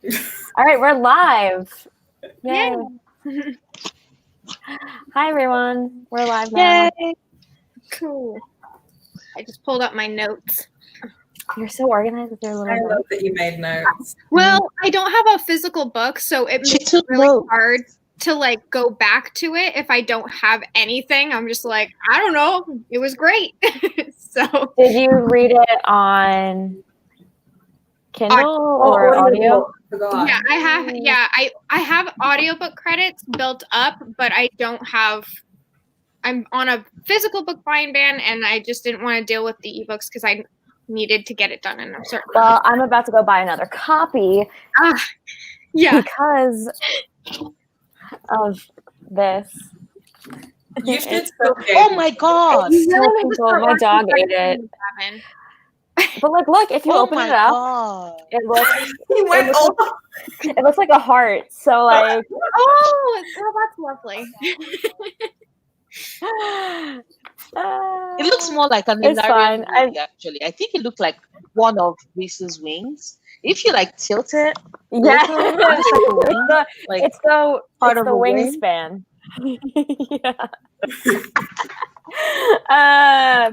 All right, we're live. Yay. Yay. Hi, everyone. We're live now. Yay. Cool. I just pulled up my notes. You're so organized with your little I love notes. that you made notes. Well, I don't have a physical book, so it makes it really hard to like go back to it if I don't have anything. I'm just like, I don't know. It was great. So Did you read it on Kindle or audio? Yeah, I have. Yeah, I have audiobook credits built up, but I don't have. I'm on a physical book buying ban, and I just didn't want to deal with the ebooks because I needed to get it done in a certain. Well, I'm about to go buy another copy. Yeah, because of this. You should oh my god! My dog ate it. But like, look, if you open it up, it looks like a heart. So like, oh, that's lovely. It looks more like an Ilarian movie, actually. I think it looked like one of Reese's wings. If you like tilt it, yeah, it's the wingspan.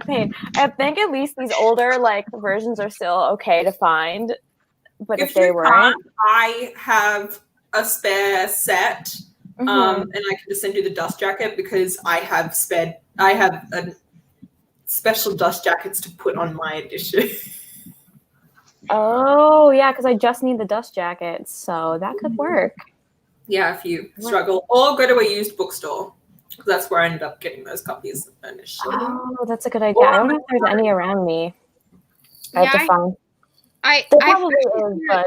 Pain. I think at least these older like versions are still okay to find, but if they weren't, I have a spare set, and I can just send you the dust jacket because I have a special dust jackets to put on my edition. Oh yeah, because I just need the dust jackets, so that could work. Yeah, if you struggle, or go to a used bookstore. That's where I ended up getting those copies initially. Oh, that's a good idea. I don't know if there's any around me. I have to find.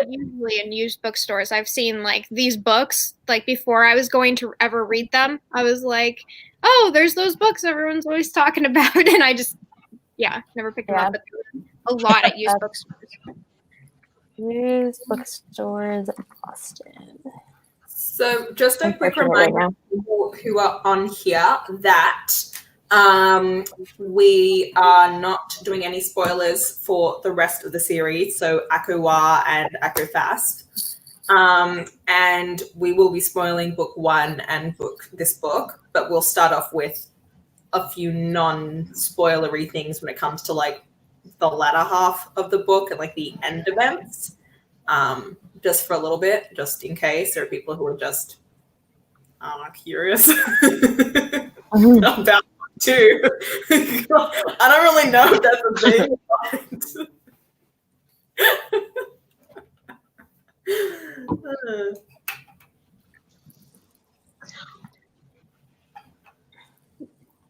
Usually in used bookstores, I've seen like these books. Like before I was going to ever read them, I was like, "Oh, there's those books everyone's always talking about," and I just, never picked them up. But a lot at used bookstores. Used bookstores in Boston. So just a quick reminder to people who are on here that we are not doing any spoilers for the rest of the series, so Acowa and Acomaf. And we will be spoiling book 1 and this book, but we'll start off with a few non-spoilery things when it comes to like the latter half of the book and like the end events. Just for a little bit, just in case there are people who are just, curious about too. I don't really know if that's a thing.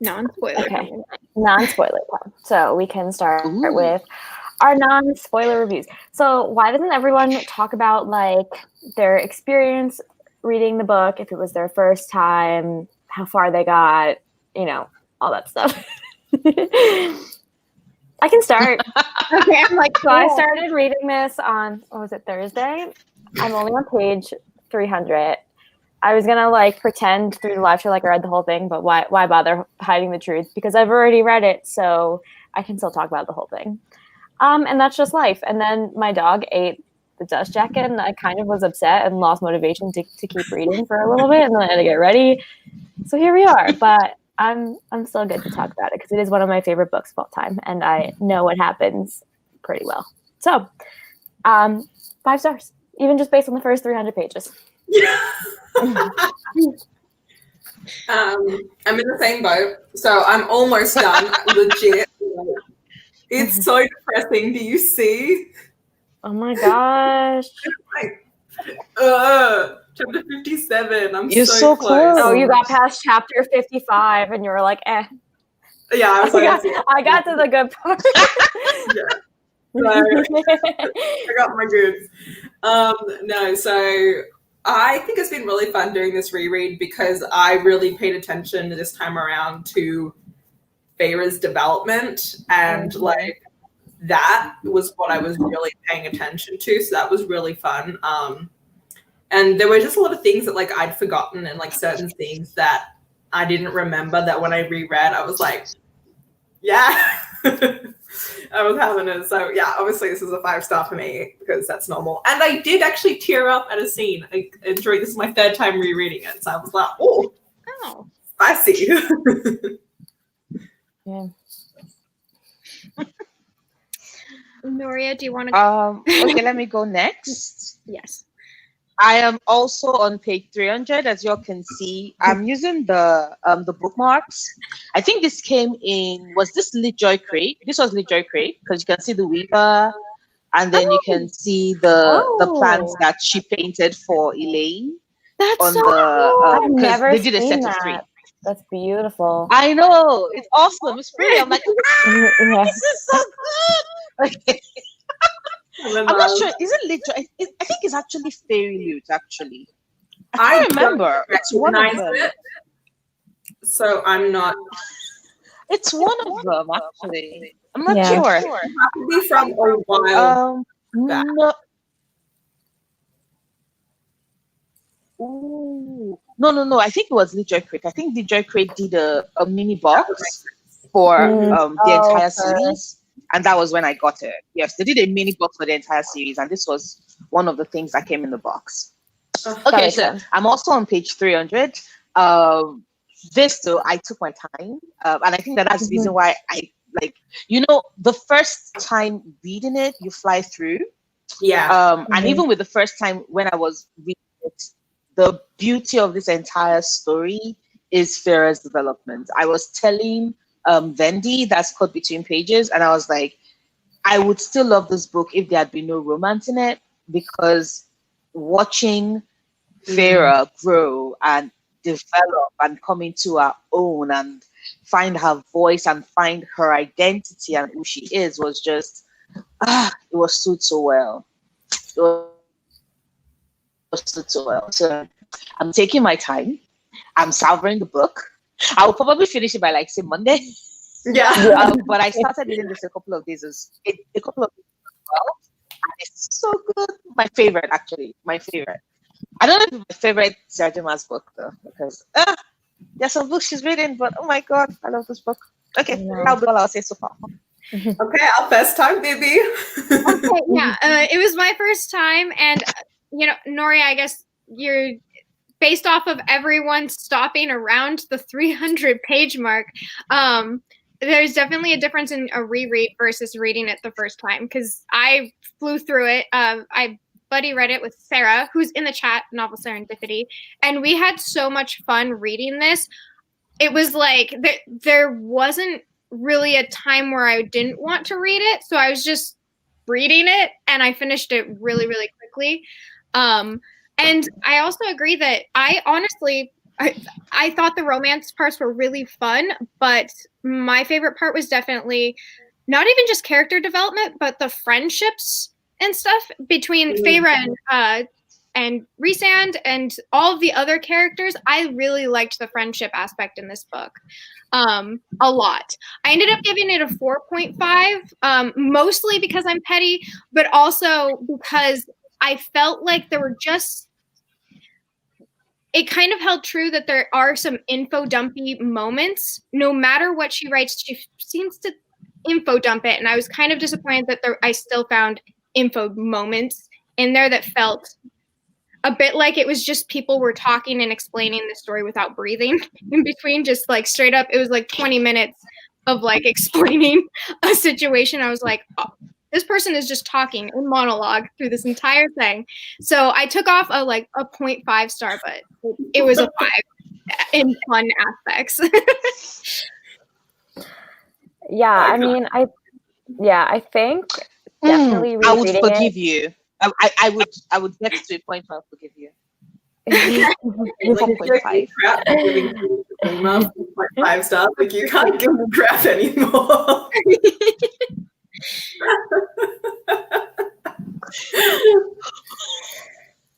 Non-spoiler. Okay, non-spoiler. So we can start with our non-spoiler reviews. So why doesn't everyone talk about like their experience reading the book, if it was their first time, how far they got, all that stuff. I can start. Okay, I'm like, so I started reading this on, Thursday? I'm only on page 300. I was gonna like pretend through the live show like I read the whole thing, but why bother hiding the truth? Because I've already read it, so I can still talk about the whole thing. And that's just life. And then my dog ate the dust jacket, and I kind of was upset and lost motivation to keep reading for a little bit, and then I had to get ready. So here we are. But I'm still good to talk about it because it is one of my favorite books of all time, and I know what happens pretty well. So, 5 stars, even just based on the first 300 pages. Yeah. I'm in the same boat, so I'm almost done. Legit. It's so depressing. Do you see? Oh my gosh. Chapter 57. You're so close. Oh, you got past chapter 55 and you were like, eh. Yeah, I was like, I got to the good part. I got my goods. No, so I think it's been really fun doing this reread because I really paid attention this time around to Feyre's development, and like that was what I was really paying attention to. So that was really fun. And there were just a lot of things that like I'd forgotten, and like certain things that I didn't remember that when I reread, I was like, yeah. I was having it. So yeah, obviously this is a 5-star for me because that's normal. And I did actually tear up at a scene. I enjoyed this is my 3rd time rereading it. So I was like, oh, spicy. Yeah. Noria, do you want to okay, let me go next. Yes. I am also on page 300, as you all can see. I'm using the bookmarks. I think this came in, was this Litjoy Crate? This was Litjoy Crate, because you can see the weaver, and then you can see the plants that she painted for Elaine. That's on so the cool. I've because never they did a seen set of 3. that. That's beautiful. I know, it's awesome. It's pretty. I'm like, Yeah. this is so good. Okay. I'm not sure. Is it literally? I think it's actually fairy loot. Actually, I can't remember. It's one of them. It, so I'm not. It's one of them actually. I'm not sure. It has to be from a while back. No. Ooh. No. I think it was Litjoy Crate. I think Litjoy Crate did a mini box for the entire series. And that was when I got it. Yes, they did a mini box for the entire series, and this was one of the things that came in the box. Okay, so I'm also on page 300. This though, I took my time, and I think that's the reason why I like. The first time reading it, you fly through. Yeah. And even with the first time when I was reading it, the beauty of this entire story is Feyre's development. I was telling Vendi that's cut between pages, and I was like, I would still love this book if there had been no romance in it, because watching Feyre grow and develop and come into her own and find her voice and find her identity and who she is was just it was so well. It was so well. So I'm taking my time. I'm savoring the book. I'll probably finish it by say Monday. Yeah. But I started reading this a couple of days as well. And it's so good. My favorite, actually. My favorite. I don't know if it's my favorite Sarah J. Maas book though, because there's some books she's reading, but oh my god, I love this book. Okay, that'll be all I'll say so far. Okay, our first time, baby. Okay, yeah. It was my first time, and Noria, I guess you're based off of everyone stopping around the 300-page mark. There's definitely a difference in a reread versus reading it the first time, because I flew through it. I buddy read it with Sarah, who's in the chat, Novel Serendipity, and we had so much fun reading this. It was like there wasn't really a time where I didn't want to read it, so I was just reading it, and I finished it really, really quickly. And I also agree that I honestly, I thought the romance parts were really fun, but my favorite part was definitely not even just character development, but the friendships and stuff between Feyre and Rhysand and all of the other characters. I really liked the friendship aspect in this book a lot. I ended up giving it a 4.5, mostly because I'm petty, but also because I felt like there were it kind of held true that there are some info dumpy moments. No matter what she writes, she seems to info dump it. And I was kind of disappointed that I still found info moments in there that felt a bit like it was just people were talking and explaining the story without breathing in between, just straight up. It was 20 minutes of explaining a situation. I was like, oh, this person is just talking in monologue through this entire thing. So I took off a 0.5 star, but it was a 5 in fun aspects. Yeah, I mean, I think definitely I would rereading forgive you. I would get to a point where I'll forgive you. 4.5. 5 stars. You can't give them crap anymore.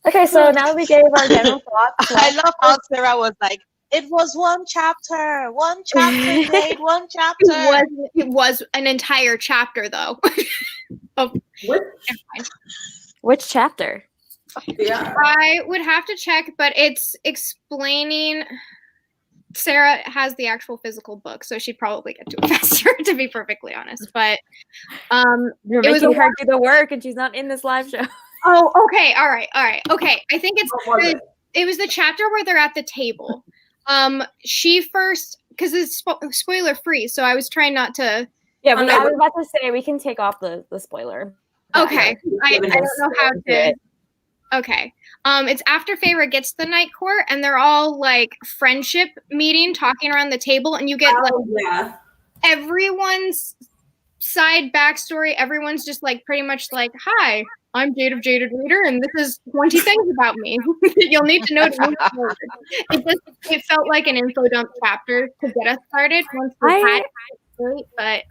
Okay, so now that we gave our general thoughts. I love how Sarah was like, it was one chapter, Blade, one chapter. It was an entire chapter, though. Which chapter? Yeah. I would have to check, but it's explaining. Sarah has the actual physical book, so she'd probably get to it faster, to be perfectly honest. But You're it was making her do the work, and she's not in this live show. Oh, okay, all right. Okay, I think it was the chapter where they're at the table. She first, because it's spoiler free, so I was trying not to. Yeah, I was about to say we can take off the spoiler. Okay, I don't know how to. Okay. It's after Feyre gets the night court, and they're all like friendship meeting, talking around the table, and you get everyone's side backstory. Everyone's just like pretty much like, "Hi, I'm Jade of Jaded Reader, and this is 20 things about me you'll need to know to move forward." It felt like an info dump chapter to get us started. Once we had it, but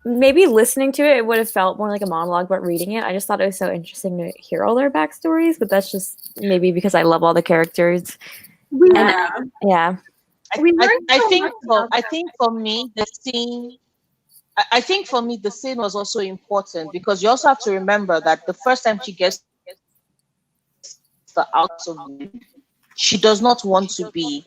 maybe listening to it would have felt more like a monologue, but reading it, I just thought it was so interesting to hear all their backstories. But that's just maybe because I love all the characters. I think for me the scene. I think for me the scene was also important because you also have to remember that the first time she gets the out of it, she does not want to be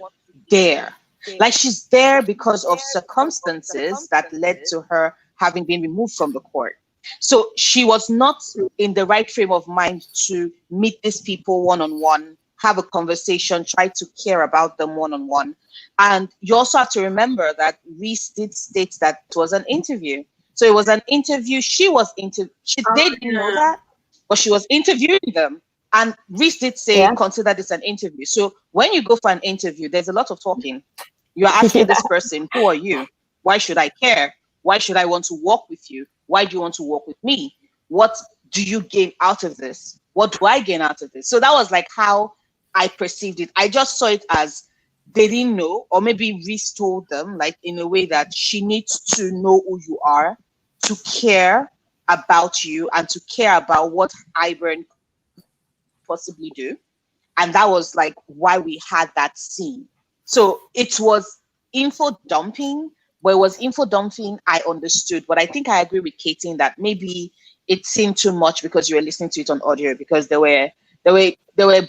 there. Like she's there because of circumstances that led to her having been removed from the court. So she was not in the right frame of mind to meet these people one-on-one, have a conversation, try to care about them one-on-one. And you also have to remember that Reese did state that it was an interview. So it was an interview. They didn't know that, but she was interviewing them. And Reese did say, consider this an interview. So when you go for an interview, there's a lot of talking. You're asking this person, who are you? Why should I care? Why should I want to work with you? Why do you want to work with me? What do you gain out of this? What do I gain out of this? So that was like how I perceived it. I just saw it as they didn't know, or maybe Reese told them, like in a way that she needs to know who you are, to care about you, and to care about what Hybern possibly do. And that was like why we had that scene. So it was info dumping. But it was info dumping, I understood. But I think I agree with Katie in that maybe it seemed too much because you were listening to it on audio, because there were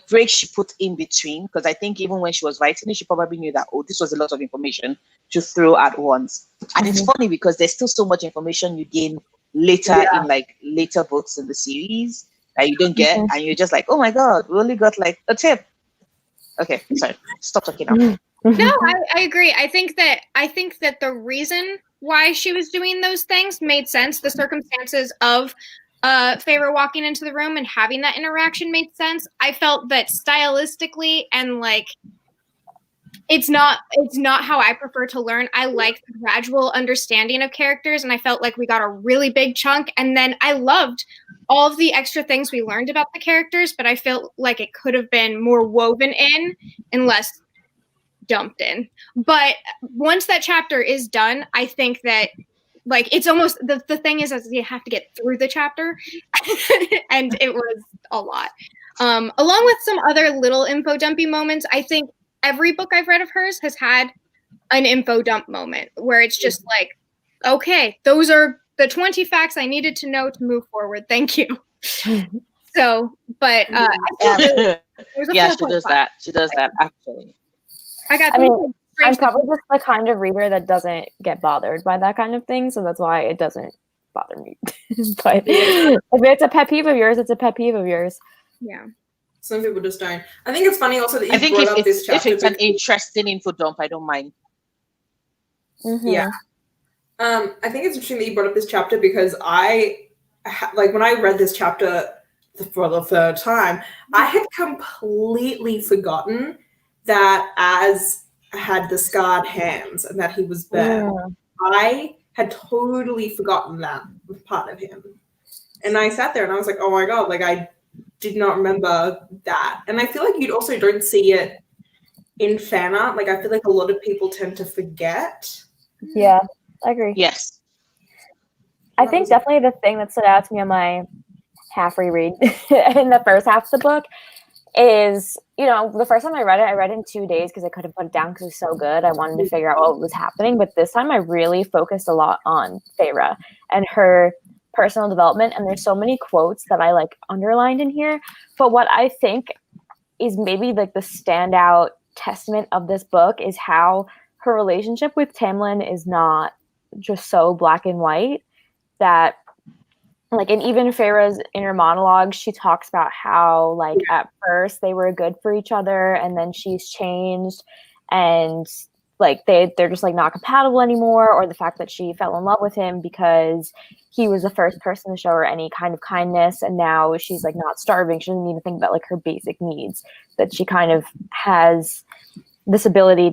breaks she put in between. Because I think even when she was writing it, she probably knew that, oh, this was a lot of information to throw at once. And it's funny because there's still so much information you gain later in like later books in the series that you don't get, and you're just like, oh my god, we only got like a tip. Okay, sorry, stop talking now. No, I agree. I think that the reason why she was doing those things made sense. The circumstances of Feyre walking into the room and having that interaction made sense. I felt that stylistically and like it's not how I prefer to learn. I like the gradual understanding of characters, and I felt like we got a really big chunk, and then I loved all of the extra things we learned about the characters, but I felt like it could have been more woven in and less dumped in. But once that chapter is done, I think that like it's almost the thing is you have to get through the chapter and it was a lot. Along with some other little info dumpy moments, I think every book I've read of hers has had an info dump moment where it's just like, okay, those are the 20 facts I needed to know to move forward. Thank you. So, but she does that. She does that actually. I'm probably just the kind of reader that doesn't get bothered by that kind of thing, so that's why it doesn't bother me. But if it's a pet peeve of yours, it's a pet peeve of yours. Yeah. Some people just don't. I think it's funny also that you brought up this chapter. If it's an interesting info dump, I don't mind. Mm-hmm. Yeah. I think it's interesting that you brought up this chapter because when I read this chapter for the third time, I had completely forgotten that Az had the scarred hands and that he was burned. Yeah. I had totally forgotten that part of him. And I sat there and I was like, oh my god, like I did not remember that. And I feel like you also don't see it in fan art. Like I feel like a lot of people tend to forget. Yeah, I agree. Yes. I think definitely the thing that stood out to me on my half reread in the first half of the book is, the first time I read it in 2 days because I couldn't put it down because it was so good. I wanted to figure out what was happening. But this time I really focused a lot on Feyre and her personal development. And there's so many quotes that I like underlined in here. But what I think is maybe like the standout testament of this book is how her relationship with Tamlin is not just so black and white, that like, and even Feyre's inner monologue, she talks about how like at first they were good for each other and then she's changed, and like they're just like not compatible anymore, or the fact that she fell in love with him because he was the first person to show her any kind of kindness, and now she's like not starving, she doesn't even think about like her basic needs, that she kind of has this ability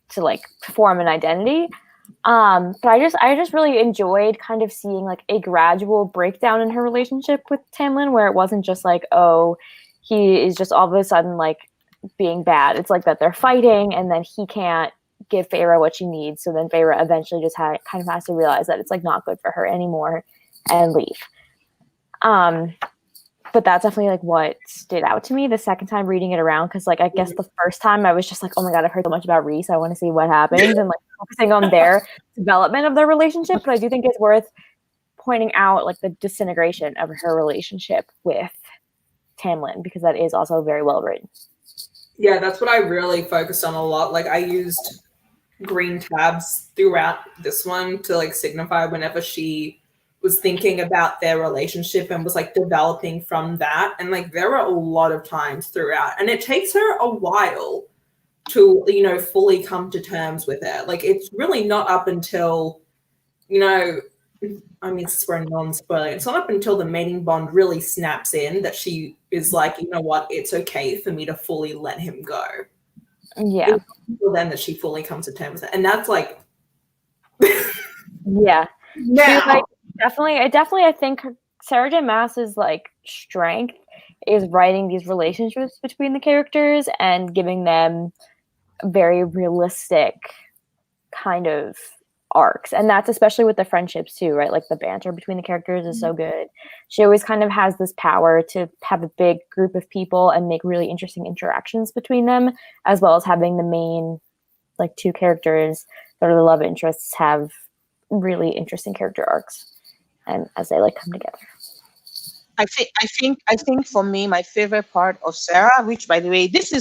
to like form an identity. But I just really enjoyed kind of seeing like a gradual breakdown in her relationship with Tamlin, where it wasn't just like, oh, he is just all of a sudden like being bad. It's like that they're fighting and then he can't give Feyre what she needs. So then Feyre eventually just kind of has to realize that it's like not good for her anymore and leave. But that's definitely like what stood out to me the second time reading it around, because like I guess the first time I was just like, oh my god, I've heard so much about Rhys, I want to see what happens, and like focusing on their development of their relationship. But I do think it's worth pointing out like the disintegration of her relationship with Tamlin, because that is also very well written. Yeah, that's what I really focused on a lot. Like I used green tabs throughout this one to like signify whenever she was thinking about their relationship and was like developing from that. And like there were a lot of times throughout, and it takes her a while to, you know, fully come to terms with it. Like it's really not up until, you know, I mean, this is for a non-spoiler, it's not up until the mating bond really snaps in that she is like, you know what, it's okay for me to fully let him go. Yeah. It's until then that she fully comes to terms with it. And that's like yeah. now. Like, definitely I think Sarah J. Maas's like strength is writing these relationships between the characters and giving them very realistic kind of arcs. And that's especially with the friendships too, right? Like the banter between the characters is so good. She always kind of has this power to have a big group of people and make really interesting interactions between them, as well as having the main like two characters that are the love interests have really interesting character arcs, and as they like come together. I think for me, my favorite part of Sarah, which by the way, this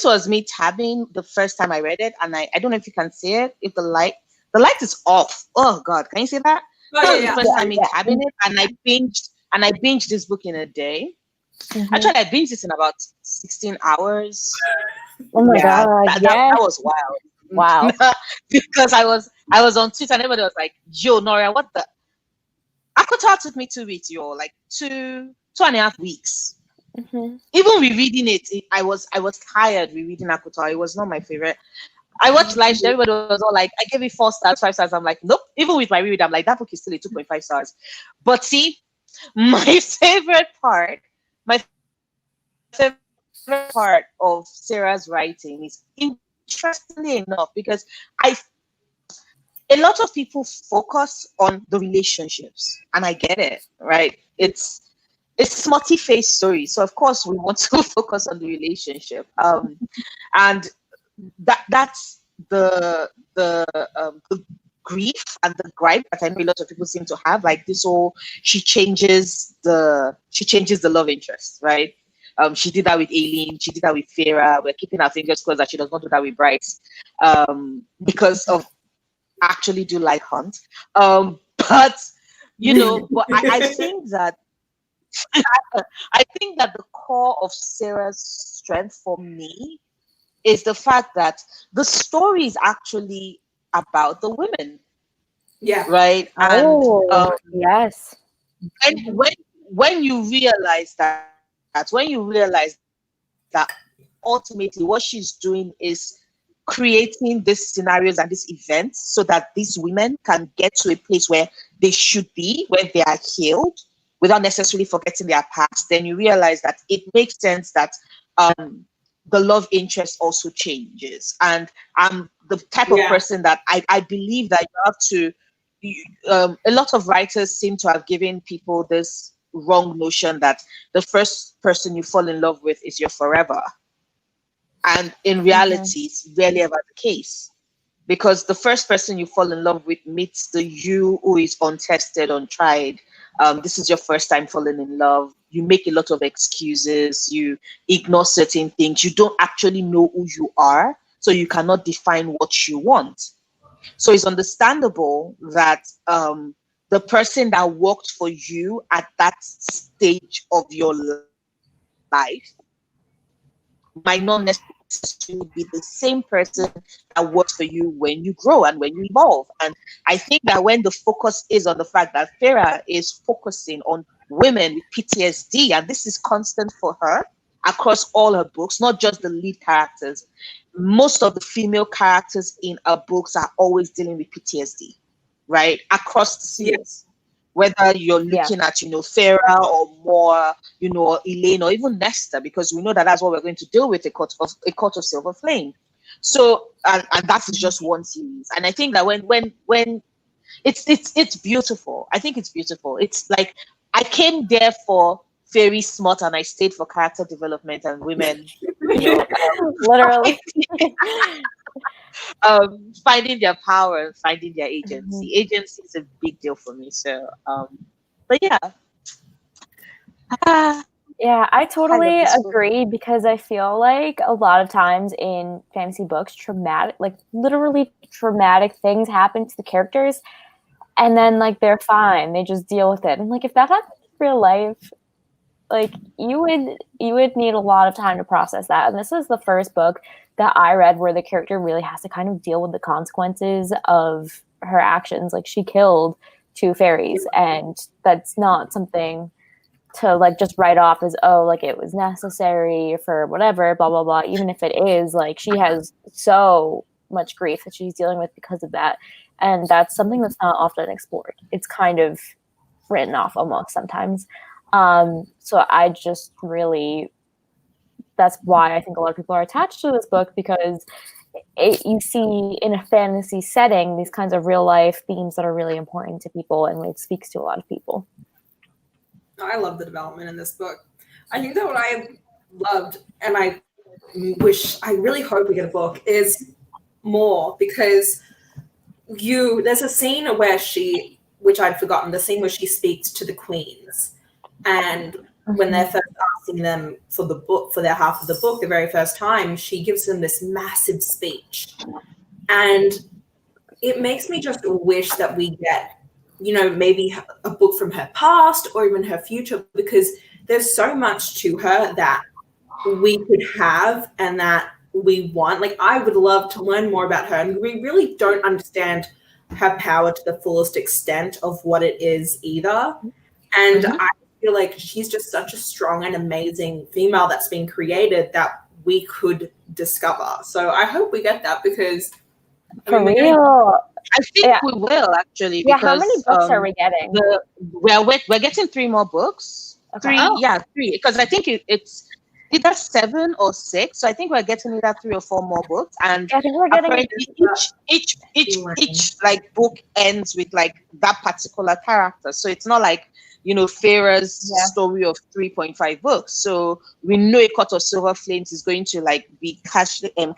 was me tabbing the first time I read it, and I don't know if you can see it. If the light is off. Oh God, can you see that? That was the first time me tabbing it, and I binged this book in a day. Actually, I binged it in about 16 hours. Oh my god! That was wild. Wow. Because I was on Twitter and everybody was like, yo, Noria, what the? Acotar took me 2 weeks, yo, like 2.5 weeks. Even rereading it, I was tired rereading Acotar. It was not my favorite. I watched Liveshow, everybody was all like, I gave it 4 stars, 5 stars. I'm like, nope. Even with my reread, I'm like, that book is still a 2.5 stars. But see, my favorite part of Sarah's writing is, interestingly enough, because a lot of people focus on the relationships, and I get it, right? It's smutty-faced story, so of course we want to focus on the relationship, and that's the grief and the gripe that I know a lot of people seem to have, like this whole she changes the love interest, right? She did that with Aileen, she did that with Feyre. We're keeping our fingers crossed that she does not do that with Bryce, because of actually do like Hunt. But you know, but I think that the core of Sarah's strength for me is the fact that the story is actually about the women. Yeah. Right. And yes. And when you realize that ultimately what she's doing is creating these scenarios and these events so that these women can get to a place where they should be, where they are healed, without necessarily forgetting their past, then you realize that it makes sense that the love interest also changes. And I'm the type of person that I believe that you have to, a lot of writers seem to have given people this wrong notion that the first person you fall in love with is your forever. And in reality, it's rarely ever the case, because the first person you fall in love with meets the you who is untested, untried, this is your first time falling in love. You make a lot of excuses. You ignore certain things. You don't actually know who you are, so you cannot define what you want. So it's understandable that the person that worked for you at that stage of your life might not necessarily be the same person that works for you when you grow and when you evolve. And I think that when the focus is on the fact that Feyre is focusing on women with PTSD, and this is constant for her across all her books, not just the lead characters. Most of the female characters in her books are always dealing with PTSD, right? Across the series. Whether you're looking at, Feyre or more, Elaine or even Nesta, because we know that that's what we're going to deal with, a court of Silver Flame. So, and that is just one series. And I think that when it's beautiful. I think it's beautiful. It's like, I came there for very smart and I stayed for character development and women, literally. Finding their power and finding their agency. Agency is a big deal for me. So, but yeah. Yeah, I totally agree, because I feel like a lot of times in fantasy books, literally traumatic things happen to the characters, and then like they're fine, they just deal with it. And like, if that happened in real life, like you would need a lot of time to process that. And this is the first book that I read where the character really has to kind of deal with the consequences of her actions. Like, she killed 2 fairies, and that's not something to like just write off as, oh, like it was necessary for whatever, blah, blah, blah. Even if it is, like, she has so much grief that she's dealing with because of that. And that's something that's not often explored. It's kind of written off almost sometimes. So I just really, that's why I think a lot of people are attached to this book, because you see in a fantasy setting these kinds of real life themes that are really important to people, and it speaks to a lot of people. I love the development in this book. I think that what I loved, and I really hope we get a book, is more, because there's a scene where which I'd forgotten, the scene where she speaks to the queens, and when they're first asking them for the book, for their half of the book, the very first time, she gives them this massive speech. And it makes me just wish that we get, maybe a book from her past or even her future, because there's so much to her that we could have and that we want. Like, I would love to learn more about her. And we really don't understand her power to the fullest extent of what it is either. And I feel like she's just such a strong and amazing female that's been created that we could discover. So I hope we get that, because for real. I think we will, actually. Yeah, because, how many books are we getting? We're getting 3 more books. Okay. 3, because I think it's either 7 or 6. So I think we're getting either 3 or 4 more books. And I think we're getting each like book ends with like that particular character. So it's not like, Feyre's story of 3.5 books. So we know A Court of Silver Flames is going to like be Cashel and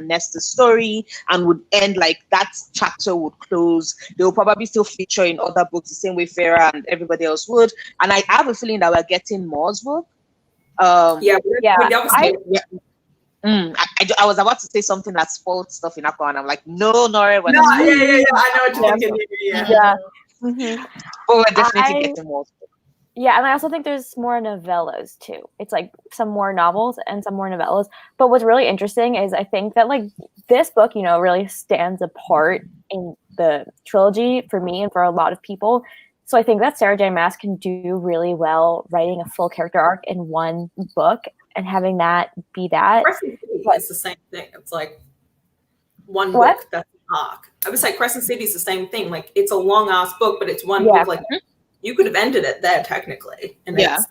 Nesta's story, and would end like that chapter would close. They will probably still feature in other books the same way Feyre and everybody else would. And I have a feeling that we're getting Moore's book. I was about to say something that spoiled stuff in Aqua, and I'm like, no, Nora. I know what you're thinking. Yeah. Mm-hmm. But we're definitely getting more. Yeah, and I also think there's more novellas too. It's like some more novels and some more novellas. But what's really interesting is I think that like this book, really stands apart in the trilogy for me and for a lot of people. So I think that Sarah J. Maas can do really well writing a full character arc in one book and having that be that. It's the same thing. It's like one book that's an arc. I would say Crescent City is the same thing. Like, it's a long ass book, but it's one book. Like, you could have ended it there technically. And The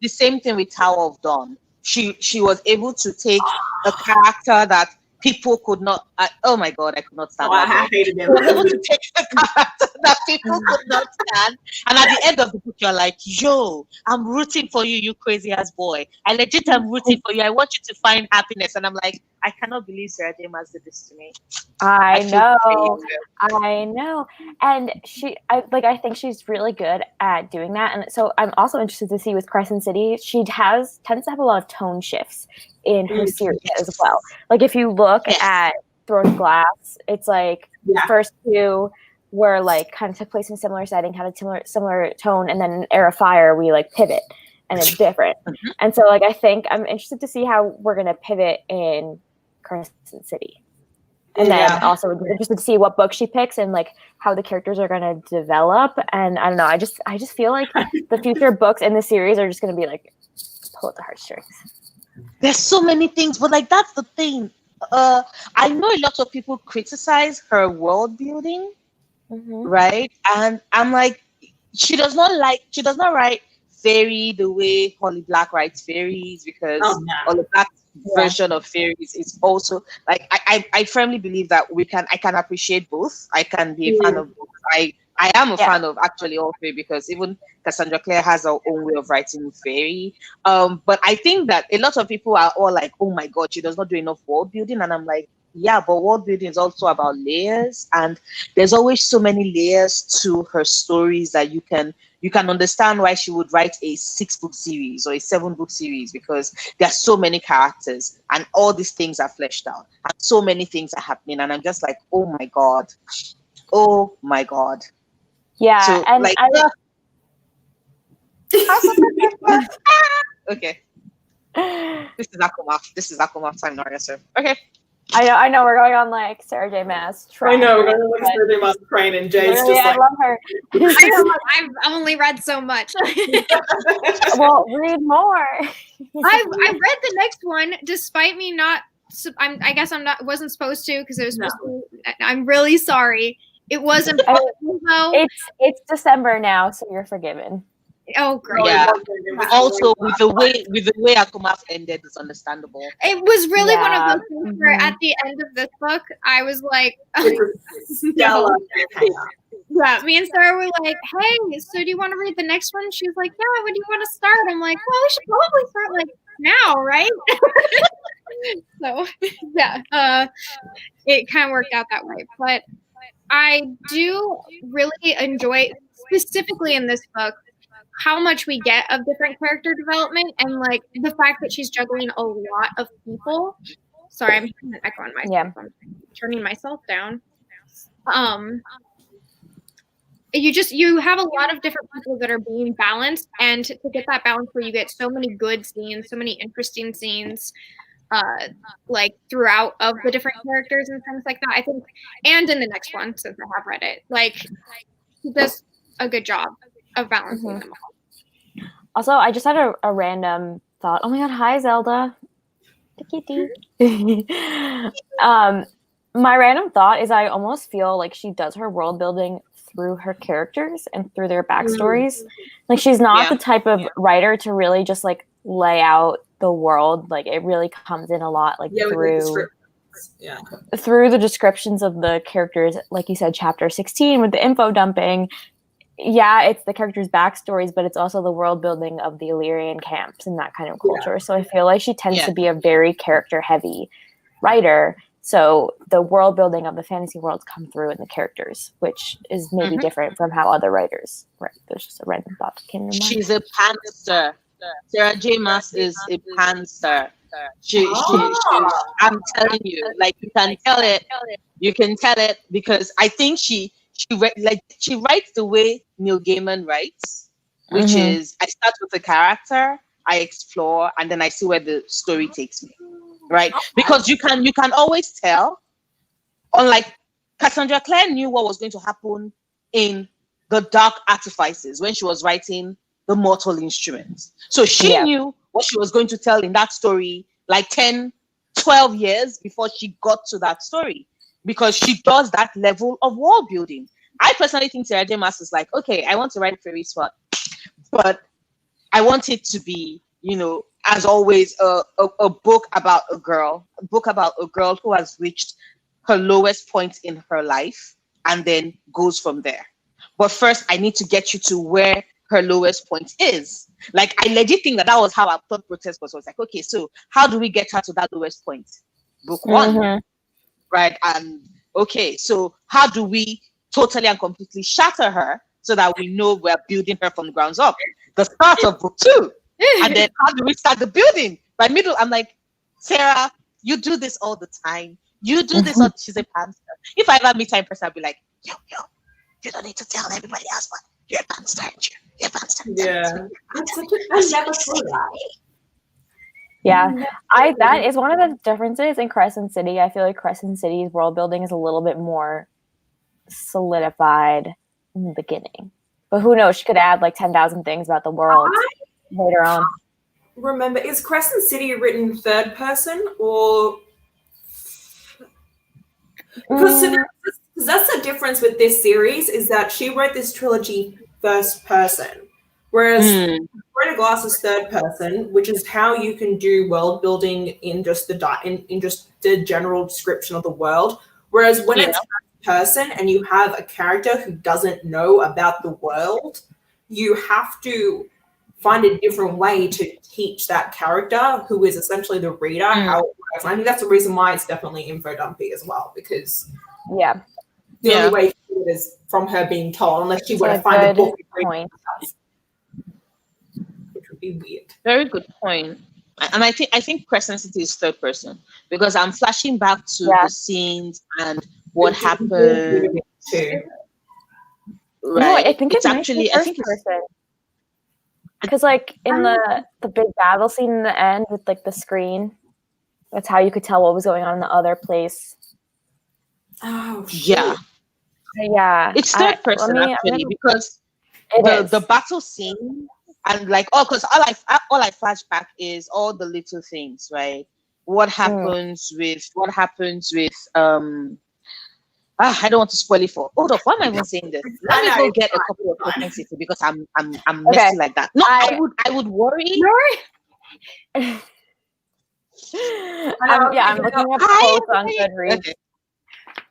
same thing with Tower of Dawn. She was able to take a character that people could not. Oh my God, I could not stand. Oh, I hated him. He was able to take the character that people could not stand, and at the end of the book, you're like, "Yo, I'm rooting for you, you crazy ass boy. I legit am rooting for you. I want you to find happiness." And I'm like, I cannot believe Sarah J. Maas did this to me. I feel know. pain. I know. And I think she's really good at doing that. And so I'm also interested to see with Crescent City, she tends to have a lot of tone shifts in her series as well. Like if you look at Throne of Glass, it's like the first two were like kind of took place in a similar setting, had a similar tone, and then in Air of Fire we like pivot and it's different. And so like I think I'm interested to see how we're gonna pivot in Crescent City. And then also interested to see what book she picks and like how the characters are going to develop. And I don't know, I just feel like the future books in the series are just going to be like pull at the heartstrings. There's so many things, but like that's the thing. I know a lot of people criticize her world building, right? And I'm like, she does not write fairy the way Holly Black writes fairies, because Holly Black version of fairies is also like I firmly believe that I can appreciate both. I can be a fan of both. I am a fan of actually all three, because even Cassandra Clare has her own way of writing fairy. But I think that a lot of people are all like, oh my God, she does not do enough world building. And I'm like, yeah, but world building is also about layers, and there's always so many layers to her stories that you can understand why she would write a 6-book series or a 7-book series, because there are so many characters and all these things are fleshed out and so many things are happening, and I'm just like, oh my god. Yeah, so, and like, okay. This is Acomaf time, not sir. Okay. I know we're going on like Sarah J. Maas. I know, we're going to look at Sarah J. Maas train, and Jay's just like, I love her. I've only read so much. Well, read more. I read the next one, despite me not. I guess wasn't supposed to, because it was supposed to. I'm really sorry. It wasn't. It's December now, so you're forgiven. Oh, great. Yeah. Also, with the way Acomaf ended, it's understandable. It was really one of those things where at the end of this book, I was like, no. Yeah, me and Sarah were like, hey, so do you want to read the next one? She was like, yeah, when do you want to start? I'm like, well, we should probably start like now, right? So, yeah, it kind of worked out that way. But I do really enjoy, specifically in this book, how much we get of different character development, and like the fact that she's juggling a lot of people. Sorry, I'm hearing an echo on myself. Yeah. I'm turning myself down. You have a lot of different people that are being balanced, and to get that balance where you get so many good scenes, so many interesting scenes, like throughout of the different characters and things like that, I think, and in the next one, since I have read it, like she does a good job of balancing them all. Also, I just had a random thought. Oh my god, hi Zelda. My random thought is I almost feel like she does her world building through her characters and through their backstories. Like she's not the type of writer to really just like lay out the world. Like it really comes in a lot like through the descriptions of the characters, like you said, chapter 16 with the info dumping. Yeah, it's the characters' backstories, but it's also the world building of the Illyrian camps and that kind of culture. Yeah. So I feel like she tends to be a very character-heavy writer. So the world building of the fantasy worlds come through in the characters, which is maybe different from how other writers write. There's just a random thought that came to mind. She's a pantser. Sarah J. Maas is a pantser. I'm telling you, like you can tell it. You can tell it because I think she writes the way Neil Gaiman writes, which is I start with a character, I explore, and then I see where the story takes me. Right? Because you can always tell, unlike Cassandra Clare knew what was going to happen in the Dark Artifices when she was writing The Mortal Instruments. So she knew what she was going to tell in that story like 10, 12 years before she got to that story, because she does that level of world building. I personally think Sarah J. Maas is like, okay, I want to write Fairy Spot, but I want it to be, as always, a book about a girl who has reached her lowest point in her life and then goes from there. But first, I need to get you to where her lowest point is. Like, I legit think that was how I thought Protest was. I was like, okay, so how do we get her to that lowest point? Book one, right? And okay, so how do we totally and completely shatter her so that we know we're building her from the grounds up? The start of book two. And then how do we start the building? By middle, I'm like, Sarah, you do this all the time. You do this all. She's a pantser. If I ever meet her in person, I'll be like, yo, you don't need to tell everybody else, but you're a pantser, aren't you? You're a pantser. Yeah. I never saw that. Yeah, that is one of the differences in Crescent City. I feel like Crescent City's world building is a little bit more solidified in the beginning. But who knows? She could add like 10,000 things about the world later on. Remember, is Crescent City written third person or? Because that's the difference with this series, is that she wrote this trilogy first person, whereas Greta Glass is third person, which is how you can do world building in just the general description of the world. Whereas when it's first person and you have a character who doesn't know about the world, you have to find a different way to teach that character, who is essentially the reader, how it works. And I think that's the reason why it's definitely info dumpy as well, because the only way to do it is from her being told, unless she were to find a book. Point. Which would be weird. Very good point. And I think Crescent City is third person, because I'm flashing back to the scenes and what happened. Too. Right. No, I think it's actually first person. Because like in the big battle scene in the end with like the screen, that's how you could tell what was going on in the other place. Oh yeah. Yeah. It's third person actually, because the battle scene and like because all I flash back is all the little things, right? What happens with I don't want to spoil it for. Hold up, why am I even saying this? Let me go get a couple of propensity because I'm messy like that. No, I would worry. I'm looking up quotes on Goodreads. Okay.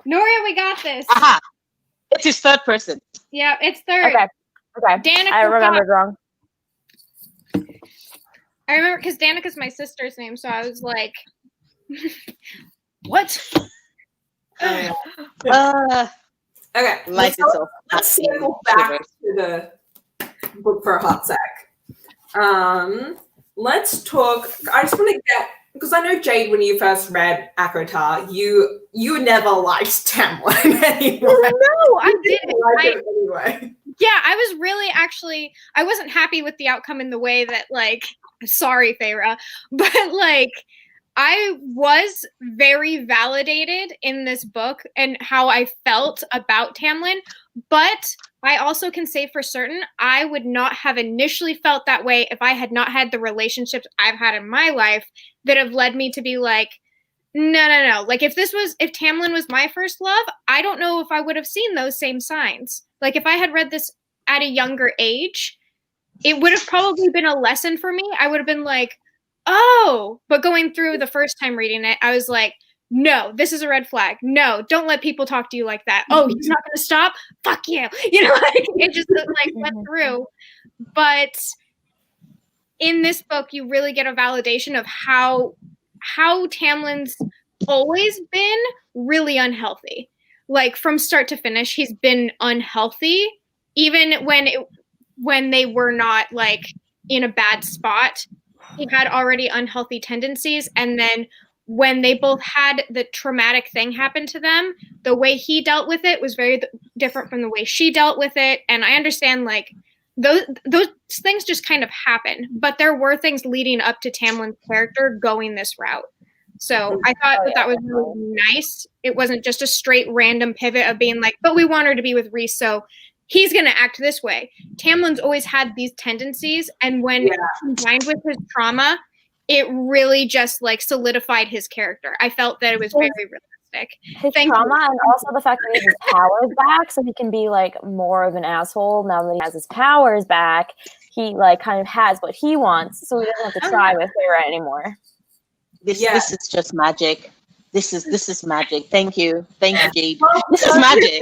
Noria, we got this. Aha! It is third person. Yeah, it's third. Okay. Danica. I remembered wrong. I remember because Danica's my sister's name, so I was like, what? Okay. Let's circle back to the book for a hot sec. Let's talk. I just want to get, because I know, Jade, when you first read Acotar, you never liked Tamlin anyway. No, I didn't. Anyway. Yeah, I was really I wasn't happy with the outcome in the way that, like, sorry, Feyre, but like, I was very validated in this book and how I felt about Tamlin, but I also can say for certain I would not have initially felt that way if I had not had the relationships I've had in my life that have led me to be like, no. Like, if Tamlin was my first love, I don't know if I would have seen those same signs. Like, if I had read this at a younger age, it would have probably been a lesson for me. I would have been like, oh, but going through the first time reading it, I was like, no, this is a red flag. No, don't let people talk to you like that. Oh, he's not going to stop? Fuck you. You know, like, it just like went through. But in this book, you really get a validation of how Tamlin's always been really unhealthy. Like, from start to finish, he's been unhealthy, even when they were not like in a bad spot. He had already unhealthy tendencies, and then when they both had the traumatic thing happen to them, the way he dealt with it was very different from the way she dealt with it. And I understand, like, those things just kind of happen, but there were things leading up to Tamlin's character going this route. So I thought that was really nice. It wasn't just a straight random pivot of being like, but we want her to be with Rhys, so he's going to act this way. Tamlin's always had these tendencies, and when combined with his trauma, it really just like solidified his character. I felt that it was very realistic. His trauma and also the fact that he has his powers back, so he can be like more of an asshole now that he has his powers back. he like kind of has what he wants, so he doesn't have to try with Feyre anymore. This is just magic. This is magic. Thank you, Jade. This is magic.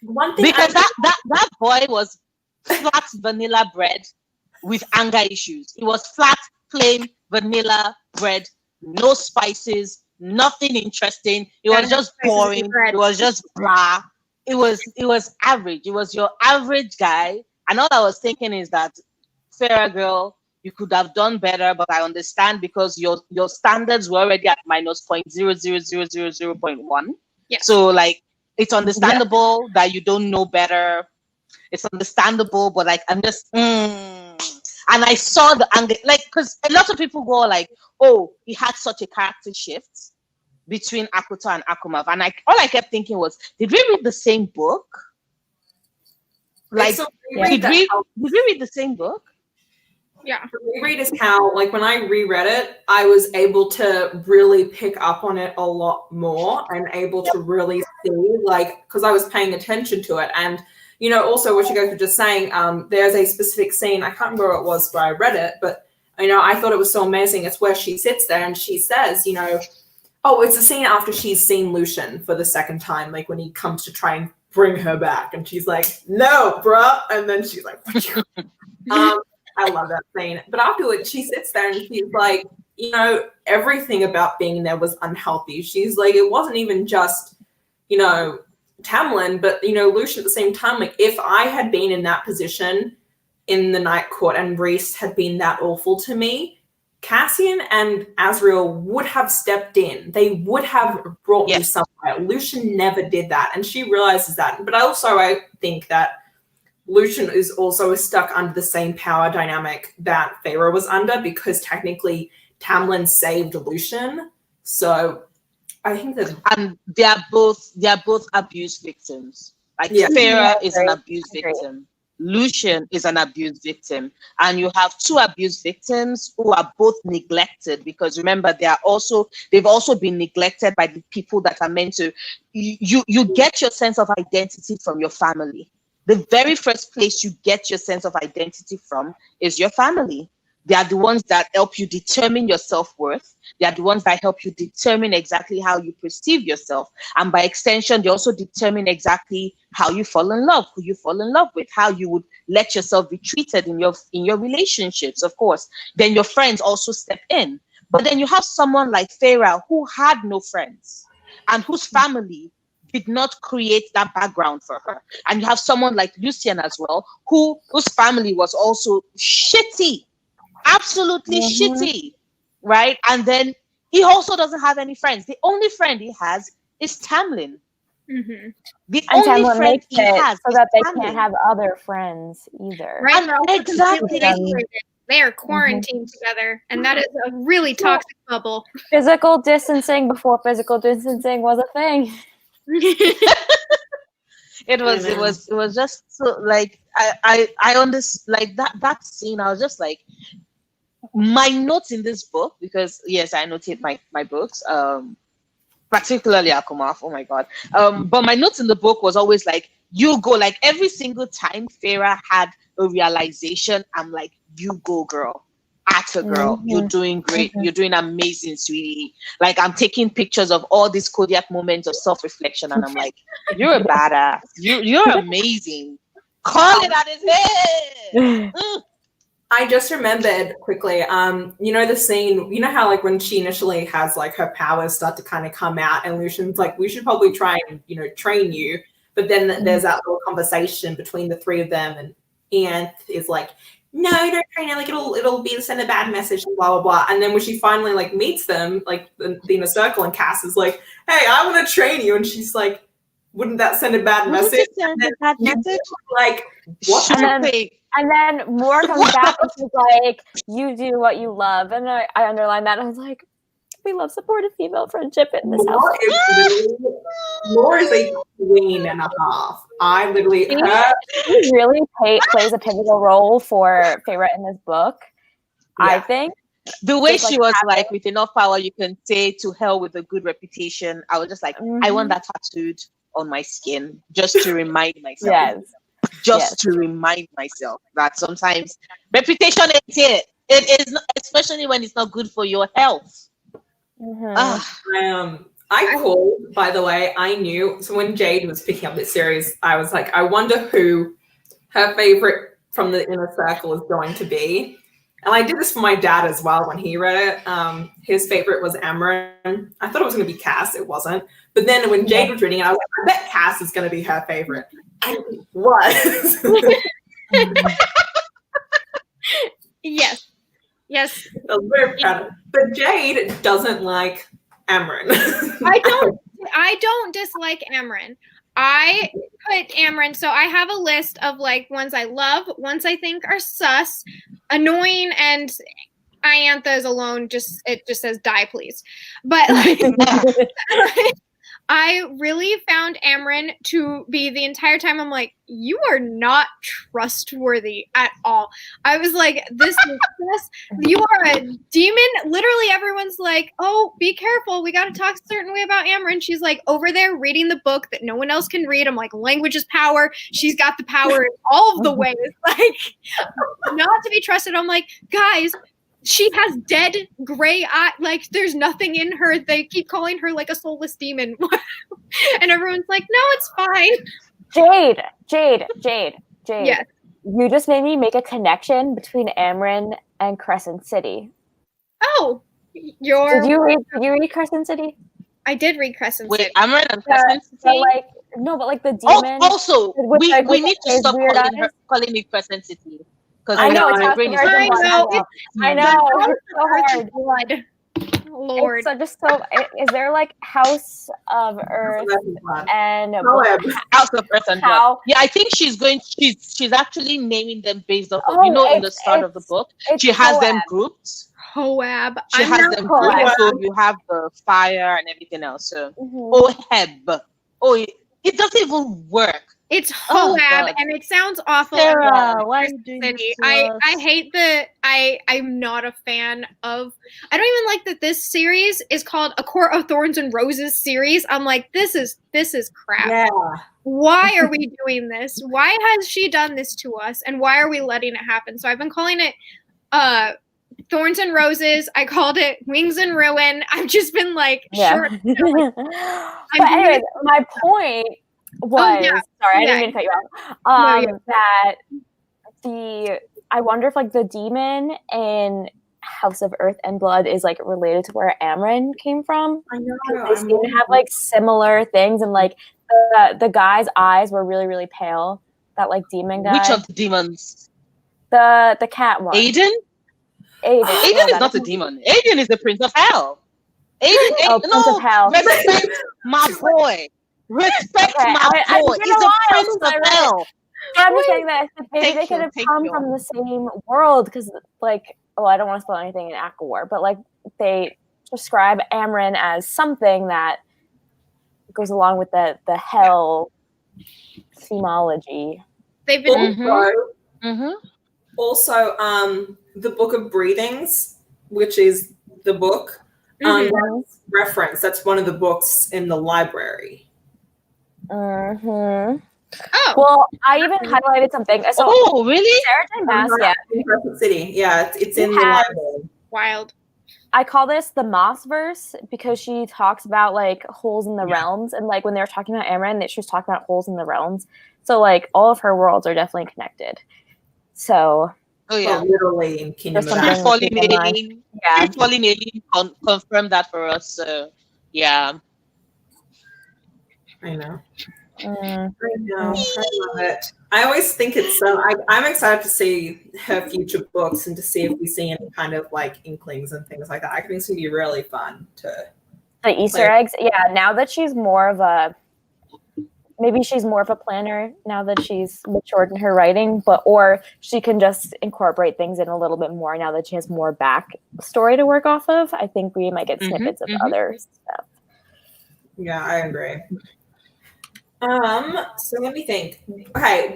One thing Because that boy was flat vanilla bread with anger issues. It was flat, plain vanilla bread, no spices, nothing interesting. It was just boring. It was just blah. It was average. It was your average guy. And all I was thinking is that, Feyre girl, you could have done better, but I understand because your standards were already at minus 0.00000.1. Yes. So like it's understandable that you don't know better. It's understandable, but like I'm just and I saw the anger, like, because a lot of people go like, oh, he had such a character shift between Akota and Acomaf, and all I kept thinking was, did we read the same book? Like, did we read the same book? Yeah. The reread is how, like, when I reread it, I was able to really pick up on it a lot more and able to really see, like, because I was paying attention to it. And, you know, also what you guys were just saying, there's a specific scene, I can't remember what it was where I read it, but, you know, I thought it was so amazing. It's where she sits there and she says, you know, oh, it's a scene after she's seen Lucian for the second time, like when he comes to try and bring her back. And she's like, no, bruh. And then she's like, I love that scene. But afterwards, she sits there and she's like, you know, everything about being there was unhealthy. She's like, it wasn't even just, you know, Tamlin, but, you know, Lucian at the same time. Like, if I had been in that position in the Night Court and Rhys had been that awful to me, Cassian and Azriel would have stepped in. They would have brought me somewhere. Lucian never did that. And she realizes that. But also, I think that Lucian is also stuck under the same power dynamic that Feyre was under, because technically Tamlin saved Lucian. So I think that, and they are both abuse victims. Like, Feyre is an abuse victim. Lucian is an abuse victim, and you have two abuse victims who are both neglected, because remember, they've also been neglected by the people that are meant to. You get your sense of identity from your family. The very first place you get your sense of identity from is your family. They are the ones that help you determine your self-worth. They are the ones that help you determine exactly how you perceive yourself. And by extension, they also determine exactly how you fall in love, who you fall in love with, how you would let yourself be treated in your relationships, of course. Then your friends also step in. But then you have someone like Feyre who had no friends and whose family did not create that background for her. And you have someone like Lucian as well, whose family was also shitty. Absolutely shitty, right? And then he also doesn't have any friends. The only friend he has is Tamlin. Mm-hmm. The and only Tamlin friend makes he it has so is that they Tamlin. can't have other friends either. Right. And exactly. They are quarantined together, and that is a really toxic bubble. Physical distancing before physical distancing was a thing. It was just so, like, I understand, like, that scene. I was just like, my notes in this book, because yes, I notate my books, particularly Acomaf. Oh my god. But my notes in the book was always like, you go, like, every single time Feyre had a realization, I'm like, you go, girl. Atta girl, you're doing great. You're doing amazing, sweetie. Like, I'm taking pictures of all these Kodiak moments of self-reflection, and I'm like, you're a badass. You're amazing. Call it at his head. I just remembered quickly, you know, the scene, you know how, like, when she initially has, like, her powers start to kind of come out, and Lucian's like, we should probably try and, you know, train you. But then there's that little conversation between the three of them, and Ian is like, no, don't train her, like, it'll be send a bad message and blah blah blah. And then when she finally, like, meets them, like, the inner circle, and Cass is like, hey, I want to train you, and she's like, wouldn't that send a bad message? Like, what? And then Moore comes back and she's like, you do what you love. And I underlined that, and I was like, we love supportive female friendship in this house. Moore is a queen and a half. I literally He really plays a pivotal role for Feyre in this book, I think. The way she was like, with enough power, you can say to hell with a good reputation. I was just like, I want that tattooed on my skin just to remind myself. Yes. just to remind myself that sometimes reputation ain't it. It is not, especially when it's not good for your health. I called, by the way, I knew. So when Jade was picking up this series, I was like, I wonder who her favorite from the inner circle is going to be. And I did this for my dad as well when he read it. His favorite was Amren. I thought it was going to be Cass. It wasn't. But then when Jade was reading it, I was like, I bet Cass is going to be her favorite. And it was. Yes. I was very proud of it. But Jade doesn't like Amren. I don't dislike Amren. I put Amren, so I have a list of like ones I love, ones I think are sus, annoying, and Iantha is alone. It just says die, please. But like, I really found Amren to be the entire time. I'm like, you are not trustworthy at all. I was like, this is this. You are a demon. Literally, everyone's like, oh, be careful. We got to talk a certain way about Amren. She's like over there reading the book that no one else can read. I'm like, language is power. She's got the power in all of the ways. Like, not to be trusted. I'm like, guys, she has dead gray eye. Like, there's nothing in her. They keep calling her like a soulless demon. And everyone's like, no, it's fine. Jade. Yes. You just made me make a connection between Amren and Crescent City. Oh, Did you read Crescent City? I did read Crescent Wait, City. Amren and Crescent City? But like the demon. Also, we need to stop calling it Crescent City. I know, my brain is I know. It's so hard. Blood. Lord. It's so is there like House of Earth and House of Earth and Blood? Yeah, I think she's actually naming them based off of, in the start of the book, she has them grouped. Hoab. She has them grouped, so you have the fire and everything else. So Oheb. It doesn't even work. It's Hoab, and it sounds awful. Sarah, why are you doing this to I us? hate I'm not a fan of. I don't even like that this series is called A Court of Thorns and Roses series. I'm like, this is crap. Yeah. Why are we doing this? Why has she done this to us? And why are we letting it happen? So I've been calling it Thorns and Roses. I called it Wings and Ruin. I've just been like, sure. But anyway, my point was sorry, I didn't mean to cut you off. That I wonder if like the demon in House of Earth and Blood is like related to where Amren came from. I know. They seem to have like similar things, and like the guy's eyes were really, really pale. That like demon guy. Which of the demons? The cat one. Aiden is not a demon. Aiden is the Prince of Hell. Prince of Hell. Respect my boy. Respect my boy. He's the Prince of Hell. I'm just saying that maybe they could have come from the same world, because like, I don't want to spoil anything in Aqua War, but like they describe Amren as something that goes along with the hell themology. They've been Also, the Book of Breathings, which is the book, that's reference. That's one of the books in the library. Oh. Well, I even highlighted something. So, really? Sarah J. Maas, In Crescent City. Yeah, it's in the library. Wild. I call this the Moss verse because she talks about like holes in the realms, and like when they were talking about Amren, she was talking about holes in the realms. So like all of her worlds are definitely connected. So literally in Kingdom of Free Falling Alien confirmed that for us. So yeah. I know. I love it. I always think it's so. I'm excited to see her future books and to see if we see any kind of like inklings and things like that. I think it's gonna be really fun to. The Easter eggs, now that she's more of a planner now that she's matured in her writing, or she can just incorporate things in a little bit more now that she has more back story to work off of. I think we might get snippets of other stuff. Yeah, I agree. So let me think. Okay,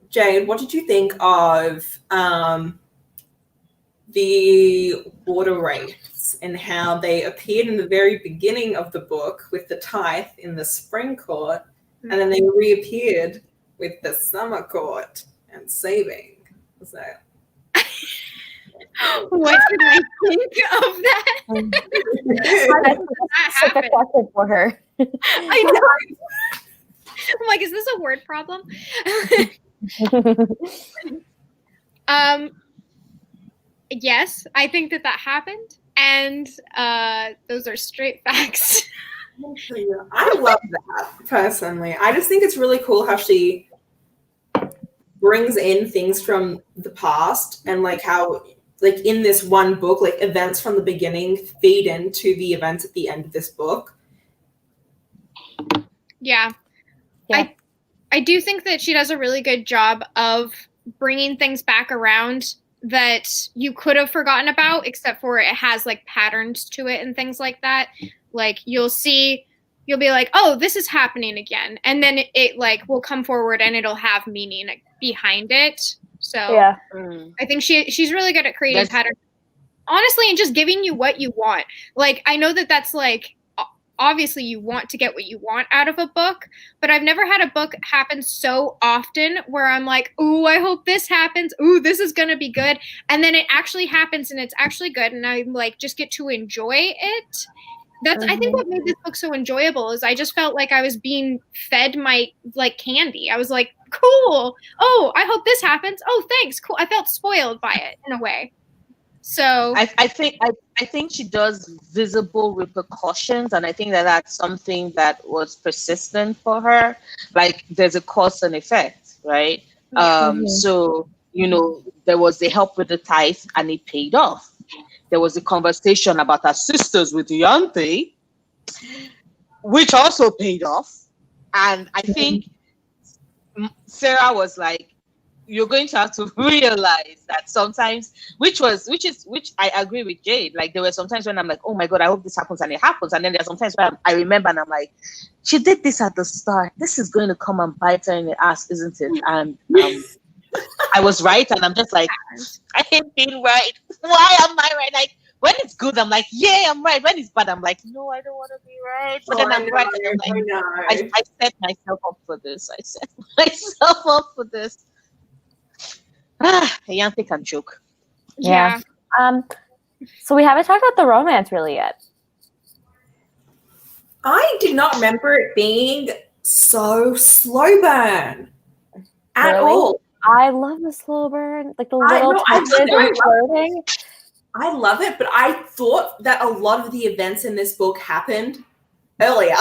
Jade, what did you think of the water wraiths and how they appeared in the very beginning of the book with the tithe in the spring court, and then they reappeared with the summer court and saving. So What did I think of that? That's a specific question for her. I know. I'm like, is this a word problem? Yes, I think that happened, and those are straight facts. I love that personally. I just think it's really cool how she brings in things from the past and like how like in this one book, like events from the beginning feed into the events at the end of this book. Yeah. Yeah. I do think that she does a really good job of bringing things back around that you could have forgotten about, except for it has like patterns to it and things like that. Like you'll be like, oh, this is happening again. And then it like will come forward and it'll have meaning behind it. So Yeah. I think she's really good at creating patterns. Honestly, and just giving you what you want. Like, I know that that's like, obviously you want to get what you want out of a book, but I've never had a book happen so often where I'm like, ooh, I hope this happens. Ooh, this is going to be good. And then it actually happens and it's actually good. And I like just get to enjoy it. That's I think what made this book so enjoyable is I just felt like I was being fed my like candy. I was like, cool. Oh, I hope this happens. Oh, thanks. Cool. I felt spoiled by it in a way. So I think she does visible repercussions, and I think that that's something that was persistent for her. Like there's a cause and effect, right? So there was the help with the tithe, and it paid off. There was a conversation about her sisters with Deontay, which also paid off. And I think Sarah was like, you're going to have to realize that sometimes, which I agree with Jade. Like there were some times when I'm like, oh my God, I hope this happens, and it happens. And then there's sometimes where I remember and I'm like, she did this at the start. This is going to come and bite her in the ass, isn't it? And I was right, and I'm just like, I ain't been right. Why am I right? Like when it's good, I'm like, yeah, I'm right. When it's bad, I'm like, no, I don't want to be right. But then I'm right. And I'm like, I set myself up for this. Deontay can joke. Yeah. So we haven't talked about the romance really yet. I did not remember it being so slow burn at all. I love the slow burn, like the little touches and flirting. I love it, but I thought that a lot of the events in this book happened earlier.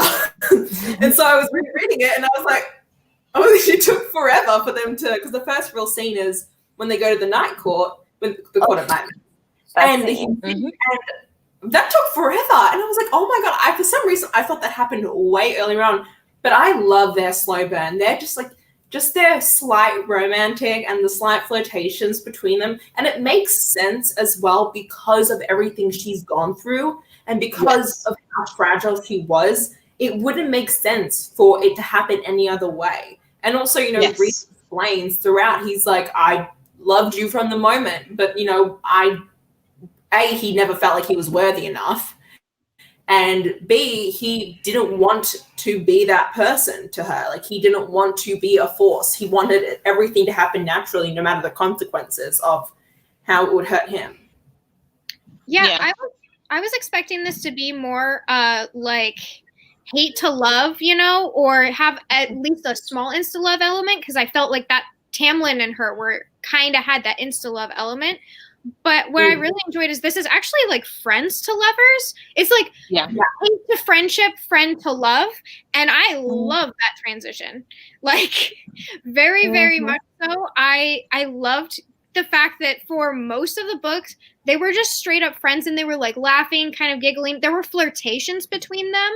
And so I was rereading it and I was like, oh, it took forever for them to, because the first real scene is when they go to the night court, when the court at night. And that took forever. And I was like, oh my God, for some reason, I thought that happened way earlier on. But I love their slow burn. They're just their slight romantic and the slight flirtations between them. And it makes sense as well because of everything she's gone through and because of how fragile she was. It wouldn't make sense for it to happen any other way. And also, Reese explains throughout, he's like, I loved you from the moment, but, he never felt like he was worthy enough. And B, he didn't want to be that person to her. Like, he didn't want to be a force. He wanted everything to happen naturally, no matter the consequences of how it would hurt him. Yeah. I was expecting this to be more like hate to love, or have at least a small insta-love element, because I felt like that Tamlin and her were kind of had that insta-love element. But what I really enjoyed is this is actually like friends to lovers. It's like hate to friendship, friend to love. And I love that transition. Like very, very much so. I loved the fact that for most of the books, they were just straight up friends and they were like laughing, kind of giggling. There were flirtations between them,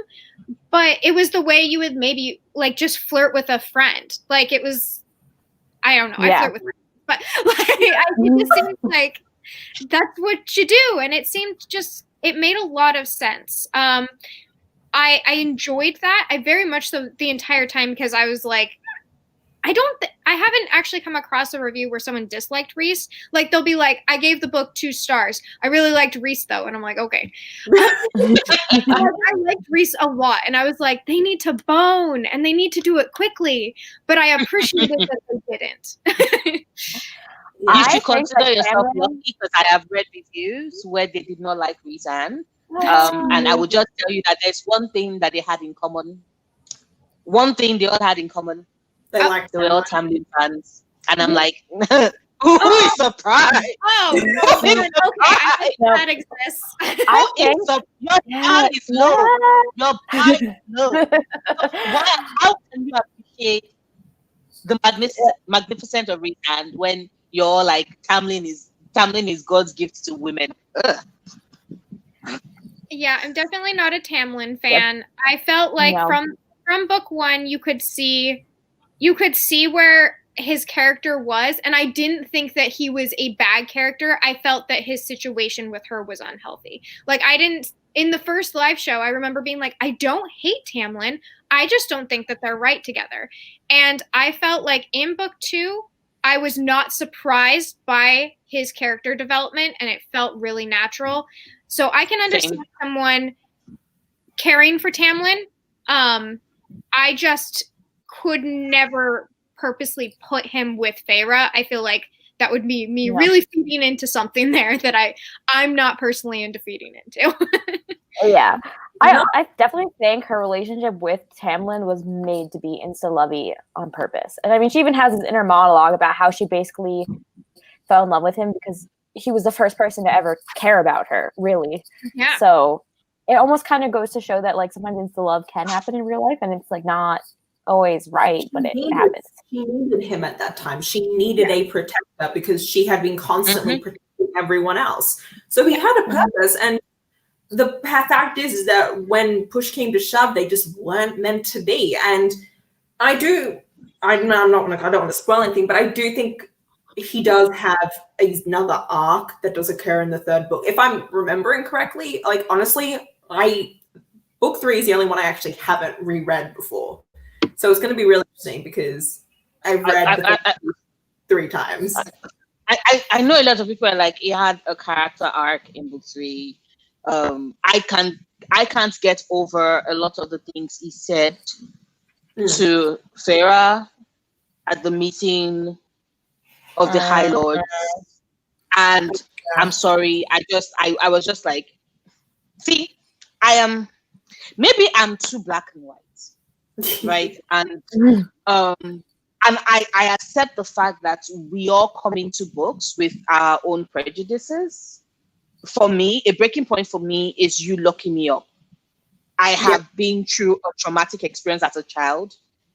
but it was the way you would maybe like just flirt with a friend. Like it was, I don't know. I flirt with friends, but like it just seemed like that's what you do. And it seemed it made a lot of sense. I enjoyed that. I very much so the entire time, because I was like, I haven't actually come across a review where someone disliked Reese. Like they'll be like, I gave the book 2 stars. I really liked Reese though. And I'm like, okay. I liked Reese a lot. And I was like, they need to bone and they need to do it quickly. But I appreciated that they didn't. You I should think consider that yourself Tamlin- lucky because I have read reviews where they did not like Reese Anne. And I would just tell you that there's one thing that they had in common. One thing they all had in common. They like They were all Tamlin fans. And I'm like, who is surprised? Oh, Who is okay. I think No. that exists. I Who is think your bar is low. Your bar is low. Why? How can you appreciate the magnificent of Reese Anne when you're like Tamlin is God's gift to women? Ugh. Yeah, I'm definitely not a Tamlin fan. I felt like No. from book 1 you could see where his character was, and I didn't think that he was a bad character. I felt that his situation with her was unhealthy. Like in the first live show, I remember being like, I don't hate Tamlin. I just don't think that they're right together. And I felt like in book 2, I was not surprised by his character development, and it felt really natural. So I can understand someone caring for Tamlin. I just could never purposely put him with Feyre. I feel like that would be me really feeding into something there that I'm not personally into feeding into. Yeah. I definitely think her relationship with Tamlin was made to be insta-lovey on purpose. And I mean, she even has this inner monologue about how she basically fell in love with him because he was the first person to ever care about her, really. Yeah. So it almost kind of goes to show that like sometimes insta-love can happen in real life and it's like not always right, but it happens. She needed him at that time. She needed a protector because she had been constantly protecting everyone else. So he had a purpose. And the fact is that when push came to shove, they just weren't meant to be. And I don't want to spoil anything, but I do think he does have another arc that does occur in the 3rd book. If I'm remembering correctly, like honestly, book 3 is the only one I actually haven't reread before. So it's going to be really interesting because I've read the 3 times. I know a lot of people are like, he had a character arc in book 3. I can't get over a lot of the things he said to Feyre at the meeting of the High Lords. And I'm sorry, I was just like, see, maybe I'm too black and white. Right. And I accept the fact that we all come into books with our own prejudices. For me, a breaking point for me is you locking me up. I have been through a traumatic experience as a child,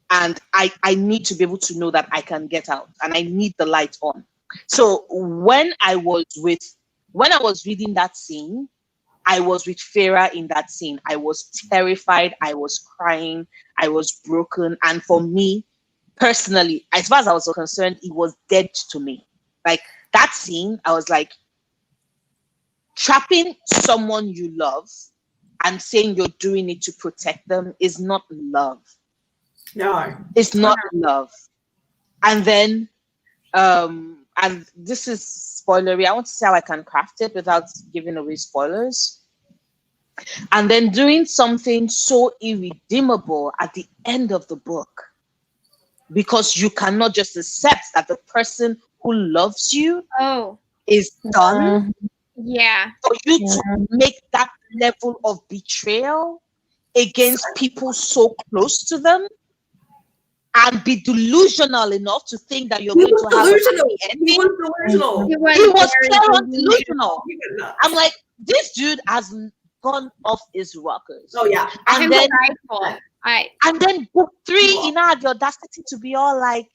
and I need to be able to know that I can get out, and I need the light on. So when I was reading that scene, I was with Feyre in that scene. I was terrified. I was crying. I was broken. And for me, personally, as far as I was concerned, it was dead to me. Like that scene, I was like, trapping someone you love and saying you're doing it to protect them is not love. No. It's not love. And then, and this is spoilery. I want to see how I can craft it without giving away spoilers. And then doing something so irredeemable at the end of the book, because you cannot just accept that the person who loves you is done. Yeah. For you to make that level of betrayal against people so close to them and be delusional enough to think that you're going to have a happy ending. He was delusional. He was pure delusional. I'm like, this dude has gone off his rockers. Oh yeah. And then book 3, you know, had the audacity to be all like,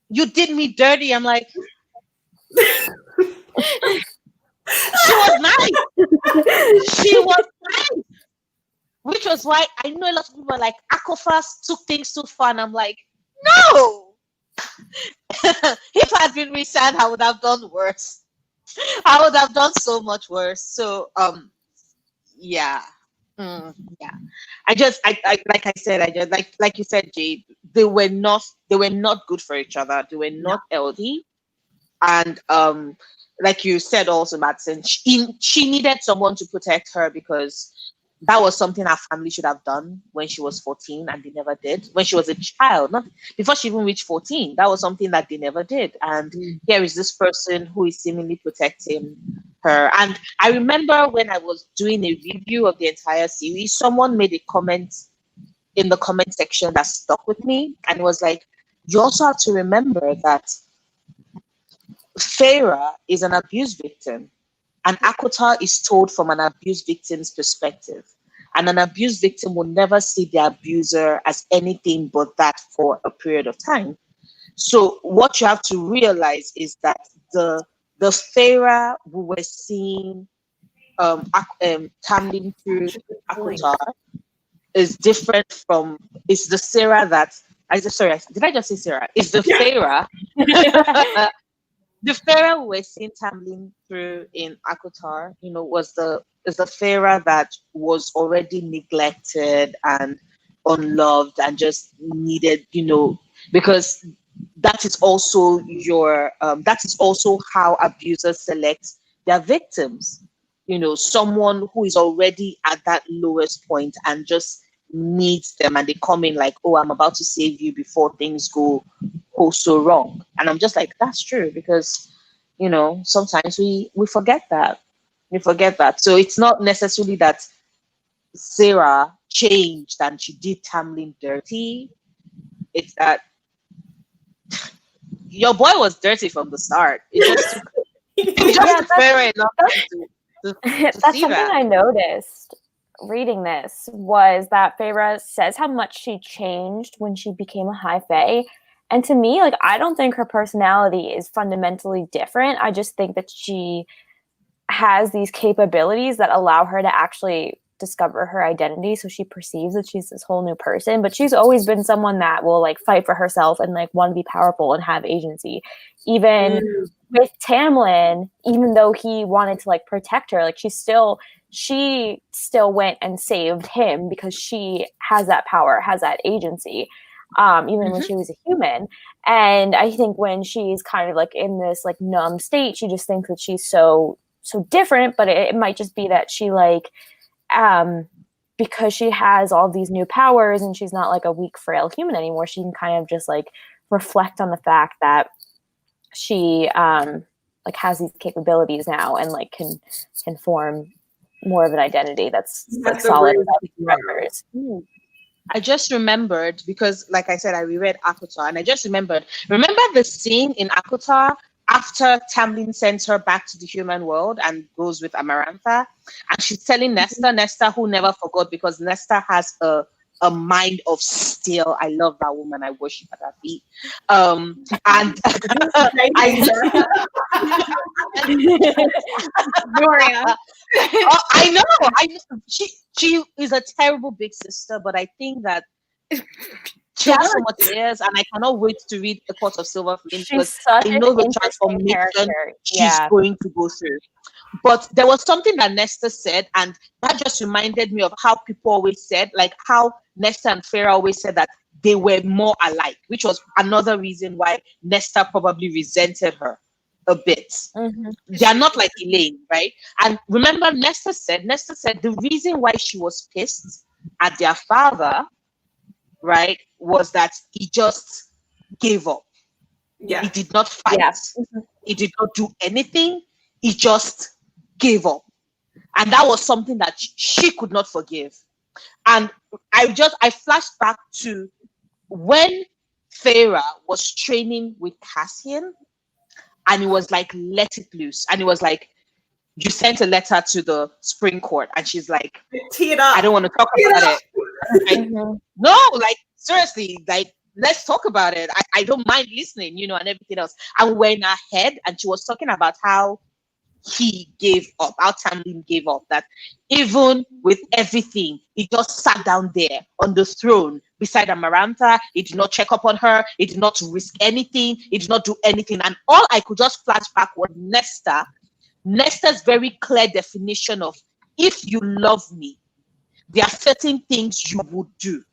you did me dirty. I'm like, she was nice. She was nice. Which was why I know a lot of people are like, Acomaf took things too far. And I'm like, no. If I had been resent, I would have done worse. I would have done so much worse. So, yeah. Yeah, I like I said, I just like you said, Jade. They were not good for each other. They were not healthy, and like you said also, Madsen, she needed someone to protect her because that was something her family should have done when she was 14, and they never did. When she was a child, not before she even reached 14, that was something that they never did. And here is this person who is seemingly protecting her. And I remember when I was doing a review of the entire series, someone made a comment in the comment section that stuck with me, and it was like, you also have to remember that Feyre is an abuse victim, and Acotar is told from an abuse victim's perspective. And an abuse victim will never see the abuser as anything but that for a period of time. So what you have to realize is that the Feyre we were seeing Tamlin through Acotar is different from, it's the Sarah that sorry, did I just say Sarah? It's the Feyre. The Feyre we're seeing Tamlin through in Acotar, is the Feyre that was already neglected and unloved and just needed, because that is also that is also how abusers select their victims. Someone who is already at that lowest point and just needs them, and they come in like, oh, I'm about to save you before things go so wrong. And I'm just like, that's true, because sometimes we forget that. So it's not necessarily that Sarah changed and she did Tamlin dirty. It's that your boy was dirty from the start. It just fair enough to That's see something that. I noticed reading this, was that Feyre says how much she changed when she became a High Fae. And to me, like, I don't think her personality is fundamentally different. I just think that she has these capabilities that allow her to actually discover her identity. So she perceives that she's this whole new person, but she's always been someone that will like fight for herself and like want to be powerful and have agency. Even with Tamlin, even though he wanted to like protect her, like she still went and saved him because she has that power, has that agency. Even when she was a human. And I think when she's kind of like in this like numb state, she just thinks that she's so different, but it might just be that she like, because she has all these new powers and she's not like a weak, frail human anymore, she can kind of just like reflect on the fact that she like has these capabilities now and like can form more of an identity that's like solid without members. I just remembered, because like I said, I reread Acotar, and I just remember the scene in Acotar after Tamlin sends her back to the human world and goes with Amarantha, and she's telling Nesta, who never forgot, because Nesta has a mind of steel. I love that woman. I worship at her feet. And Gloria. I know. She is a terrible big sister, but I think that she has so much layers, and I cannot wait to read The Court of Silver Flame, because I know the transformation she's going to go through. But there was something that Nesta said, and that just reminded me of how people always said, like how Nesta and Feyre always said that they were more alike, which was another reason why Nesta probably resented her a bit. They are not like Elaine, right? And remember, Nesta said the reason why she was pissed at their father, right, was that he just gave up. Yeah. He did not fight. He did not do anything. He just gave up. And that was something that she could not forgive. And I flashed back to when Feyre was training with Cassian, and it was like, let it loose. And it was like, you sent a letter to the Spring Court, and she's like, I don't want to talk about it. No, like, seriously, like, let's talk about it. I don't mind listening, and everything else. And we're in her head, and she was talking about how he gave up, how Tamlin gave up, that even with everything, he just sat down there on the throne beside Amarantha. He did not check up on her. He did not risk anything. He did not do anything. And all I could just flash back was Nesta's very clear definition of, if you love me, there are certain things you would do.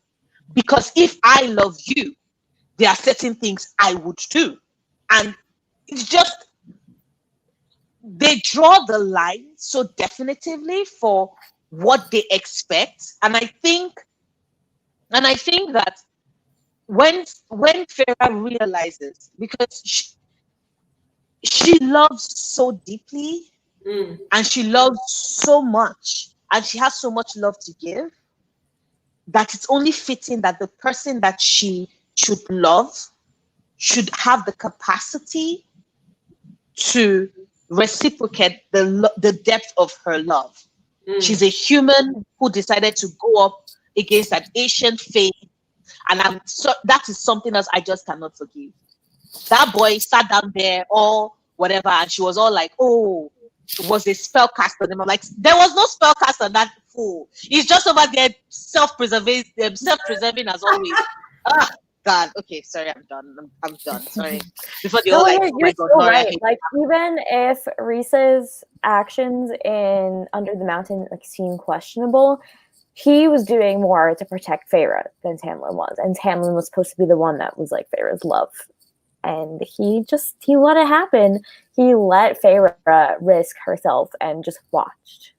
Because if I love you, there are certain things I would do. And it's just, they draw the line so definitively for what they expect. And I think that when Feyre realizes, because she loves so deeply, and she loves so much, and she has so much love to give, that it's only fitting that the person that she should love should have the capacity to reciprocate the depth of her love. She's a human who decided to go up against an ancient faith, and that is something else I just cannot forgive. That boy sat down there or whatever, and she was all like, "Oh, it was a spellcaster." And I'm like, there was no spellcaster, that fool. He's just over there self-preserving as always. Ah, God. Okay, sorry, I'm done. I'm done. Sorry. Before the you're still right. Like, even if Rhys's actions in Under the Mountain seem questionable, he was doing more to protect Feyre than Tamlin was, and Tamlin was supposed to be the one that was like Feyre's love. And he let it happen. He let Feyre risk herself and just watched.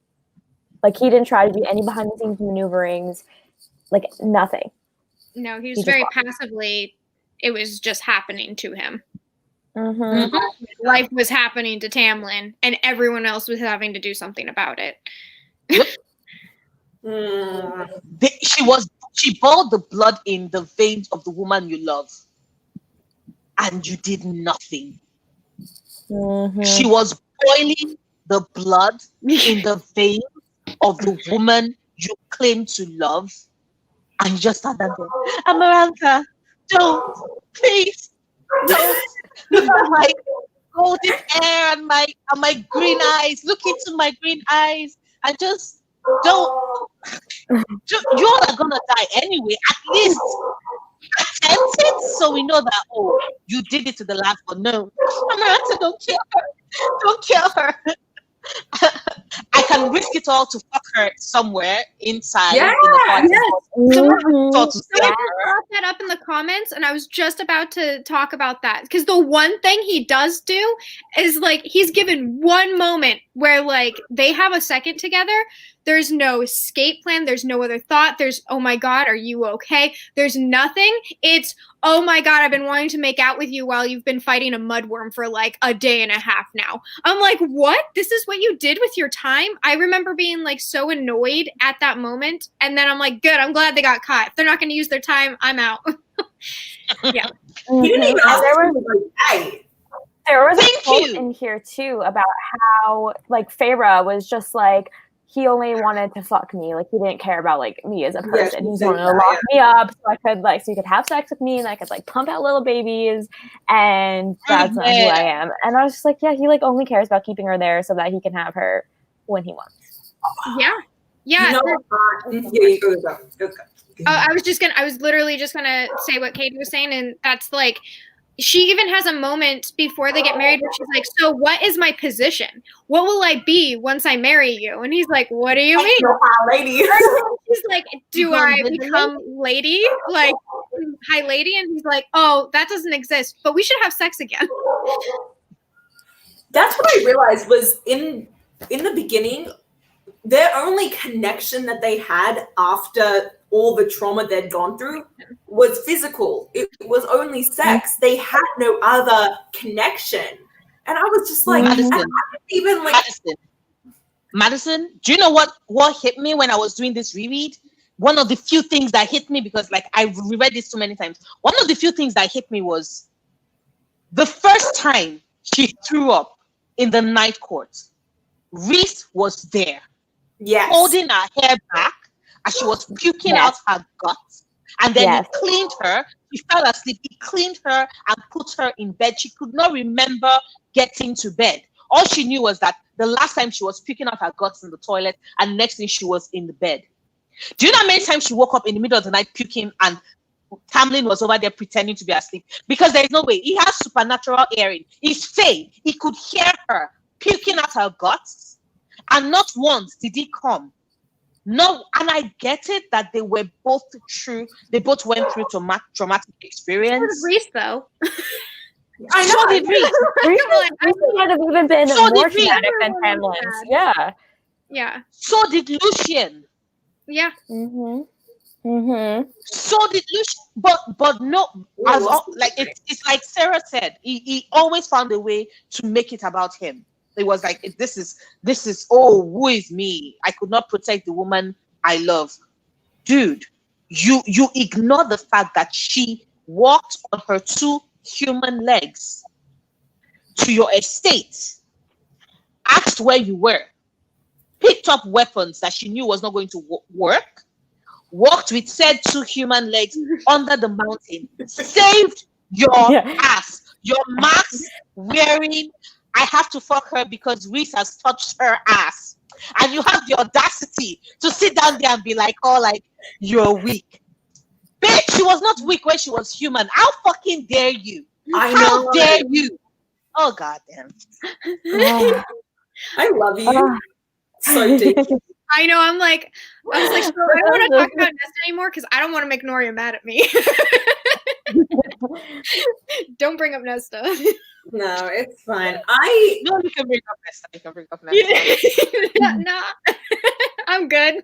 Like, he didn't try to do any behind the scenes maneuverings, like nothing. No, he was very passively, it was just happening to him. Life was happening to Tamlin, and everyone else was having to do something about it. She boiled the blood in the veins of the woman you love, and you did nothing. She was boiling the blood in the veins of the woman you claim to love, and you just sat there. Amarantha, don't, please, don't. Look at my golden hair and my green eyes. Look into my green eyes, and just don't. You're not gonna die anyway. At least attempt it, so we know that, oh, you did it to the last one. No, Amarantha, don't kill her. Don't kill her. I can risk it all to fuck her somewhere inside. Yeah, in the someone brought that up in the comments, and I was just about to talk about that, because the one thing he does do is, like, he's given one moment where, like, they have a second together. There's no escape plan. There's no other thought. There's, oh my God, are you okay? There's nothing. It's, oh my God, I've been wanting to make out with you while you've been fighting a mudworm for like a day and a half now. I'm like, what? This is what you did with your time? I remember being like so annoyed at that moment. And then I'm like, good, I'm glad they got caught. If they're not going to use their time, I'm out. Yeah. He didn't even ask there was Thank a quote you. in here too about how, like, Feyre was just like, he only wanted to fuck me. Like, he didn't care about, like, me as a person. He just wanted to lock me up so he could have sex with me, and I could, like, pump out little babies, and that's not who I am. And I was just like, yeah, he, like, only cares about keeping her there so that he can have her when he wants. Yeah. Yeah. You go. I was literally just gonna say what Katie was saying, and that's like, she even has a moment before they get married where she's like, so what is my position? What will I be once I marry you? And he's like, what do you mean? Lady. He's like, do I become lady? Like, high lady? And he's like, oh, that doesn't exist, but we should have sex again. That's what I realized was in the beginning, their only connection that they had after all the trauma they'd gone through was physical. It was only sex. They had no other connection. And I was just like, Madison, do you know what hit me when I was doing this reread? One of the few things that hit me, because like I reread this so many times, one of the few things that hit me was the first time she threw up in the night court. Rhys was there, holding her hair back as she was puking out her guts, and then he cleaned her. She fell asleep. He cleaned her and put her in bed. She could not remember getting to bed. All she knew was that the last time she was puking out her guts in the toilet, and next thing she was in the bed. Do you know how many times she woke up in the middle of the night puking, and Tamlin was over there pretending to be asleep? Because there is no way. He has supernatural hearing. He's Faye. He could hear her puking out her guts, and not once did he come No, and I get it that they were both true. They both went through traumatic experience. Reese, though. I know. So did Reese. Reese might have even been So more did Reese. traumatic than Tamlin's. Yeah. Yeah. So did Lucien. Yeah. Mm-hmm. Mm-hmm. So did Lucien. But no, like it's like Sarah said, he always found a way to make it about him. It was like this is who is me? I could not protect the woman I love. Dude, you ignore the fact that she walked on her 2 human legs to your estate, asked where you were, picked up weapons that she knew was not going to work, walked with said 2 human legs under the mountain, saved your ass. Your mask wearing, I have to fuck her because Reese has touched her ass. And you have the audacity to sit down there and be like, oh, like, you're weak. Bitch, she was not weak when she was human. How fucking dare you? How dare you? Oh, goddamn. I love you. So deep. I know. I was like, so I don't want to talk about Nesta anymore because I don't want to make Noria mad at me. Don't bring up Nesta. No, it's fine. No, you can bring up Nesta. You can bring up Nesta. Nah, I'm good.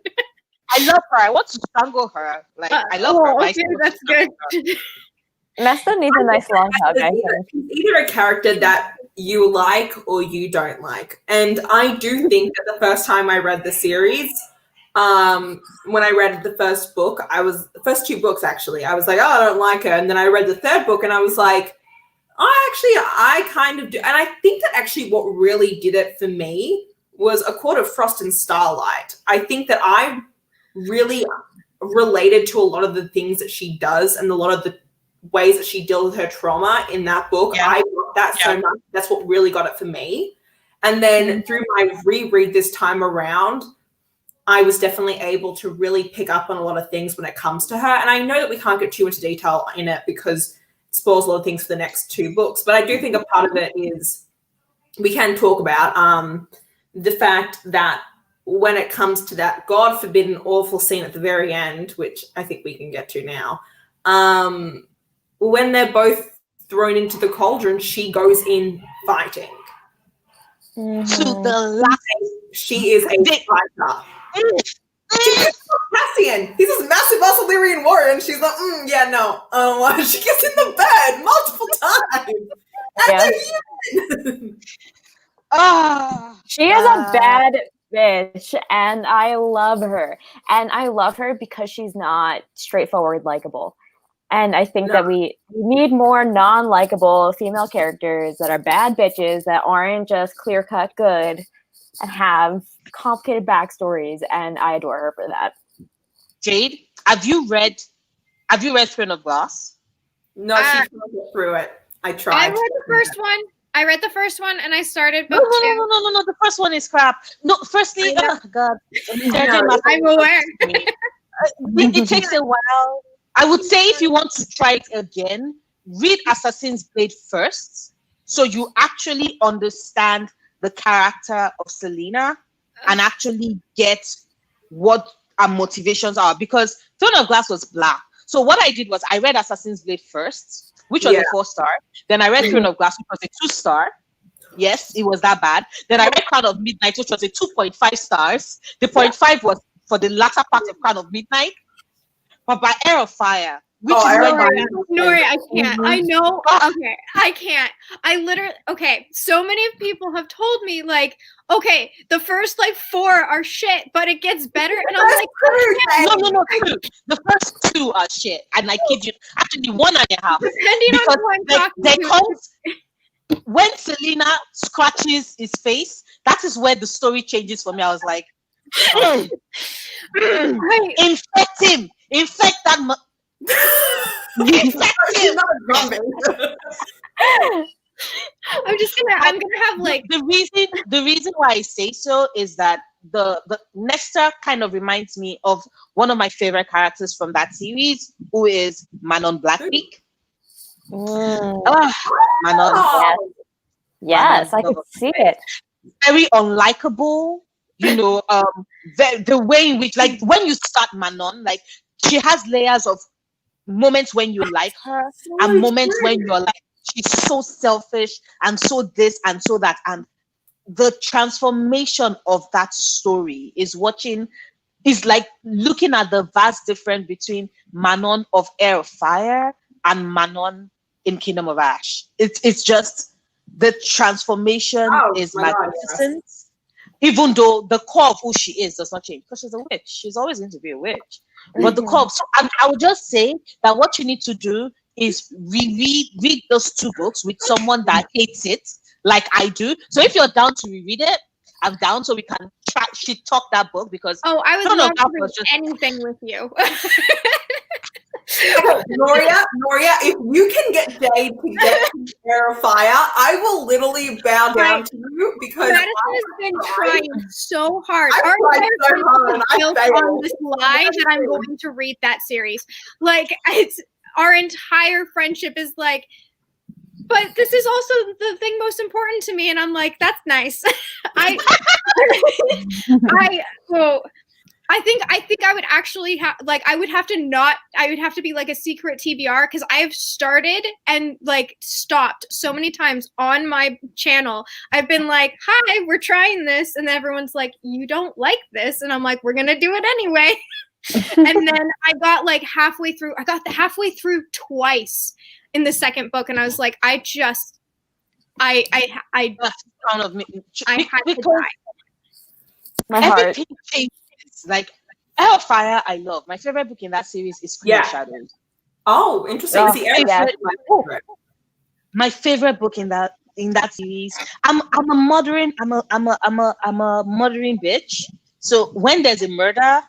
I love her. I want to strangle her. Like, I love her. Okay, that's good. Nesta needs a nice long hug, I think. It's either a character that you like or you don't like. And I do think that the first time I read the series, when I read the first book, the first 2 books actually, I was like, oh, I don't like her. And then I read the 3rd book and I was like, I kind of do. And I think that actually what really did it for me was A Court of Frost and Starlight. I think that I really related to a lot of the things that she does and a lot of the ways that she deals with her trauma in that book. I love that so much. That's what really got it for me. And then through my reread this time around, I was definitely able to really pick up on a lot of things when it comes to her. And I know that we can't get too into detail in it because it spoils a lot of things for the next 2 books. But I do think a part of it is we can talk about the fact that when it comes to that God forbidden awful scene at the very end, which I think we can get to now, when they're both thrown into the cauldron, she goes in fighting. Mm-hmm. To the last. She is a fighter. Cassian, he's this massive Arthurian warrior, and she's like, yeah, no. She gets in the bed multiple times. She is a bad bitch, and I love her. And I love her because she's not straightforward likable. And I think that we need more non-likable female characters that are bad bitches that aren't just clear-cut good and have complicated backstories, and I adore her for that. Jade, have you read Throne of Glass? No, she can't get through it. I tried. I read the first one. And I started book 2. No. The first one is crap. No, firstly, oh God. I'm aware. It takes a while. I would say if you want to try it again, read Assassin's Blade first, so you actually understand the character of Selena and actually get what our motivations are. Because Throne of Glass was blah. So what I did was I read Assassin's Blade first, which was a 4-star. Then I read Throne of Glass, which was a 2-star. Yes, it was that bad. Then I read Crown of Midnight, which was a 2.5 stars. The 0.5 was for the latter part of Crown of Midnight. But by Air of Fire, which is Nori, I can't. I know. Okay, I can't. I literally. Okay, so many people have told me like, okay, the first like 4 are shit, but it gets better, and I'm like, no. The first 2 are shit, and I kid you, actually 1.5. Depending on who I'm talking to. When Selena scratches his face, that is where the story changes for me. I was like, infect him. Infect that. Infect him. I'm gonna have like the reason why I say so is that the Nesta kind of reminds me of one of my favorite characters from that series, who is Manon Blackbeak. Manon. Yes, I could see it. Very unlikable. You know, the way in which, like, when you start Manon, like, she has layers of moments when you like her and moments when you're like, she's so selfish and so this and so that. And the transformation of that story is like looking at the vast difference between Manon of Air of Fire and Manon in Kingdom of Ash. It's just the transformation is magnificent. Even though the core of who she is does not change, because she's a witch. She's always going to be a witch. But the core, so I would just say that what you need to do is read those two books with someone that hates it, like I do. So if you're down to reread it, I'm down, so we can talk that book, because I would love to read anything with you. Noria, if you can get Jade to get to Air of Fire, I will literally bow down to you, because Madison has been trying so hard. I've tried so hard, and I built failed. on this lie that I'm going to read that series. Like, it's our entire friendship is like, but this is also the thing most important to me, and I'm like, that's nice. I think I would actually have, like, I would have to be like a secret TBR, because I have started and like stopped so many times on my channel. I've been like, hi, we're trying this, and then everyone's like, you don't like this, and I'm like, we're gonna do it anyway. And then I got like halfway through twice in the second book, and I was like, I proud of me. I had to die. My heart. Everything changes. Like, Air of Fire, I love. My favorite book in that series is Queen of Shadows. Oh, interesting. See, Air of Fire is my favorite. My favorite book in that series. I'm a murdering bitch. So when there's a murder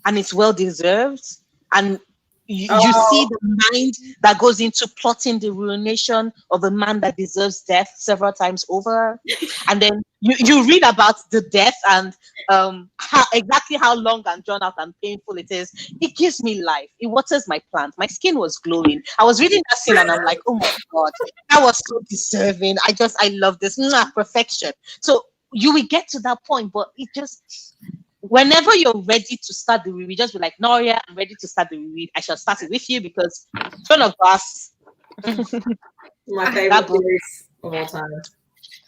and it's well deserved, and you see the mind that goes into plotting the ruination of a man that deserves death several times over, and then you read about the death and how long and drawn out and painful it is. It gives me life. It waters my plant. My skin was glowing. I was reading that scene and I'm like, oh my god, that was so deserving. I love this. Perfection. So you will get to that point, but it just, whenever you're ready to start the reread, just be like, Noria, I'm ready to start the reread. I shall start it with you, because Throne of Glass, my favorite series of all time.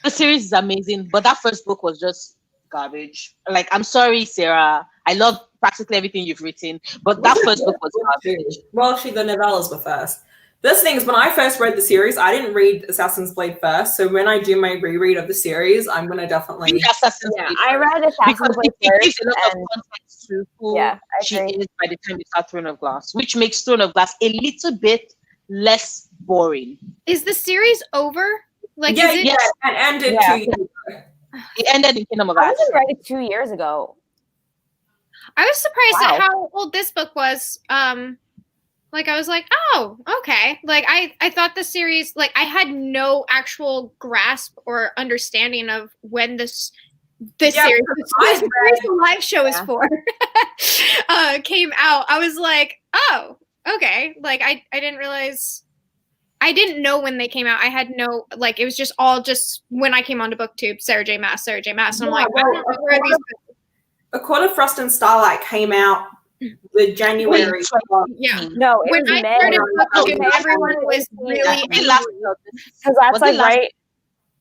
The series is amazing, but that first book was just garbage. Like, I'm sorry, Sarah. I love practically everything you've written, but that first book was garbage. Well, the novellas were first. This thing is, when I first read the series, I didn't read Assassin's Blade first. So when I do my reread of the series, I'm going to definitely... I read Assassin's Blade first. Gives a lot of context to who she is by the time you start Throne of Glass, which makes Throne of Glass a little bit less boring. Is the series over? Like, and ended 2 years ago. It ended in Kingdom of I Ash. was read it 2 years ago. I was surprised at how old this book was. Like, I was like, oh, okay. Like, I thought the series, like, I had no actual grasp or understanding of when this series, the live show is for, came out. I was like, oh, okay. Like, I didn't realize, I didn't know when they came out. I had no, like, it was just all just when I came onto BookTube, Sarah J. Maas. And I'm like, I don't know where these books. A Court of Frost and Starlight came out the January. No, when I started BookTube, everyone was really because that's like right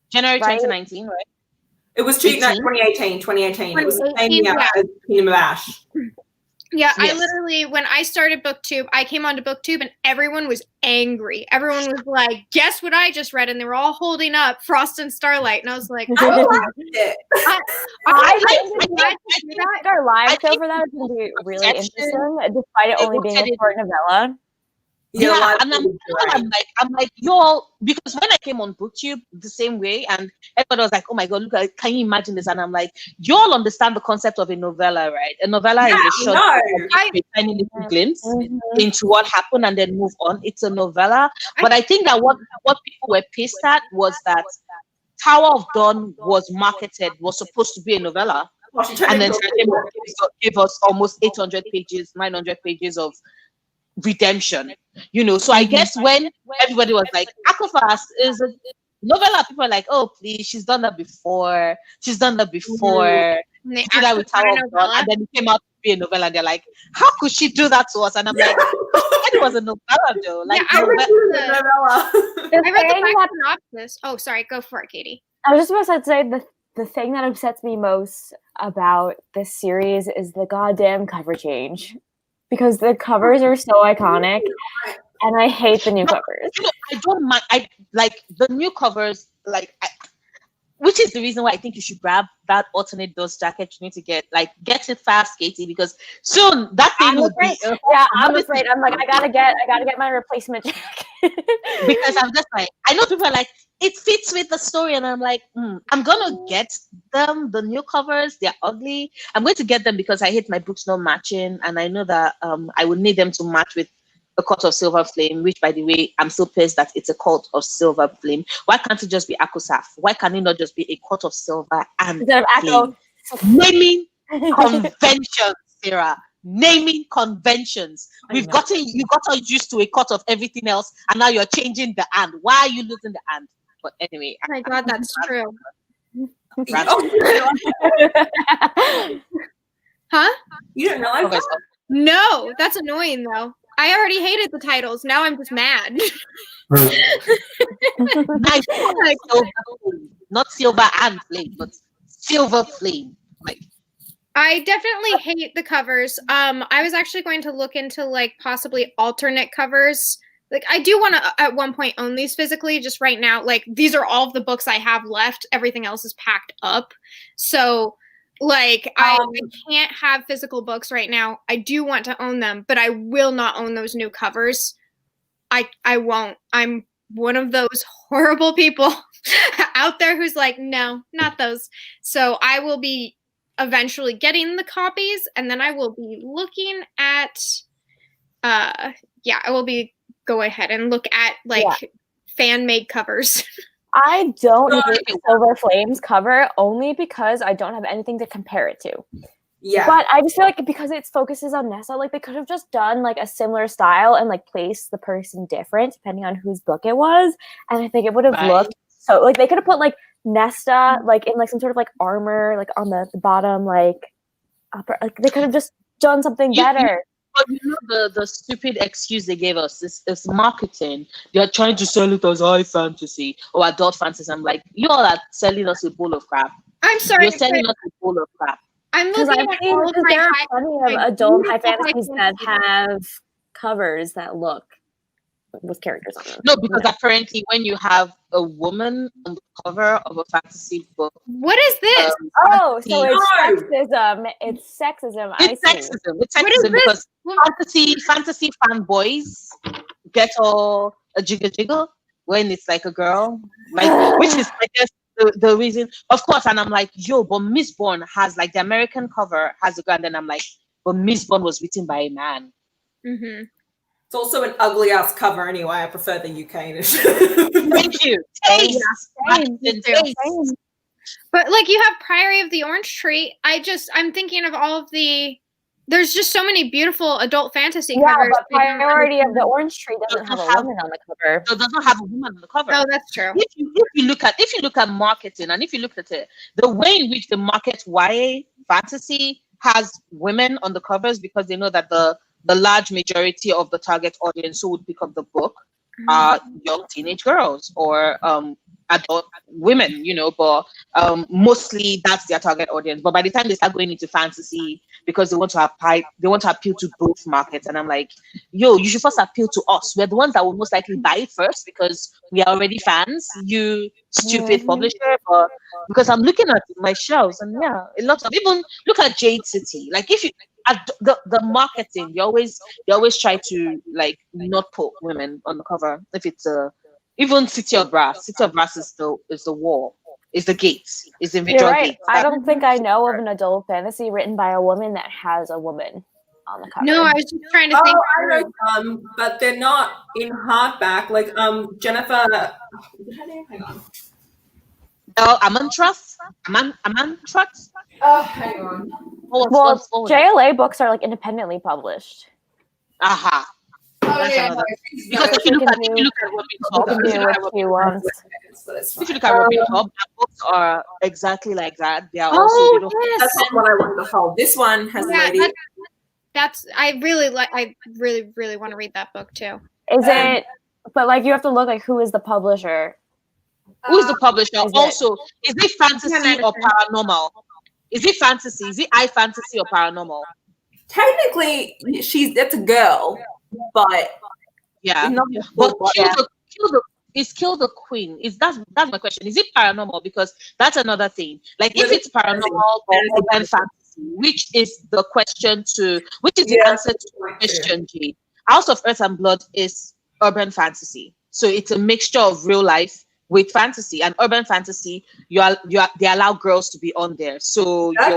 January 2019, right? It was 2018. It was the same year as Kingdom of Ash. Yeah, yes. I literally, when I started BookTube, I came onto BookTube and everyone was angry. Everyone was like, guess what I just read? And they were all holding up Frost and Starlight. And I was like, I think our live show for that is going to be really interesting, despite it only being a short novella. Yeah, and I'm like, y'all, because when I came on BookTube the same way, and everybody was like, oh my god, look, can you imagine this? And I'm like, y'all understand the concept of a novella, right? A novella is a short, a tiny little glimpse into what happened and then move on. It's a novella. But I think that what people were pissed at was that Tower of Dawn was supposed to be a novella. And then gave us almost 800 pages, 900 pages of redemption, so I guess when everybody was like, Acomaf is a novella, people are like, oh please, she's done that before, And they do that with Tower actually of God, and then it came out to be a novella, and they're like, how could she do that to us? And I'm like, it was a novella though. Like, I read Novella. I read the back synopsis. Oh, sorry, go for it, Katie. I was just about to say the thing that upsets me most about this series is the goddamn cover change, because the covers are so iconic, and I hate the new covers. You know, I don't mind. I like the new covers, which is the reason why I think you should grab that alternate dust jacket. You need to get it fast, Katie, because soon that thing will be. I'm afraid. I'm like, I gotta get my replacement jacket. Because I'm just like, I know people are like, it fits with the story, and I'm like, I'm gonna get them. The new covers, they're ugly. I'm going to get them because I hate my books not matching, and I know that I would need them to match with A Court of Silver Flame, which, by the way, I'm so pissed that it's A Court of Silver Flame. Why can't it just be Acomaf? Why can it not just be A Court of Silver and Flame? Naming conventions, Sarah. Naming conventions. You got used to A Court of everything else, and now you're changing the and. Why are you losing the and? But anyway. Oh my God, that's true. Huh? You don't know that? No, that's annoying though. I already hated the titles. Now I'm just mad. Not Silver and Flame, but Silver Flame. I definitely hate the covers. I was actually going to look into possibly alternate covers. I do want to at one point own these physically. Just right now, these are all of the books I have left. Everything else is packed up. So I can't have physical books right now. I do want to own them, but I will not own those new covers. I won't. I'm one of those horrible people out there who's like, no, not those. So I will be eventually getting the copies, and then I will be looking at I will be go ahead and look at fan-made covers. I don't hate Silver Flames cover only because I don't have anything to compare it to. Yeah. But I just feel like because it focuses on Nessa, they could have just done a similar style and placed the person different depending on whose book it was. And I think it would have looked so they could have put Nesta in some sort of armor on the bottom upper, they could have just done something better. But the stupid excuse they gave us is marketing. They're trying to sell it as high fantasy or adult fantasy. I'm like, you all are selling us a bowl of crap. I'm sorry. You're selling us a bowl of crap. I'm looking at all of there are plenty of adult high fantasies that have covers that look with characters on them. No, because apparently when you have a woman on the cover of a fantasy book. What is this? So it's sexism. It's sexism. It's sexism. It's sexism because fantasy fanboys get all a jiggle when it's a girl. Which is I guess the reason. Of course, and I'm like, but Miss Bourne has the American cover has a girl, and then I'm like, but Miss Bourne was written by a man. Mm-hmm. It's also an ugly ass cover anyway. I prefer the UK edition. Thank you. Taste. But you have Priory of the Orange Tree. I'm thinking of all of the. There's just so many beautiful adult fantasy covers. But Priority of the Orange Tree doesn't have a woman on the cover. It doesn't have a woman on the cover. Oh, that's true. If you look at marketing, and if you look at it, the way in which the market YA fantasy has women on the covers, because they know that the large majority of the target audience who would pick up the book are young teenage girls or adult women, but mostly that's their target audience. But by the time they start going into fantasy, because they want to appeal to both markets, and I'm like, you should first appeal to us. We're the ones that will most likely buy it first because we are already fans. You stupid publisher, but because I'm looking at my shelves, and a lot of even look at Jade City. If you the marketing, you always try to not put women on the cover. If it's even City of Brass is the wall, is the gates, is the individual gates. I don't think I know of an adult fantasy written by a woman that has a woman on the cover. No, I was just trying to think. I know but they're not in hardback. Jennifer, what's her name? Hang on. Oh, Amantrust. Amantrust. Oh, hang on. JLA books are independently published. Aha. That's yeah, another. she's Because very- if you look at Robin Top, You can do what you want. So that's if you fine. look at Robin Top, the books are exactly like that. They are also Oh, they don't yes. That's not what I wanted to hold. This one has a Yeah, lady. that's I really want to read that book too. Is it? But like, you have to look like who is the publisher. Who is the publisher? Is it- Also, is it fantasy Yeah, or paranormal? Is it fantasy? Is it high fantasy or paranormal? Technically, that's a girl, but Yeah. not But yeah. kill the queen. That's my question. Is it paranormal? Because that's another thing. Like No, if it's paranormal or urban fantasy, which is the Yeah. answer to the question, Jade. House of Earth and Blood is urban fantasy. So it's a mixture of real life with fantasy. And urban fantasy, they allow girls to be on there. So That's a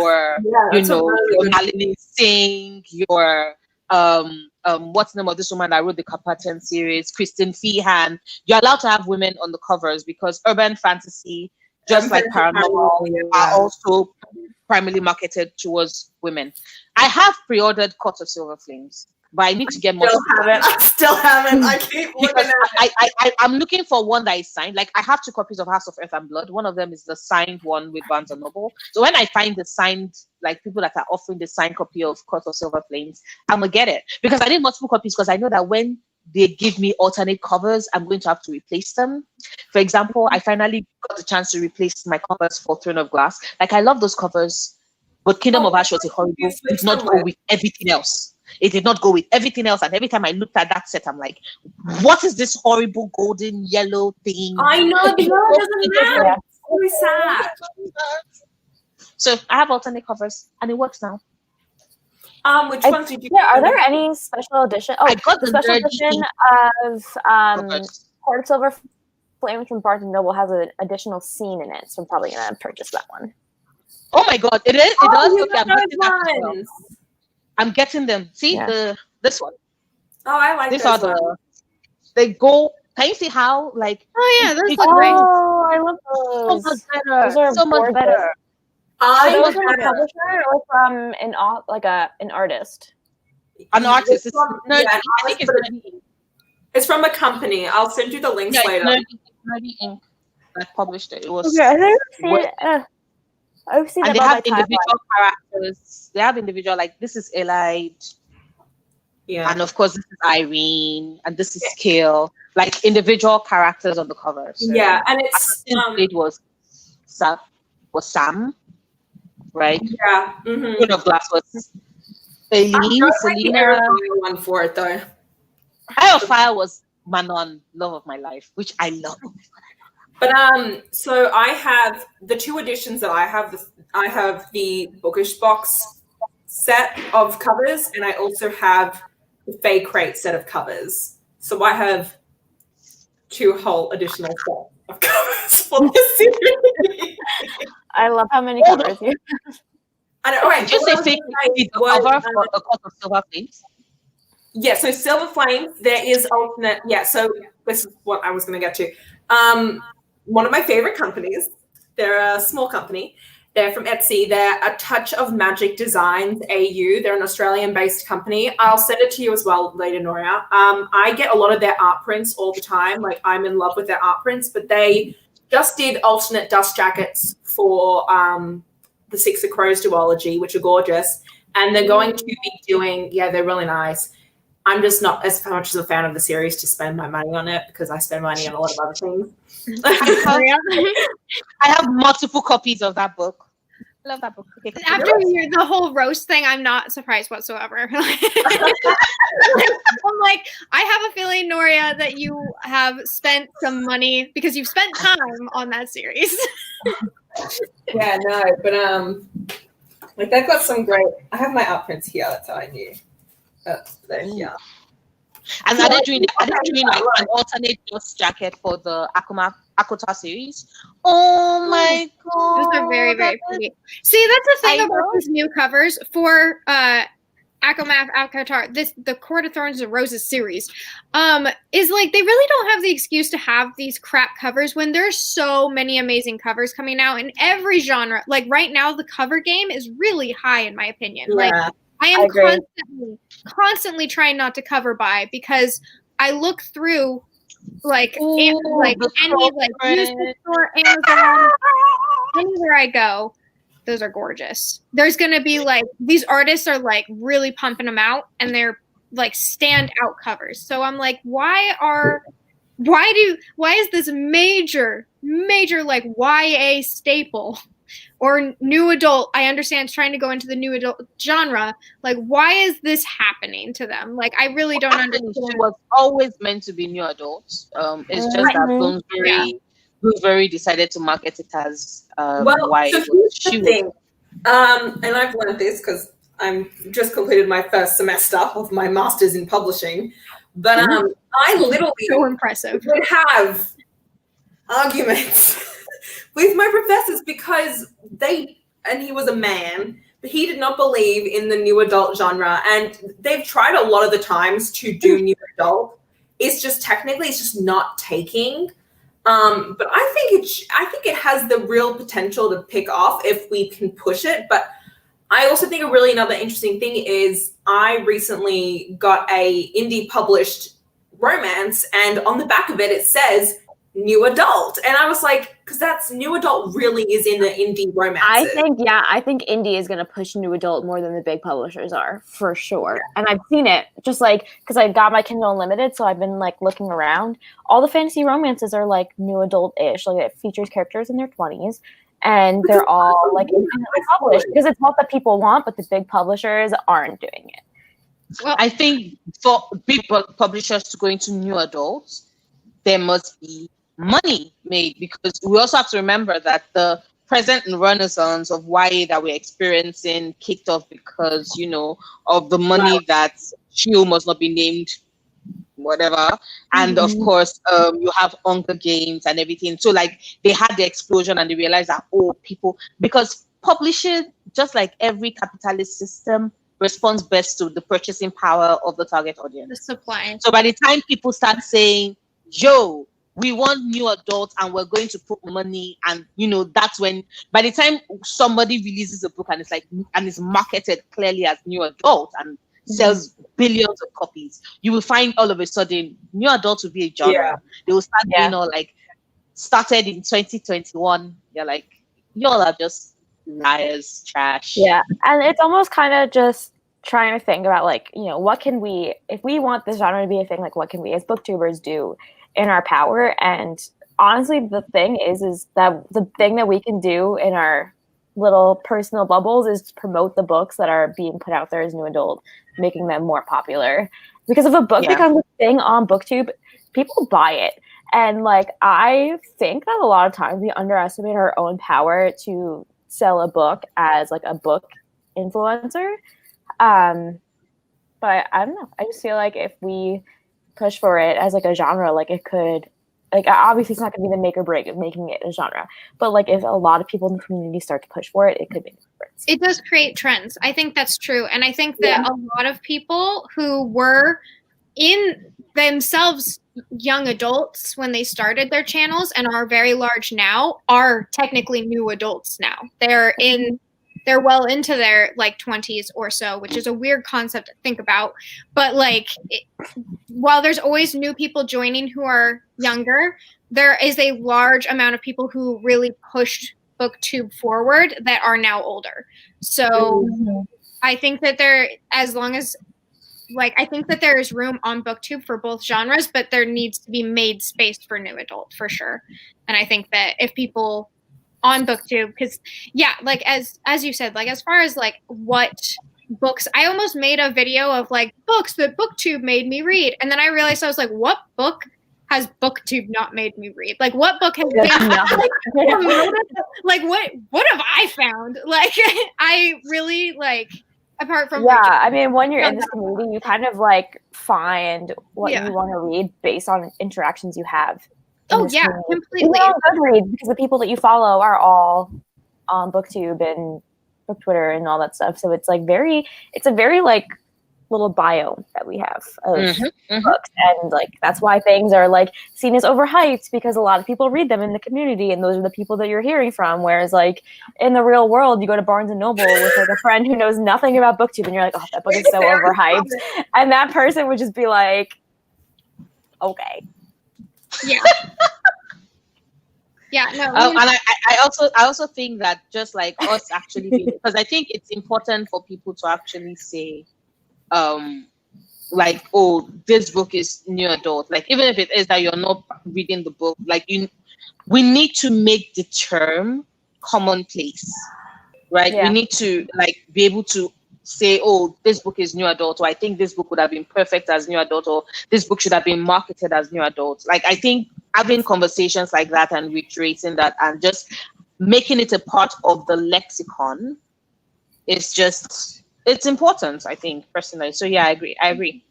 really your good- Nalini Singh, your what's the name of this woman that wrote the Carpathian series, Kristen Feehan. You're allowed to have women on the covers because urban fantasy, just like paranormal, are also primarily marketed towards women. I have pre-ordered Court of Silver Flames, but I need to get more. I still haven't. I keep looking Because at I'm looking for one that is signed. Like I have 2 copies of House of Earth and Blood. One of them is the signed one with Barnes and Noble. So when I find the signed, like people that are offering the signed copy of Court of Silver Flames, I'm gonna get it because I need multiple copies because I know that when they give me alternate covers, I'm going to have to replace them. For example, I finally got the chance to replace my covers for Throne of Glass. Like I love those covers, but Kingdom of Ash was a horrible. Did not go with everything else. It did not go with everything else. And every time I looked at that set, I'm like, what is this horrible golden yellow thing? I know the yellow doesn't match. It's very sad. So I have alternate covers and it works now. Which ones did you? Yeah, are there any special edition? Oh, I got the the special nerdy edition of covers. Court of Silver Flames from Barnes and Noble has an additional scene in it, so I'm probably gonna purchase that one. Oh my god, it is. It does. you Okay, I'm got getting that as well. ones. I'm getting them. See this one. Oh, I like These those are ones. they go. Can you see how like Oh yeah, those it look great. Oh, I love so those. much better? Those are So much gorgeous. better. Are I those from a had publisher or from an artist? An artist. It's from- nerdy. yeah, I think it's nerdy. It's from a company. I'll send you the links Yeah, later. nerdy Inc. that published it. It was. Okay, I think I've seen What- it. I've seen And it they on have my timeline. individual characters. They have individual like this is Elide, Yeah. and of course this is Irene, and this is Kale. Like individual characters on the cover. So Yeah, and it's Assassin's Creed was Sam, right? yeah. Mm-hmm. Queen of Glass was Eileen, Selena. One for it though. Eye of Fire was Manon, love of my life, which I love. But so I have the 2 editions that I have. I have the Bookish Box set of covers, and I also have the Fey Crate set of covers. So I have 2 whole additional sets of covers for this series. I love how many covers you. And all right, Did you say fake the cover for the Court of Silver Flames? Yeah, so Silver Flames, there is alternate. Yeah, so this is what I was going to get to. One of my favorite companies, they're a small company. They're from Etsy. They're A Touch of Magic Designs AU. They're an Australian-based company. I'll send it to you as well later, Noria. I get a lot of their art prints all the time. Like, I'm in love with their art prints, but they just did alternate dust jackets for the Six of Crows duology, which are gorgeous. And they're going to be doing, they're really nice. I'm just not as much as a fan of the series to spend my money on it because I spend money on a lot of other things. I have multiple copies of that book. I love that book. Okay. After the whole roast thing, I'm not surprised whatsoever. I'm like, I have a feeling, Noria, that you have spent some money because you've spent time on that series. Yeah, no, but like they've got some great. I have my art prints here. That's how I knew. Yeah. And are they doing like an alternate dust jacket for the Acotar series? Oh my god. Those are very, very pretty. See, that's the thing I about know. these new covers for Acomaf, Acotar, the Court of Thorns and Roses series, is like they really don't have the excuse to have these crap covers when there's so many amazing covers coming out in every genre. Like right now, the cover game is really high in my opinion. Like I am agree. constantly trying not to cover buy because I look through like any like music store, Amazon, anywhere I go. Those are gorgeous. There's gonna be like these artists are like really pumping them out, and they're like standout covers. So I'm like, why is this major like YA staple or new adult? I understand it's trying to go into the new adult genre. Like, why is this happening to them? Like, I really don't understand. She was always meant to be new adults. It's just that Bloomsbury decided to market it as YA. So here's the thing, and I've learned this because I'm just completed my first semester of my master's in publishing. But I literally so impressive would have arguments with my professors because he was a man, but he did not believe in the new adult genre. And they've tried a lot of the times to do new adult. It's just not taking. But I think it has the real potential to pick off if we can push it. But I also think another interesting thing is I recently got a indie published romance, and on the back of it says new adult, and I was like, because that's new adult really is in the indie romance. I think indie is going to push new adult more than the big publishers are, for sure. And I've seen it just like because I got my Kindle Unlimited, so I've been like looking around. All the fantasy romances are like new adult-ish, like it features characters in their 20s, and they're all like independently published because it's what the people want, but the big publishers aren't doing it. Well, I think for big publishers to go into new adults, there must be money made, because we also have to remember that the present renaissance of YA that we're experiencing kicked off because, of the money that Shield must not be named, whatever. And of course, you have Hunger Games and everything. So like they had the explosion and they realized that, people, because publishing, just like every capitalist system, responds best to the purchasing power of the target audience. The supply. So by the time people start saying, yo, we want new adults and we're going to put money, and that's when, by the time somebody releases a book and it's marketed clearly as new adult and sells billions of copies, you will find all of a sudden new adults will be a genre. Yeah. They will start like started in 2021. You're like, y'all are just liars, trash. Yeah. And it's almost kind of just trying to think about like, what can we, if we want this genre to be a thing, like what can we as booktubers do in our power? And honestly, the thing is that the thing that we can do in our little personal bubbles is to promote the books that are being put out there as new adult, making them more popular. Because if a book becomes a thing on BookTube, people buy it. And like, I think that a lot of times we underestimate our own power to sell a book as like a book influencer. But I don't know. I just feel like if we push for it as like a genre, like it could, like obviously it's not going to be the make or break of making it a genre, but like if a lot of people in the community start to push for it, it could make a difference. It does create trends. I think that's true. And I think that a lot of people who were in themselves young adults when they started their channels and are very large now are technically new adults now. They're well into their like 20s or so, which is a weird concept to think about. But like, while there's always new people joining who are younger, there is a large amount of people who really pushed BookTube forward that are now older. So I think that I think that there is room on BookTube for both genres, but there needs to be made space for new adult for sure. And I think that if people on BookTube, because like as you said, like as far as like what books, I almost made a video of like books that BookTube made me read, and then I realized I was like, what book has BookTube not made me read? Like what book has like what have I found? Like I really like, apart from I mean, when you're in this community, you kind of like find what you want to read based on interactions you have. Oh yeah, completely. Even on Goodreads, because the people that you follow are all on BookTube and Book Twitter and all that stuff. So it's like it's a very like little bio that we have of Mm-hmm. books, and like that's why things are like seen as overhyped, because a lot of people read them in the community, and those are the people that you're hearing from. Whereas like in the real world, you go to Barnes and Noble with like a friend who knows nothing about booktube, and you're like, oh, that book is so overhyped, and that person would just be like, okay. Yeah. Yeah, no. And I also think that just like us actually being, because I think it's important for people to actually say, like, oh, this book is new adult. Like, even if it is that you're not reading the book, like we need to make the term commonplace, right? Yeah. We need to like be able to say, oh, this book is new adult, or I think this book would have been perfect as new adult, or this book should have been marketed as new adult. Like, I think having conversations like that and reiterating that and just making it a part of the lexicon is just, it's important, I think, personally. So yeah, I agree.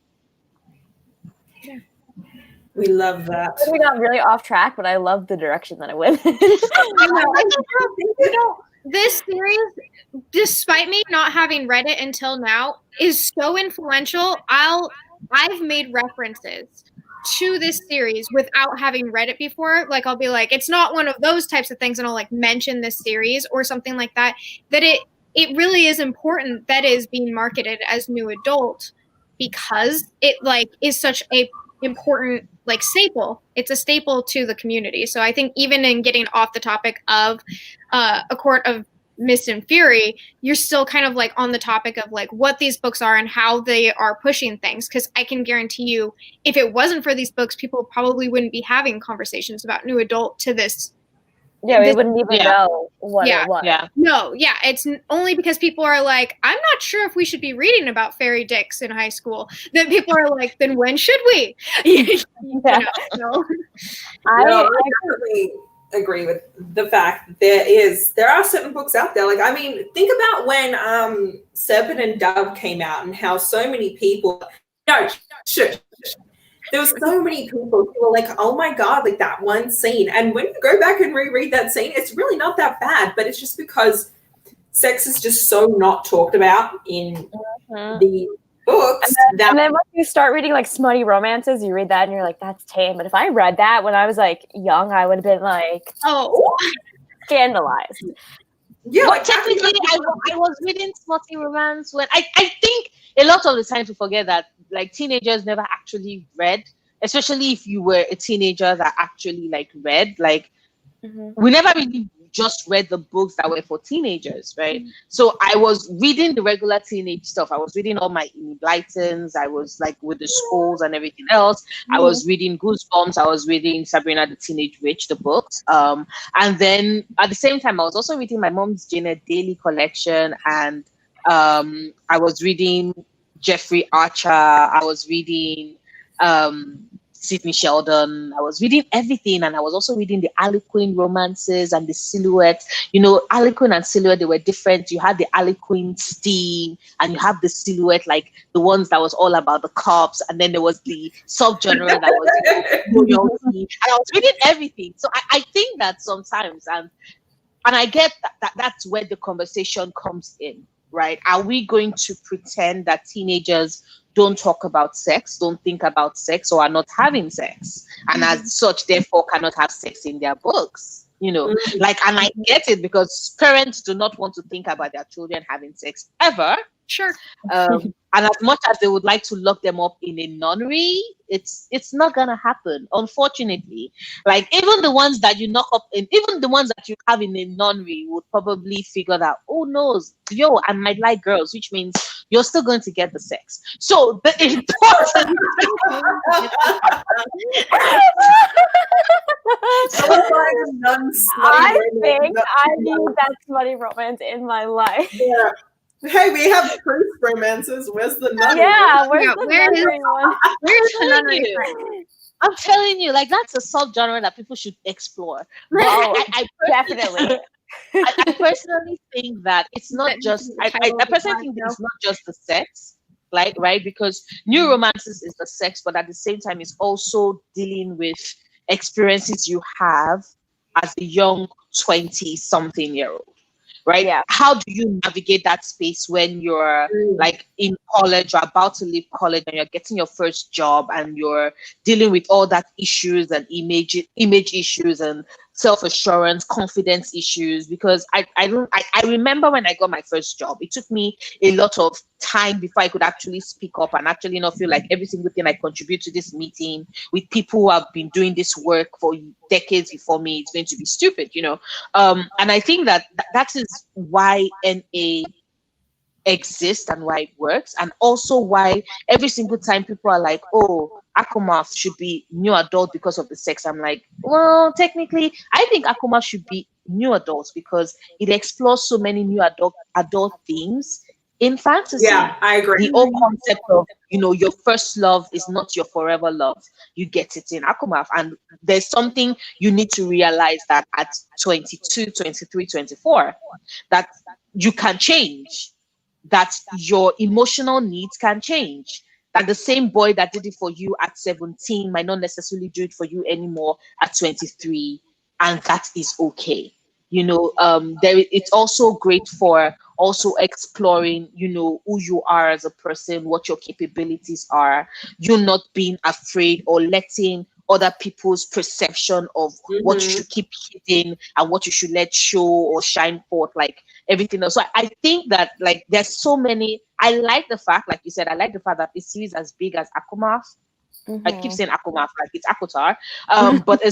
We love that. We got really off track, but I love the direction that it went. This series, despite me not having read it until now, is so influential. I've made references to this series without having read it before. Like, I'll be like, it's not one of those types of things, and I'll like mention this series or something like that. That it really is important that it is being marketed as new adult, because it like is such a important like staple. It's a staple to the community. So I think even in getting off the topic of A Court of Mist and Fury, you're still kind of like on the topic of like what these books are and how they are pushing things. Because I can guarantee you, if it wasn't for these books, people probably wouldn't be having conversations about new adult to this. Yeah, we wouldn't even know what it was. Yeah. No, yeah, it's only because people are like, I'm not sure if we should be reading about fairy dicks in high school. Then people are like, then when should we? Yeah. I definitely agree with the fact that there are certain books out there. Like, I mean, think about when Serpent and Dove came out and how so many people there was so many people who were like, oh my God, like that one scene. And when you go back and reread that scene, it's really not that bad, but it's just because sex is just so not talked about in the books. And then once you start reading like smutty romances, you read that and you're like, that's tame. But if I read that when I was like young, I would have been like, oh, scandalized. Yeah, like technically, I was reading smutty romance when I think a lot of the time we forget that like teenagers never actually read, especially if you were a teenager that actually like read. Like we never really just read the books that were for teenagers, right? So I was reading the regular teenage stuff. I was reading all my Blytons. I was like with the schools and everything else. I was reading Goosebumps. I was reading Sabrina the Teenage Witch, the books. And then at the same time, I was also reading my mom's Jane Eyre daily collection, and I was reading Jeffrey Archer. I was reading Sidney Sheldon. I was reading everything, and I was also reading the Harlequin romances and the Silhouette. You know, Harlequin and Silhouette, they were different. You had the Harlequin steam, and you have the Silhouette, like the ones that was all about the cops, and then there was the subgenre that was royalty. And I was reading everything. So I think that sometimes, and I get that's where the conversation comes in, right? Are we going to pretend that teenagers don't talk about sex, don't think about sex, or are not having sex, and as such, therefore, cannot have sex in their books? You know, like, and I get it, because parents do not want to think about their children having sex ever. Sure. And as much as they would like to lock them up in a nunnery, it's not gonna happen, unfortunately. Like, even the ones that you knock up in, even the ones that you have in a nunnery would probably figure that, oh no, I might like girls, which means you're still going to get the sex. So the important I think I need that smutty romance in my life. Yeah. Hey, we have proof romances. Where's the nunnery? Yeah, where's the nunnery one? Where's the nunnery? I'm telling you, like, that's a subgenre that people should explore. But I Definitely. I personally think that it's not just. I personally think that it's not just the sex, like, right? Because new romances is the sex, but at the same time, it's also dealing with experiences you have as a young 20-something-year-old. right? Yeah. How do you navigate that space when you're like in college or about to leave college and you're getting your first job and you're dealing with all that issues and image issues and self-assurance, confidence issues? Because I remember when I got my first job, it took me a lot of time before I could actually speak up and actually not feel like every single thing I contribute to this meeting with people who have been doing this work for decades before me, it's going to be stupid, you know. And I think that is why NA exists and why it works, and also why every single time people are like, oh, Acomaf should be new adult because of the sex, I'm like, well, technically I think Acomaf should be new adults because it explores so many new adult themes in fantasy. Yeah, I agree. The whole concept of, you know, your first love is not your forever love. You get it in Acomaf. And there's something you need to realize that at 22, 23, 24, that you can change, that your emotional needs can change, that the same boy that did it for you at 17 might not necessarily do it for you anymore at 23, and that is okay. You know, it's also great for also exploring, you know, who you are as a person, what your capabilities are, you not being afraid or letting other people's perception of what you should keep hidden and what you should let show or shine forth, like everything else. So I think that, like, there's so many. I like the fact, like you said, I like the fact that a series as big as Acomaf, I keep saying Acomaf like it's Acotar, but a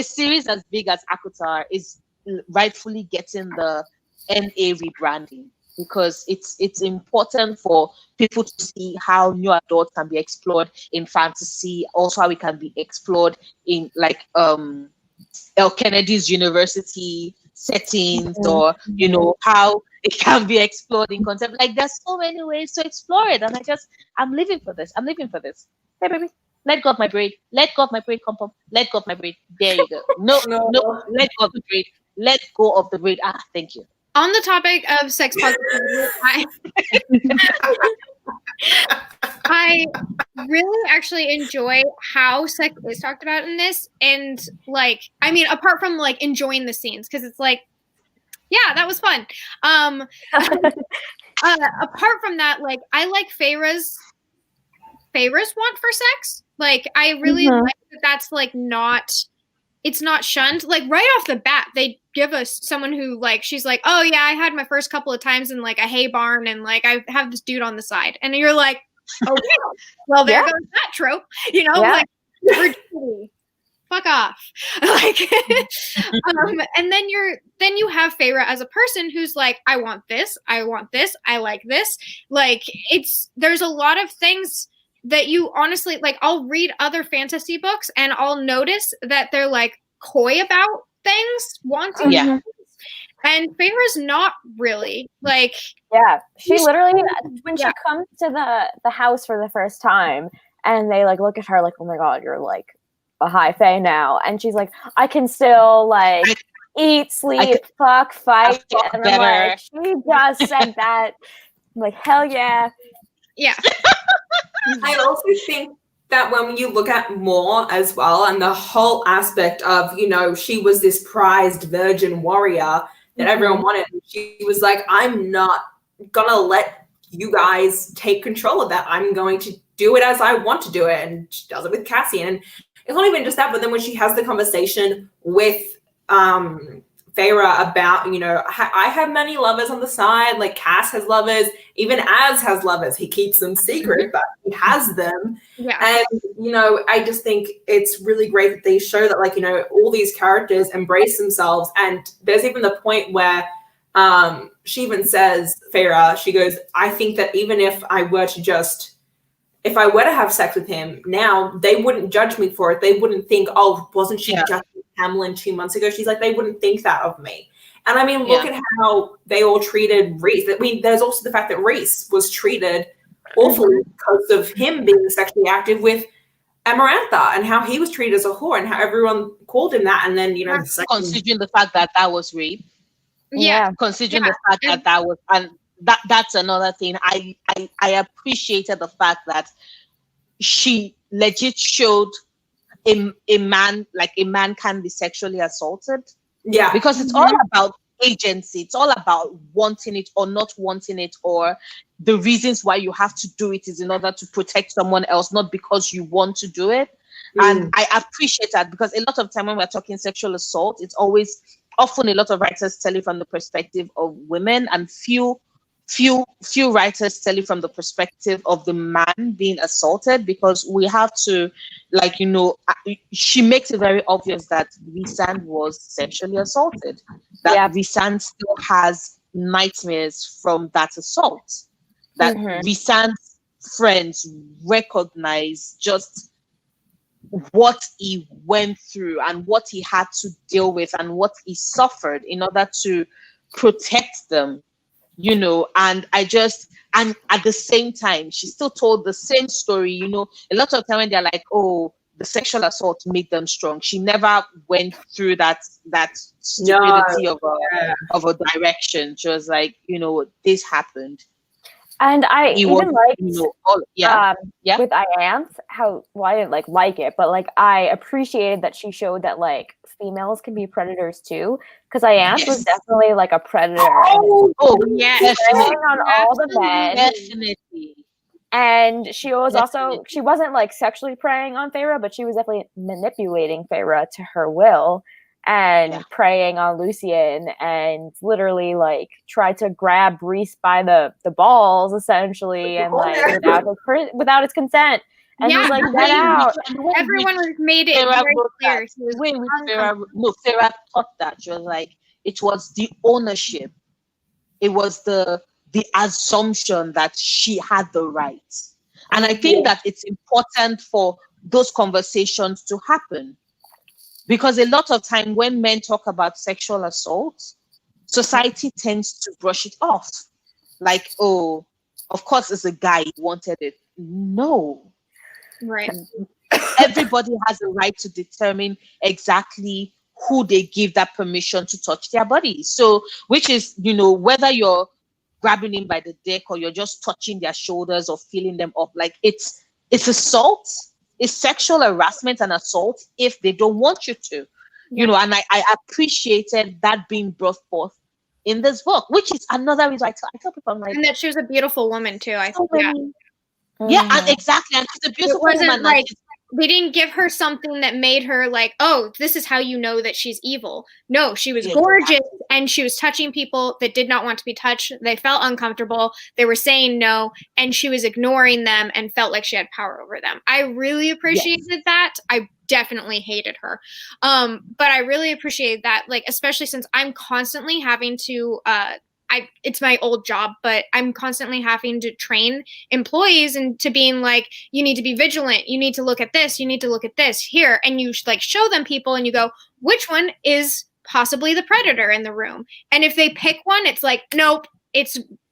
series as big as Acotar is rightfully getting the NA rebranding, because it's important for people to see how new adults can be explored in fantasy, also how it can be explored in like El Kennedy's university settings, or you know, how it can be explored in concept. Like, there's so many ways to explore it, and I'm living for this. Hey baby, let go of my braid. Let go of my braid, comp. Let go of my braid. There you go. No, let go of the braid. Let go of the braid. Ah, thank you. On the topic of sex positivity, I really actually enjoy how sex is talked about in this. And like, I mean, apart from like enjoying the scenes, because it's like, yeah, that was fun. Apart from that, like, I like Feyre's want for sex. Like, I really like that that's like it's not shunned. Like, right off the bat, they give us someone who, like, she's like, oh yeah, I had my first couple of times in like a hay barn, and like I have this dude on the side, and you're like, okay, well there goes that trope, you know, like, virginity, fuck off, like, and then you have Feyre as a person who's like, I want this, I like this, like, there's a lot of things that you honestly, like, I'll read other fantasy books and I'll notice that they're like coy about things, wanting things. And Feyre's not really, like, she literally, when she comes to the house for the first time and they like look at her like, oh my god, you're like a high fae now, and she's like, I can still like eat, sleep, fuck, fight, and I'm like, she just said that. I'm like, hell yeah. I also think that when you look at more as well, and the whole aspect of, you know, she was this prized virgin warrior that everyone wanted. She was like, I'm not gonna let you guys take control of that. I'm going to do it as I want to do it. And she does it with Cassian. And it's not even just that, but then when she has the conversation with Feyre about, you know, I have many lovers on the side, like Cass has lovers, even Az has lovers. He keeps them secret, but he has them. And, you know, I just think it's really great that they show that, like, you know, all these characters embrace themselves. And there's even the point where she even says, Feyre, she goes, I think that even if I were to have sex with him now, they wouldn't judge me for it. They wouldn't think, oh, wasn't she just Tamlin 2 months ago? She's like, they wouldn't think that of me. And I mean, look at how they all treated Rhys. I mean, there's also the fact that Rhys was treated awfully because of him being sexually active with Amarantha, and how he was treated as a whore, and how everyone called him that. And then, you know, considering the fact that was rape. Considering the fact that was, and that's another thing. I appreciated the fact that she legit showed a man can be sexually assaulted. Because it's all about agency. It's all about wanting it or not wanting it, or the reasons why you have to do it is in order to protect someone else, not because you want to do it. And I appreciate that, because a lot of time when we're talking sexual assault, it's often a lot of writers tell it from the perspective of women, and few writers tell it from the perspective of the man being assaulted, because we have to, like, she makes it very obvious that Rhysand was sexually assaulted, that Rhysand still has nightmares from that assault, that Rhysand's friends recognize just what he went through and what he had to deal with and what he suffered in order to protect them, and and at the same time, she still told the same story. A lot of time when they're like, oh, the sexual assault made them strong, she never went through that stupidity of a direction. She was like, this happened. And I even liked with Ianthe how, well, I didn't like it, but I appreciated that she showed that females can be predators too, because Ianthe was definitely a predator. Yes, preying on all the men. Definitely. And she was she wasn't sexually preying on Feyre, but she was definitely manipulating Feyre to her will and preying on Lucien, and literally tried to grab Rhys by the balls essentially, and without his consent. And he's like, get out. Everyone made it very clear. Feyre thought that. She was like, it was the ownership. It was the assumption that she had the right. And I think that it's important for those conversations to happen. Because a lot of time when men talk about sexual assault, society tends to brush it off. Like, oh, of course it's a guy who wanted it. No. Right. Everybody has a right to determine exactly who they give that permission to touch their body. So, which is, whether you're grabbing him by the neck or you're just touching their shoulders or feeling them up, it's assault. It's sexual harassment and assault if they don't want you to, and I appreciated that being brought forth in this book, which is another reason I tell people, I'm like, and that she was a beautiful woman too. I think, and exactly, and she's a beautiful woman. They didn't give her something that made her oh, this is how you know that she's evil. No, she was gorgeous, and she was touching people that did not want to be touched. They felt uncomfortable. They were saying no, and she was ignoring them and felt like she had power over them. I really appreciated that. I definitely hated her. But I really appreciated that, especially since I'm constantly having to it's my old job, but I'm constantly having to train employees into being you need to be vigilant. You need to look at this. You need to look at this here. And you show them people and you go, which one is possibly the predator in the room? And if they pick one, it's nope,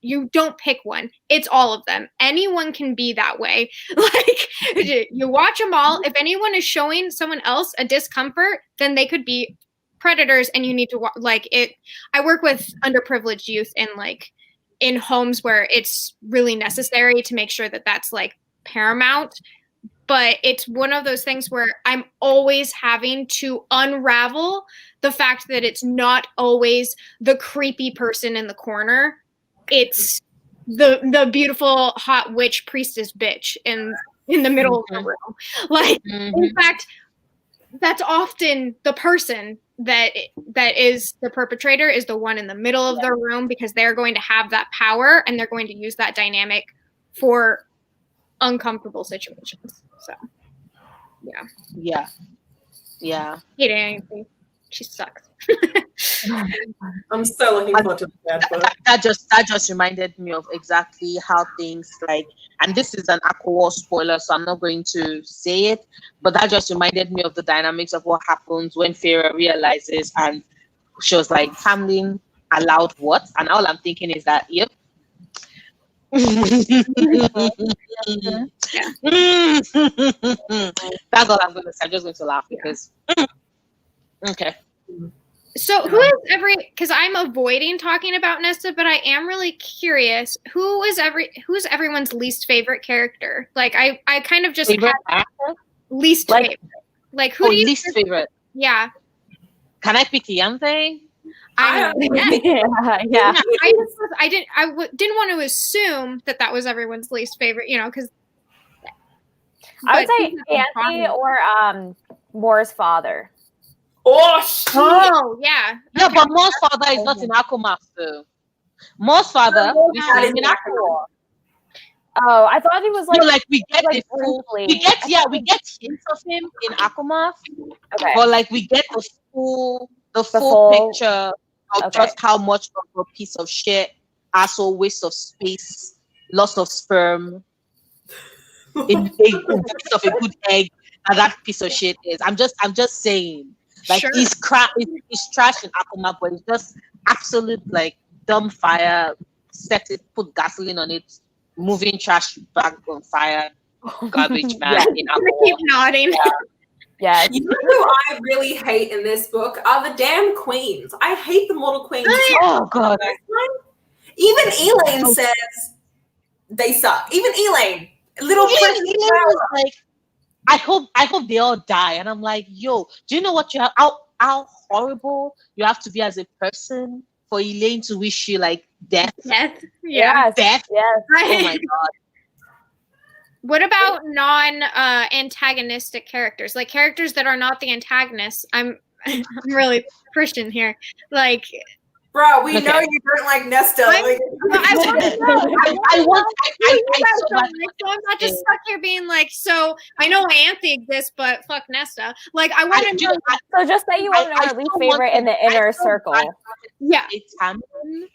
you don't pick one. It's all of them. Anyone can be that way. You watch them all. If anyone is showing someone else a discomfort, then they could be predators, and you need to it. I work with underprivileged youth in homes where it's really necessary to make sure that that's paramount. But it's one of those things where I'm always having to unravel the fact that it's not always the creepy person in the corner. It's the beautiful hot witch priestess bitch in the middle of the room. In fact, that's often the person that is the perpetrator is the one in the middle of the room, because they're going to have that power and they're going to use that dynamic for uncomfortable situations. So, yeah. Hate anything. She sucks. I'm so looking forward to that book. That just reminded me of exactly how things and this is an Aqua spoiler, so I'm not going to say it, but that just reminded me of the dynamics of what happens when Feyre realizes, and she was like, Tamlin allowed what? And all I'm thinking is that, yep. That's all I'm going to say. I'm just going to laugh because okay. So who is because I'm avoiding talking about Nesta, but I am really curious, who's everyone's least favorite character? I kind of just favorite least favorite. Who do you least favorite? Yeah. Can I pick Ianthe? I mean, yeah. yeah. Didn't want to assume that was everyone's least favorite, because I would say Anthony or Moore's father. Oh shit! Oh yeah. Yeah, but Moore's father is not in Acomaf though. Moore's father we see him in Aqua. Oh, I thought he was like. No, like we get like the full. briefly. We get hints of him in Acomaf, Okay. but like we get the full full- picture of okay. just how much of a piece of shit, asshole, waste of space, loss of sperm, a waste of a good egg, and that piece of shit is. I'm just saying, like Sure. he's trash in Acomaf, but it's just absolute like dumb fire. Set it, put gasoline on it, moving trash bag on fire, garbage man in Acomaf. Keep nodding. Yeah. You know who I really hate in this book are the damn queens. I hate the mortal queens. Oh god. Even Elaine says they suck. Even Elaine, little Elaine pretty was like, I hope they all die. And I'm like, yo, do you know what you have? How horrible you have to be as a person for Elaine to wish you like death? Death. Yeah. Yes. Death. Yes. Oh my god. What about non-antagonistic characters, like characters that are not the antagonists? I'm really Christian here. Like, bro, we Okay. know you don't like Nesta. I Like, want to know. I want So I'm not just stuck here being like, so I know Anthe exists, but fuck Nesta. Like, I want to know. So just say you want to know your least favorite in the inner circle. Yeah. Tamlin,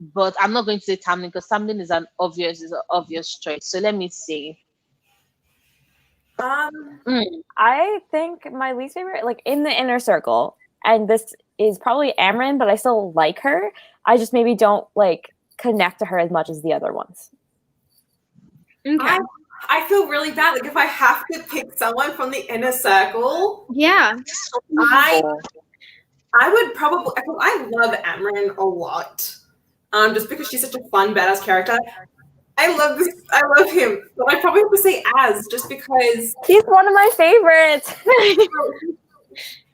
but I'm not going to say Tamlin because Tamlin is an obvious choice. So let me see. I think my least favorite, like in the inner circle, and this is probably Amryn, but I still like her. I just maybe don't like connect to her as much as the other ones. Okay. I feel really bad. Like if I have to pick someone from the inner circle, Yeah. I would probably. I love Amryn a lot. Just because she's such a fun, badass character. I love him. But I probably have to say Az, just because He's one of my favorites.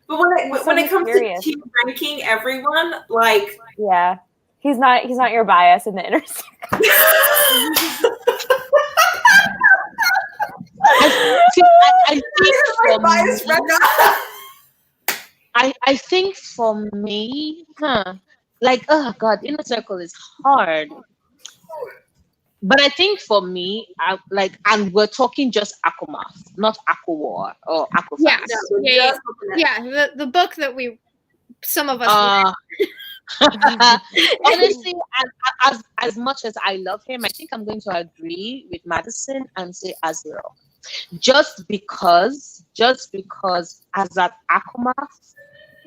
But when it comes to team ranking everyone, like yeah, he's not your bias in the inner circle. I think for me, like, oh god, inner circle is hard. But I think for me, and we're talking just Acomaf, not Aquawar or Aquafast. Yeah. The book that some of us. Honestly, as much as I love him, I think I'm going to agree with Madison and say Azrael. Just because as at Acomaf,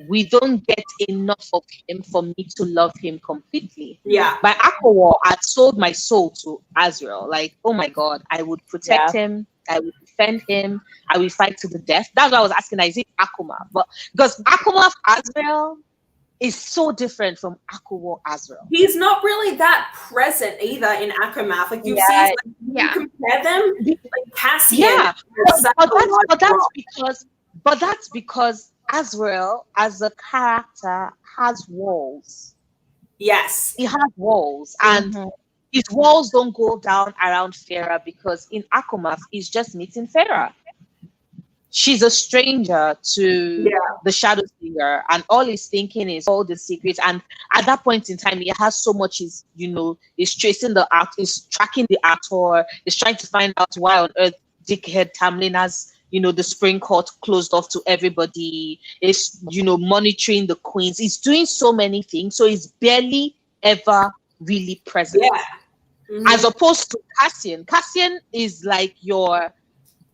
we don't get enough of him for me to love him completely. Yeah. By Aquawar, I'd sold my soul to Azrael. Like, oh my god, I would protect him, I would defend him, I will fight to the death. That's why I was asking, is it Acomaf? But because Acomaf Azrael is so different from Aquawar Azrael. He's not really that present either in Acomaf. Like you see, you compare them, like Cassian. Yeah, but that's because Azrael as a character has walls. Yes, he has walls, and his walls don't go down around Feyre because in Acomaf he's just meeting Feyre. She's a stranger to the Shadow Singer, and all he's thinking is all the secrets. And at that point in time, he has so much. He's tracing the art, he's tracking the actor, he's trying to find out why on earth dickhead Tamlin has the spring court closed off to everybody. Is monitoring the queens. He's doing so many things, so he's barely ever really present. As opposed to Cassian. Cassian is like your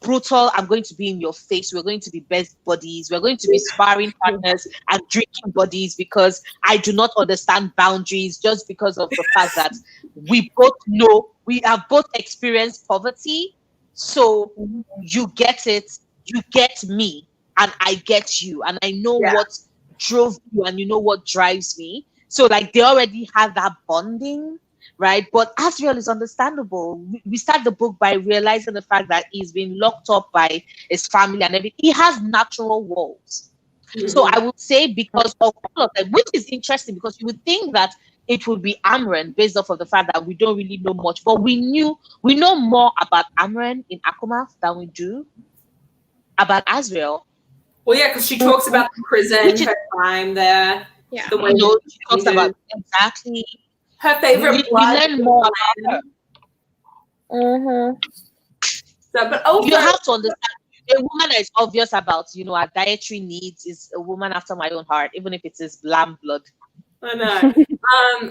brutal, I'm going to be in your face, we're going to be best buddies, we're going to be sparring partners and drinking buddies because I do not understand boundaries, just because of the fact that we both know, we have both experienced poverty, so you get it, you get me, and I get you, and I know what drove you, and you know what drives me. So like they already have that bonding, right? But Azrael is understandable. We start the book by realizing the fact that he's been locked up by his family and everything. He has natural walls. So I would say because of all of them, which is interesting because you would think that it would be Amren based off of the fact that we don't really know much, but we know more about Amren in Acomaf than we do about Azriel. Well, yeah, because she talks about the prison, her time there. Yeah. The way She talks about exactly her favorite we learn more about her. Mm-hmm. So, but also, You have to understand a woman that is obvious about, her dietary needs is a woman after my own heart, even if it is lamb blood. I know.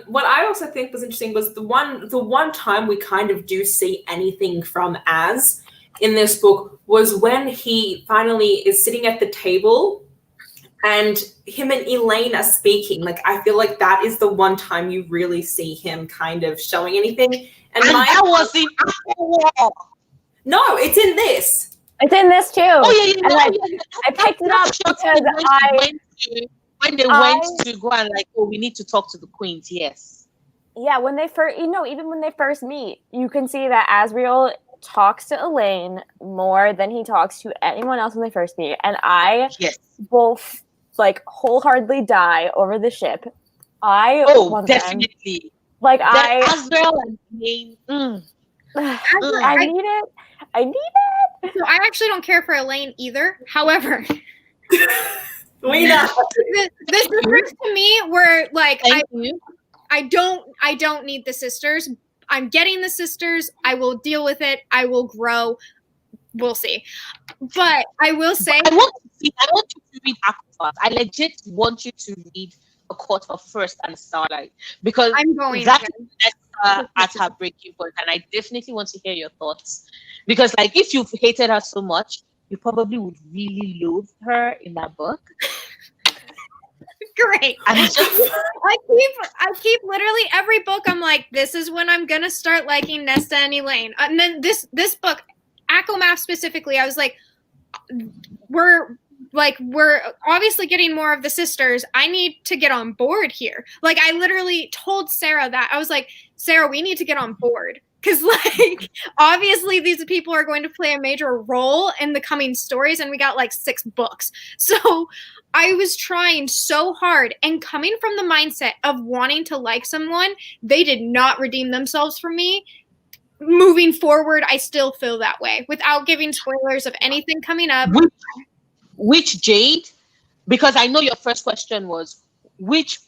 What I also think was interesting was the one time we kind of do see anything from Az in this book was when he finally is sitting at the table and him and Elaine are speaking. Like, I feel like that is the one time you really see him kind of showing anything. And that was in Aqua. No, it's in this. It's in this too. Oh yeah. I picked it up because when they went to go and we need to talk to the queens. Yes. Yeah, when they first, even when they first meet, you can see that Azriel talks to Elaine more than he talks to anyone else when they first meet, and I will wholeheartedly die over the ship. Definitely. Azriel and Elaine. I need it. So I actually don't care for Elaine either. However, we know the sisters to me were like, I don't need the sisters. I'm getting the sisters. I will deal with it. I will grow. We'll see. But I will say, I want you to read Acomaf. I legit want you to read A Court of First and Starlight because I'm going that is at her breaking point, and I definitely want to hear your thoughts because, if you've hated her so much, you probably would really loathe her in that book. Great. I keep literally every book. I'm like, this is when I'm gonna start liking Nesta and Elaine. And then this book, Acomaf specifically, I was like, we're obviously getting more of the sisters. I need to get on board here. I literally told Sarah that. I was like, Sarah, we need to get on board. Because, obviously these people are going to play a major role in the coming stories, and we got, 6 books. So I was trying so hard, and coming from the mindset of wanting to like someone, they did not redeem themselves for me. Moving forward, I still feel that way. Without giving spoilers of anything coming up. Which Jade? Because I know your first question was, which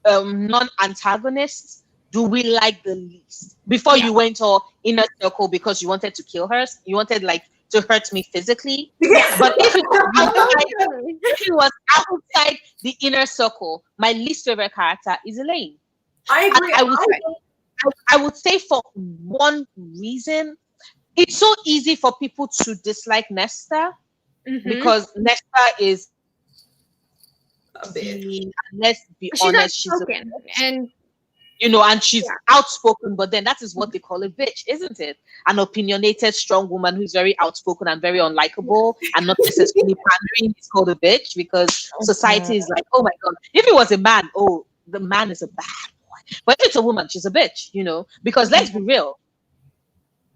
non-antagonists do we like the least? Before you went all inner circle because you wanted to kill her, you wanted to hurt me physically. But if it was outside the inner circle, my least favorite character is Elaine. I agree. I would say for one reason, it's so easy for people to dislike Nesta because Nesta is let's be honest, she's outspoken and she's outspoken, but then that is what they call a bitch, isn't it? An opinionated, strong woman who's very outspoken and very unlikable and not necessarily pandering is called a bitch because society is like, oh my God, if it was a man, the man is a bad boy. But if it's a woman, she's a bitch, because let's be real.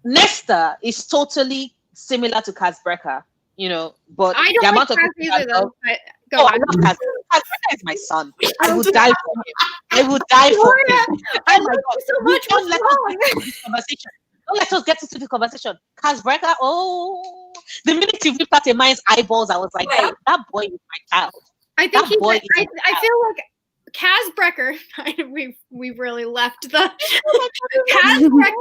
Nesta is totally similar to Kazbreca, but I don't the amount like of Kaz either, though, but go on. I love Kaz. Kazbreca is my son. I would die for him. I would die for him. I love you so much. Don't let us get into the conversation. Kazbreca, the minute you ripped out a man's eyeballs, I was like, that boy is my child. I think I feel like Kazbreca, we really left the Kazbreca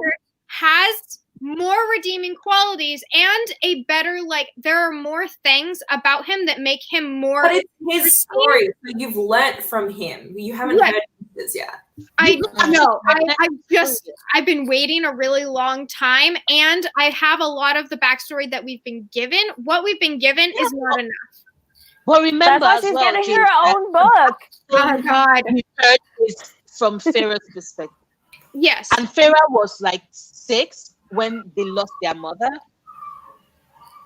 has more redeeming qualities and a better, there are more things about him that make him more. But it's his story, so you've learnt from him. You haven't heard this yet. I know. I've been waiting a really long time, and I have a lot of the backstory that we've been given. What we've been given is not enough. Well, remember, that's why she's getting her own book. Oh God! We heard this from Feyre's perspective. Yes, and Feyre was 6 when they lost their mother,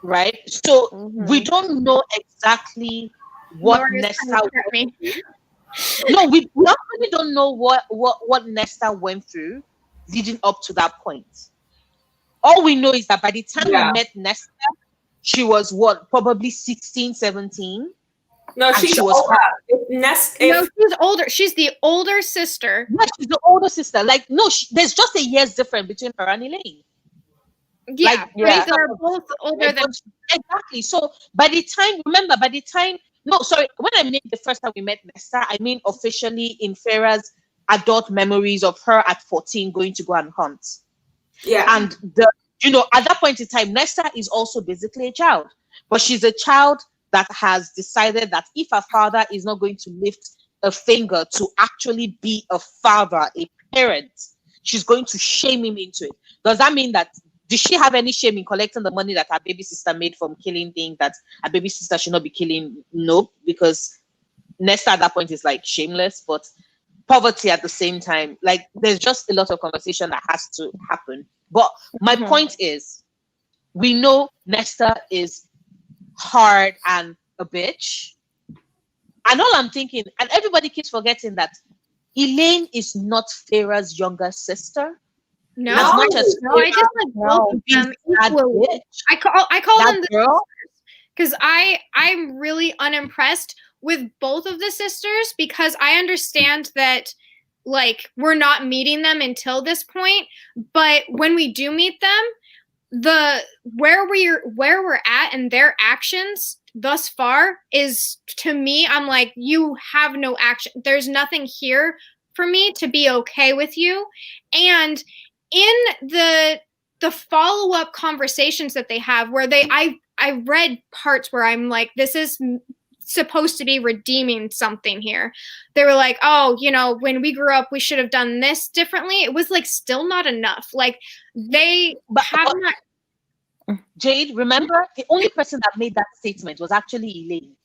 right? So we don't know exactly what Nesta went through. No, we actually don't know what Nesta went through leading up to that point. All we know is that by the time we met Nesta, she was probably 16, 17. No, And she's she was older. No, she's older. She's the older sister. Yeah, she's the older sister. Like, no, there's just a year's difference between her and Elaine. Yeah, Like, yeah. they're both older than. Exactly. So by the time, no, sorry, when I mean the first time we met Nesta, I mean officially in Feyre's adult memories of her at 14 going to go and hunt. Yeah. And at that point in time, Nesta is also basically a child, but she's a child that has decided that if her father is not going to lift a finger to actually be a father, a parent, she's going to shame him into it. Does that mean that, does she have any shame in collecting the money that her baby sister made from killing things that her baby sister should not be killing? Nope, because Nesta at that point is like shameless, but poverty at the same time. Like, there's just a lot of conversation that has to happen. But my point is, we know Nesta is hard and a bitch. And all I'm thinking, and everybody keeps forgetting that Elaine is not Feyre's younger sister. No, As much as I just like both of them equally. I call them the girl because I'm really unimpressed with both of the sisters, because I understand that like we're not meeting them until this point, but when we do meet them, where we're at and their actions thus far is, to me, I'm like, you have no action. There's nothing here for me to be okay with you. And in the follow-up conversations that they have, where I read parts where I'm like, this is supposed to be redeeming something here. They were like, oh, when we grew up, we should have done this differently. It was like still not enough. Like they have not. Jade, remember, the only person that made that statement was actually Elaine.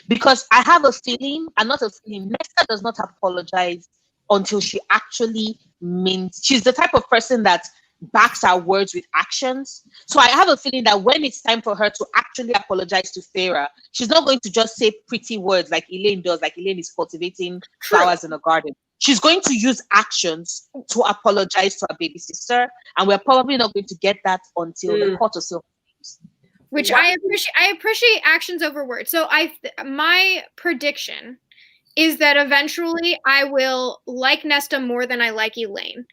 Because I have a feeling, and not a feeling, Nesta does not apologize until she actually means. She's the type of person that backs her words with actions. So I have a feeling that when it's time for her to actually apologize to Feyre, she's not going to just say pretty words like Elaine does, like Elaine is cultivating flowers in a garden. She's going to use actions to apologize to her baby sister, and we're probably not going to get that until the Court of Silver. Which I appreciate actions over words. So my prediction is that eventually I will like Nesta more than I like Elaine.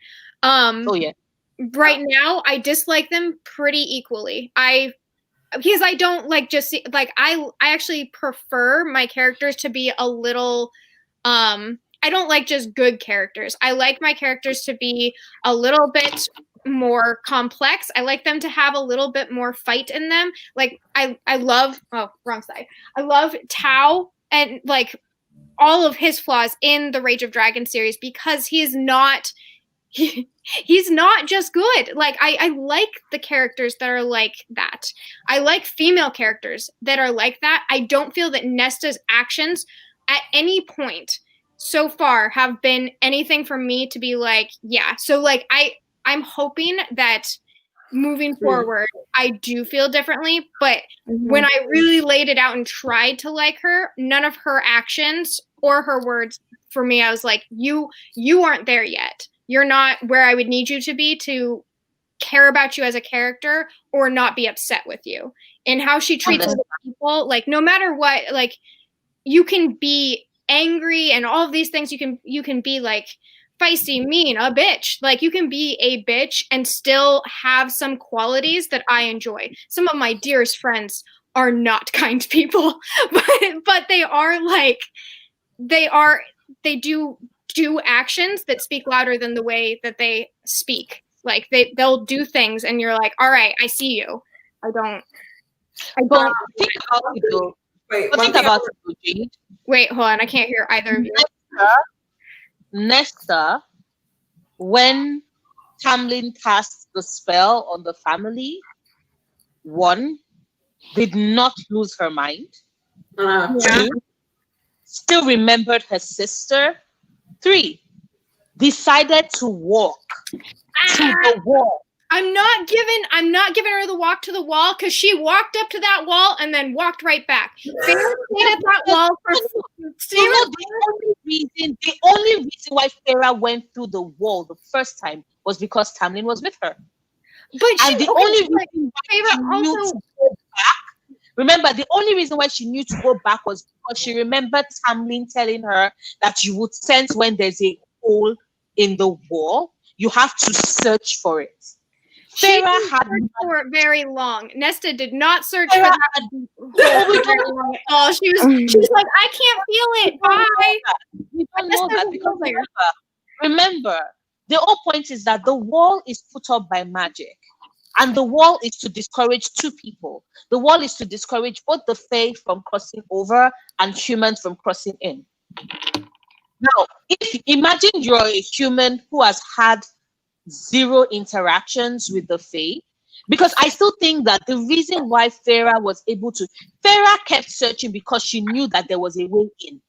Right now, I dislike them pretty equally. Because I don't like just like I actually prefer my characters to be a little I don't like just good characters. I like my characters to be a little bit more complex. I like them to have a little bit more fight in them. Like I love wrong side. I love Tao and like all of his flaws in the Rage of Dragon series, because he's not just good. Like I like the characters that are like that. I like female characters that are like that. I don't feel that Nesta's actions at any point so far have been anything for me to be like, yeah. So like I'm hoping that moving forward, I do feel differently. But when I really laid it out and tried to like her, none of her actions or her words, for me, I was like, you aren't there yet. You're not where I would need you to be to care about you as a character or not be upset with you. And how she treats other people, like no matter what, like you can be angry and all of these things. You can be like feisty, mean, a bitch. Like you can be a bitch and still have some qualities that I enjoy. Some of my dearest friends are not kind people, but they are like, they do actions that speak louder than the way that they speak. Like they'll do things and you're like, all right, I see you. I don't think about it though. Wait, hold on. I can't hear either of you. Nesta, when Tamlin cast the spell on the family, 1, did not lose her mind. 2, still remembered her sister. 3, decided to walk to the wall. I'm not giving her the walk to the wall, because she walked up to that wall and then walked right back. Feyre stayed at that wall for the only reason why Feyre went through the wall the first time was because Tamlin was with her. But and the only reason why Feyre also to go back Remember, the only reason why she knew to go back was because she remembered Tamlin telling her that you would sense when there's a hole in the wall. You have to search for it. She Feyre didn't had search for it very long. Nesta did not search Feyre for that had- hole for very long at all. She was like, I can't feel it. Bye. We I don't guess know there's that a because hole there. remember, the whole point is that the wall is put up by magic. And the wall is to discourage two people. The wall is to discourage both the Fae from crossing over and humans from crossing in. Now, if imagine you're a human who has had zero interactions with the Fae, because I still think that the reason why Feyre kept searching because she knew that there was a way in.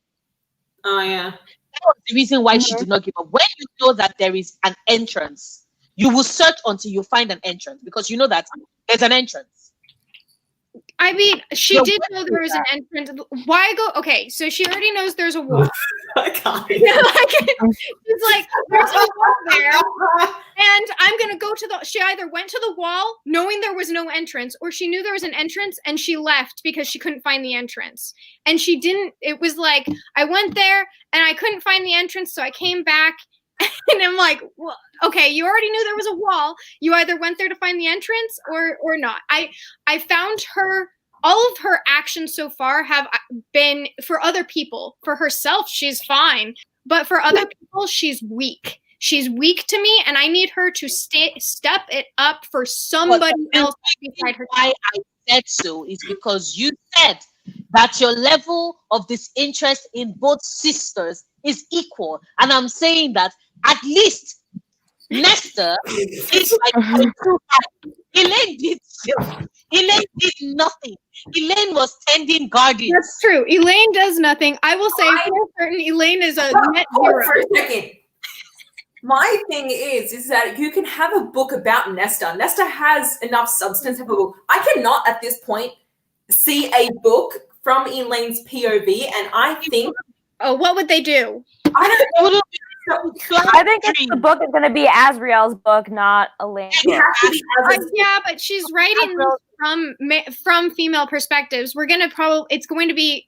Oh yeah. That was the reason why she did not give up. When you know that there is an entrance, you will search until you find an entrance because you know that there's an entrance. I mean, she Yeah, did what know is there was an entrance. Why go? Okay, so she already knows there's a wall. I can't. She's like, there's a wall there, and I'm gonna go to the. She either went to the wall knowing there was no entrance, or she knew there was an entrance and she left because she couldn't find the entrance. And she didn't. It was like I went there and I couldn't find the entrance, so I came back. And I'm like, well, okay, you already knew there was a wall. You either went there to find the entrance or not. I found her, all of her actions so far have been for other people. For herself, she's fine. But for other people, she's weak. She's weak to me, and I need her to step it up for somebody else beside her. Why I said so is because you said that your level of disinterest in both sisters is equal. And I'm saying that at least Nesta is like 0.25. Elaine did nothing. Elaine was tending gardens. That's true. Elaine does nothing. I will say for certain Elaine is a net zero. For a second. My thing is that you can have a book about Nesta. Nesta has enough substance to have a book. I cannot at this point see a book from Elaine's POV, and I think. Oh, what would they do? I don't know. I think the book is going to be Asriel's book, not Elaine's book. Yeah, but she's writing from female perspectives. It's going to be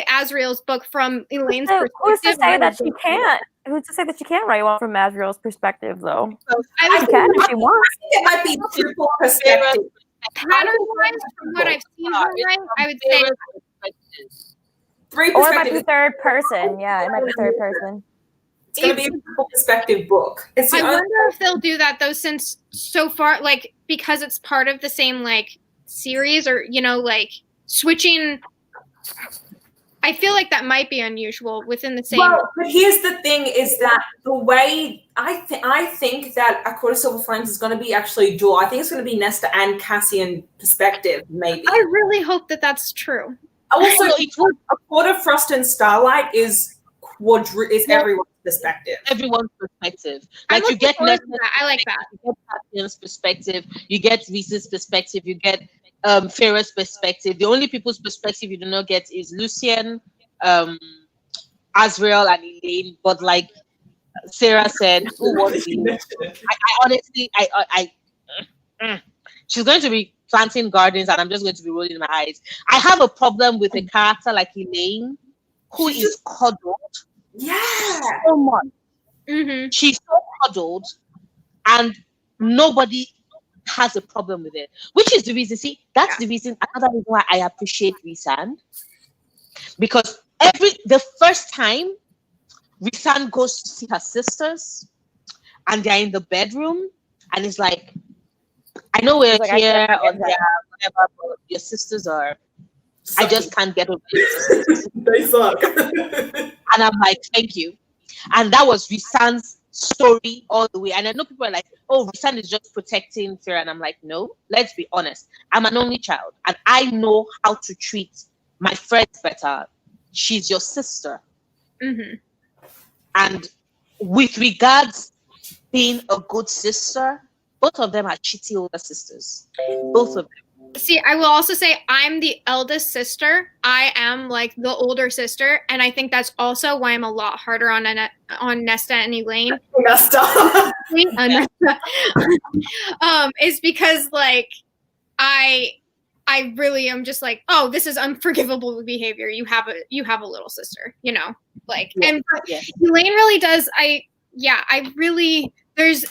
Asriel's book from Elaine's perspective. Who's to say that she can't? Who's to say that she can't write one from Asriel's perspective, though? I She can if she wants. It might be triple perspective. Pattern-wise, from what I've seen her write, I would say. Three Or it might be perspectives. third person. Yeah, it might be third person. It's going to be a triple perspective book. It's the I only- wonder if they'll do that though, since so far, like, because it's part of the same like series, or like switching. I feel like that might be unusual within the same. Well, but here's the thing: is that the way I think that A Court of Silver Flames is going to be actually dual. I think it's going to be Nesta and Cassian perspective, maybe. I really hope that that's true. Also, A Court of Frost and Starlight is everyone's perspective. Everyone's perspective. I'm Like you get looking forward to Nesta's that. I like that. you get Cassian's perspective, you get Reese's perspective, you get Feyre's perspective. The only people's perspective you do not get is Lucien, Asriel, and Elaine. But like Sarah said, who wants it? I honestly, she's going to be planting gardens, and I'm just going to be rolling my eyes. I have a problem with a character like Elaine, who is cuddled Yeah. so much. Mm-hmm. She's so cuddled, and nobody has a problem with it. Which is the reason. See, that's the reason. Another reason why I appreciate Rhysand, because the first time Rhysand goes to see her sisters, and they're in the bedroom, and it's like, I know we're Like, here or there, whatever, but your sisters are. I just can't get over it. They suck. And I'm like, thank you. And that was Rhysand's story all the way. And I know people are like, oh, Rhysand is just protecting Feyre. And I'm like, no, let's be honest. I'm an only child, and I know how to treat my friends better. She's your sister. Mm-hmm. And with regards being a good sister, both of them are shitty older sisters. Both of them. See, I will also say I'm the eldest sister. I am like the older sister, and I think that's also why I'm a lot harder on Nesta and Elaine. Nesta. Is because like I I really am just like, oh, this is unforgivable behavior. You have a little sister, you know, like, and Elaine really does. I really, there's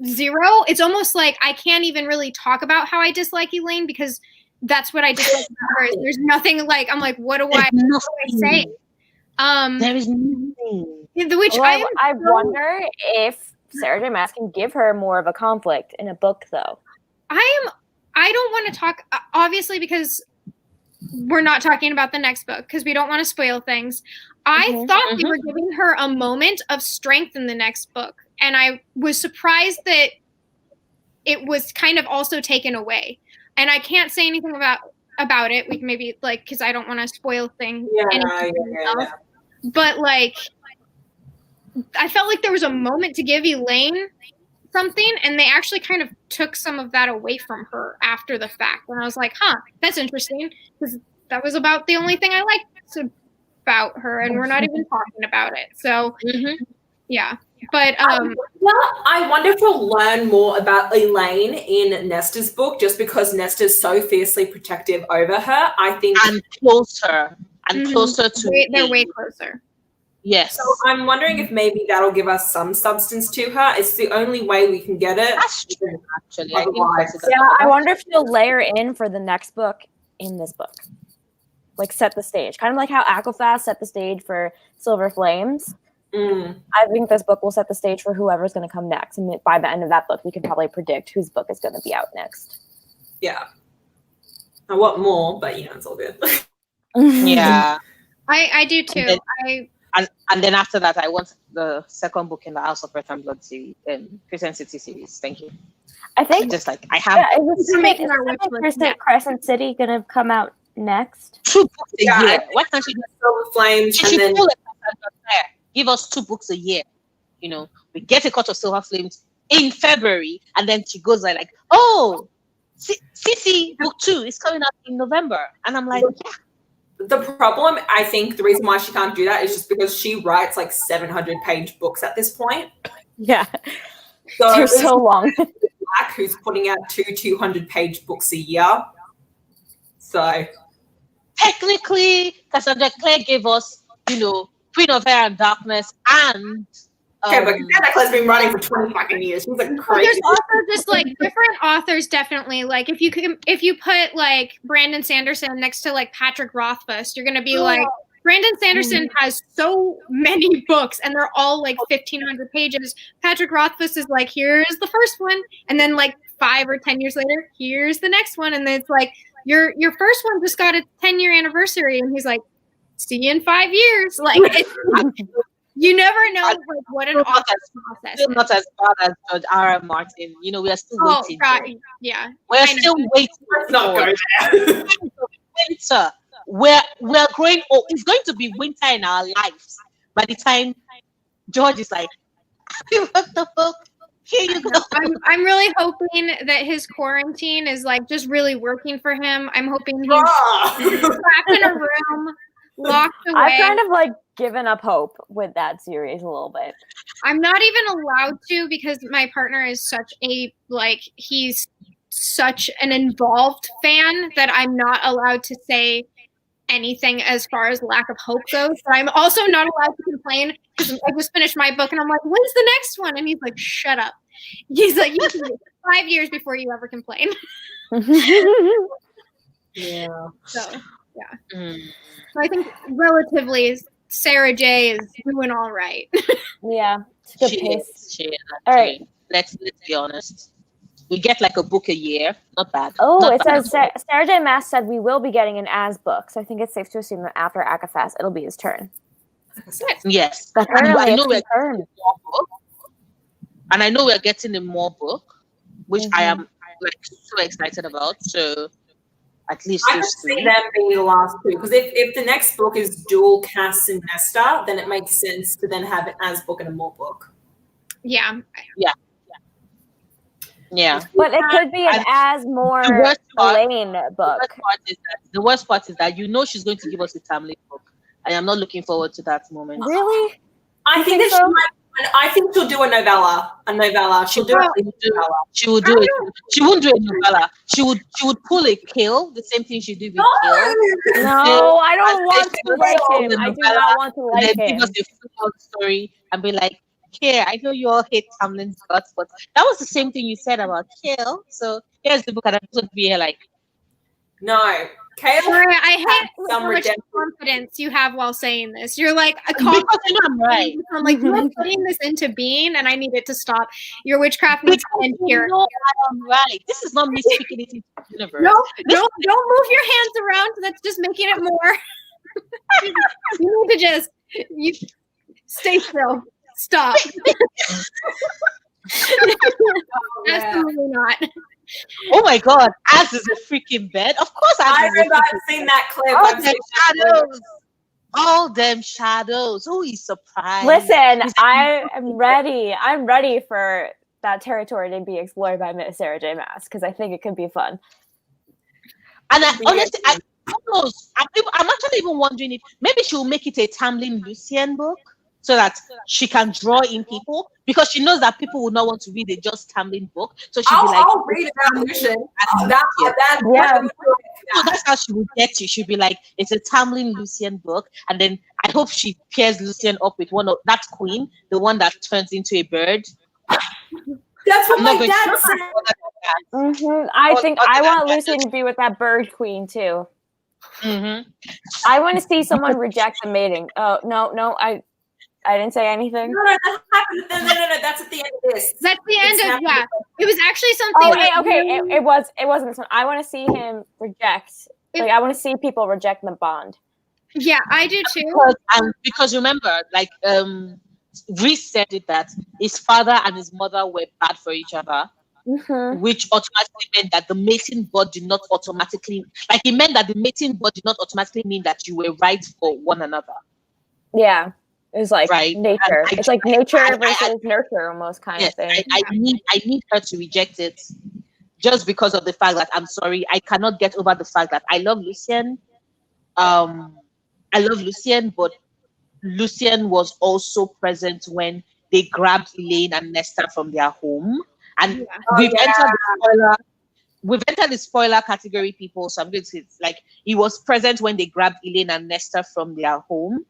zero. It's almost like I can't even really talk about how I dislike Elaine because that's what I dislike about her. There's nothing like, I'm like, what do I say? There is nothing. Which I wonder if Sarah J. Maas can give her more of a conflict in a book, though. I don't want to talk, obviously, because we're not talking about the next book because we don't want to spoil things. I thought they were giving her a moment of strength in the next book, and I was surprised that it was kind of also taken away. And I can't say anything about it. We can maybe, like, because I don't want to spoil things. Yeah. But, like, I felt like there was a moment to give Elaine something, and they actually kind of took some of that away from her after the fact. And I was like, huh, that's interesting, because that was about the only thing I liked about her, and we're not even talking about it. So, yeah. But I wonder if we'll learn more about Elaine in Nesta's book, just because Nesta's so fiercely protective over her. I think and closer to they're way closer. Yes. So I'm wondering if maybe that'll give us some substance to her. It's the only way we can get it. That's true, actually. I wonder if she'll layer in for the next book in this book. Like, set the stage. Kind of like how Acomaf set the stage for Silver Flames. I think this book will set the stage for whoever's going to come next. And by the end of that book, we can probably predict whose book is going to be out next. Yeah. I want more, but, it's all good. Yeah. I do too. And then after that, I want the second book in the House of Earth and Blood series, Crescent City series. Thank you. I think just like I have. Crescent City going to come out next? 2 books a year. Why can't she do Silver Flames? She and then give us 2 books a year. We get a cut of Silver Flames in February, and then she goes like, oh, Sissy book 2 is coming out in November, and I'm like, yeah. The problem, I think, the reason why she can't do that is just because she writes like 700-page books at this point. Yeah, so they're so long. Black, who's putting out 2 200-page books a year. So technically, Cassandra Clare gave us, Queen of Air and Darkness, and okay, but Cassandra Clare's been running for 20 fucking years. She's like crazy. There's also just like different authors, definitely. Like if you put like Brandon Sanderson next to like Patrick Rothfuss, you're gonna be like, Brandon Sanderson has so many books, and they're all like 1,500 pages. Patrick Rothfuss is like, here's the first one, and then like 5 or 10 years later, here's the next one, and then it's like your first one just got a 10-year anniversary, and he's like, see you in 5 years. Like you never know like what an author process still not as bad as George R.R. Martin. We are still waiting. God, yeah. We're still waiting. Let's not go there. Winter. We're growing old. It's going to be winter in our lives by the time George is like, what the fuck? Here you go. I'm really hoping that his quarantine is like just really working for him. I'm hoping he's trapped in a room, locked away. I've kind of like given up hope with that series a little bit. I'm not even allowed to because my partner is he's such an involved fan that I'm not allowed to say anything as far as lack of hope goes. But I'm also not allowed to complain because I just finished my book and I'm like, when's the next one? And he's like, shut up. He's like, you can wait 5 years before you ever complain. Yeah. So, yeah. So I think relatively Sarah J is doing all right. Yeah. It's good She pace. is. All right. Let's be honest. We get like a book a year. Not bad. Oh, Not it bad. says Sarah J. Maas said we will be getting an As book, so I think it's safe to assume that after Acomaf, it'll be his turn. Yes. But And apparently I know it's his turn. I know we're getting a more book, which I am like so excited about. So at least I could see them being the last 2, because if the next book is dual Cass and Nesta, then it makes sense to then have an As book and a more book. Yeah. But it could be an As more Elaine book. The worst part is that she's going to give us a Tamlin book. I am not looking forward to that moment. Really? I think that so? she might And I think she'll do a novella. She'll do a novella. She would do it. She wouldn't do a novella. She would pull a Kill, the same thing she did with Kill. No, I don't want to like him. I do not want to like Give him. us a full story and be like, here, I know you all hate Tamlin's guts, but that was the same thing you said about Kill. So here's the book, and I'm supposed to be here like, No. Kale, I hate some how much redemption. confidence you have while saying this. You're like a because I know I'm right. I'm like, you're putting this into being, and I need it to stop. Your witchcraft needs to end here. No, I'm right. This is not me speaking it into the universe. No, don't move your hands around. That's just making it more. You need to just stay still. Stop. Absolutely not. Oh my god, Az is a freaking bed. Of course, I remember I've seen that clip. All I've them seen that clip. shadows. All them shadows. Oh, he's surprised. Listen, I am ready. I'm ready for that territory to be explored by Miss Sarah J. Maas because I think it could be fun. And honestly, who knows? I'm actually even wondering if maybe she'll make it a Tamlin Lucien book so that she can draw in people, because she knows that people will not want to read a just Tamlin book. So she'll be like, I'll read about Lucian. Yeah. So that's how she will get you. She'll be like, it's a Tamlin Lucien book, and then I hope she pairs Lucien up with one of that queen, the one that turns into a bird. That's what my dad said. I think I want Lucian to be with that bird queen too. Mm-hmm. I want to see someone reject the mating. Oh no, I didn't say anything. No, that happened. No, that's at the end of this. That's the end of happening. It was actually something. Oh, okay. It wasn't this one. I want to see him reject. Like I want to see people reject the bond. Yeah, I do too. Because remember, like Reese said it, that his father and his mother were bad for each other, which automatically meant that the mating bond did not automatically, like it meant that the mating bond did not automatically mean that you were right for one another. Yeah. It was like nature. It's like nature versus nurture almost kind of thing. I need her to reject it just because of the fact that I'm sorry, I cannot get over the fact that I love Lucien. But Lucien was also present when they grabbed Elaine and Nesta from their home. And we've entered the spoiler category, people. So I'm going to say it's like he was present when they grabbed Elaine and Nesta from their home.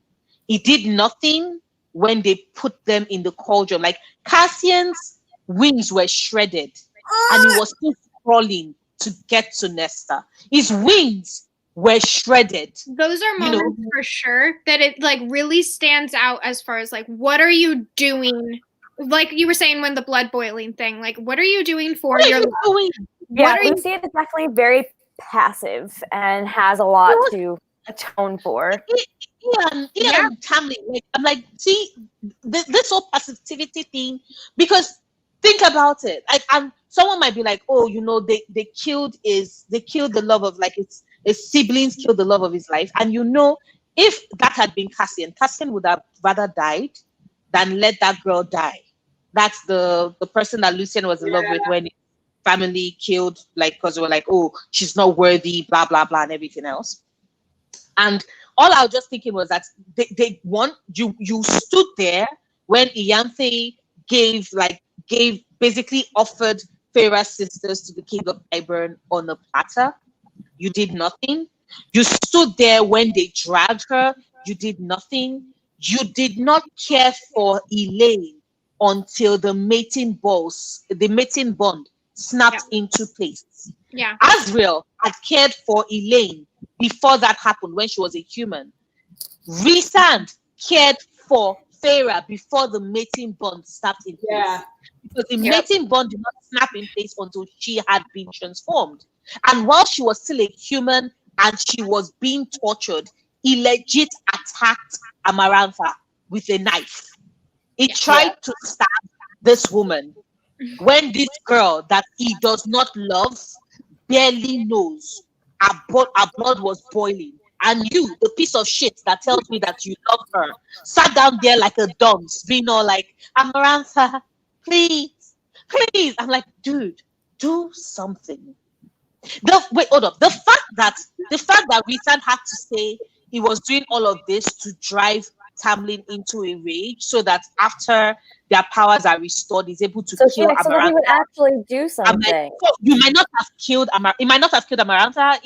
He did nothing when they put them in the cauldron. Like Cassian's wings were shredded and he was still crawling to get to Nesta. His wings were shredded. Those are moments for sure that it like really stands out as far as like, what are you doing? Like you were saying when the blood boiling thing, like what are you doing for your life? Yeah, Lucia is definitely very passive and has a lot to atone for. And Tamlin, like, I'm like, see, this whole passivity thing, because think about it. Like, someone might be like, oh, they killed the love of, like, his siblings killed the love of his life, and if that had been Cassian would have rather died than let that girl die. That's the person that Lucien was in love with when his family killed, like, because they were like, oh, she's not worthy, blah blah blah, and everything else. And all I was just thinking was that they want you stood there when Ianthe basically offered Feyre's sisters to the king of Tyburn on a platter. You did nothing. You stood there when they dragged her. You did nothing. You did not care for Elaine until the mating bond snapped into place. Yeah. Azriel had cared for Elaine before that happened, when she was a human. Rhysand cared for Feyre before the mating bond snapped in place. Yeah. Because the mating bond did not snap in place until she had been transformed. And while she was still a human and she was being tortured, he legit attacked Amarantha with a knife. He tried to stab this woman when this girl that he does not love barely knows her blood was boiling. And you, the piece of shit that tells me that you love her, sat down there like a dunce, being all like, Amarantha, please. I'm like, dude, do something. Hold up. The fact that Rhysand had to say he was doing all of this to drive Tamlin into a rage so that after their powers are restored, he's able to So kill so that he would Amarantha. actually do I'm something. like, oh, you might not have killed He might not have killed Amarantha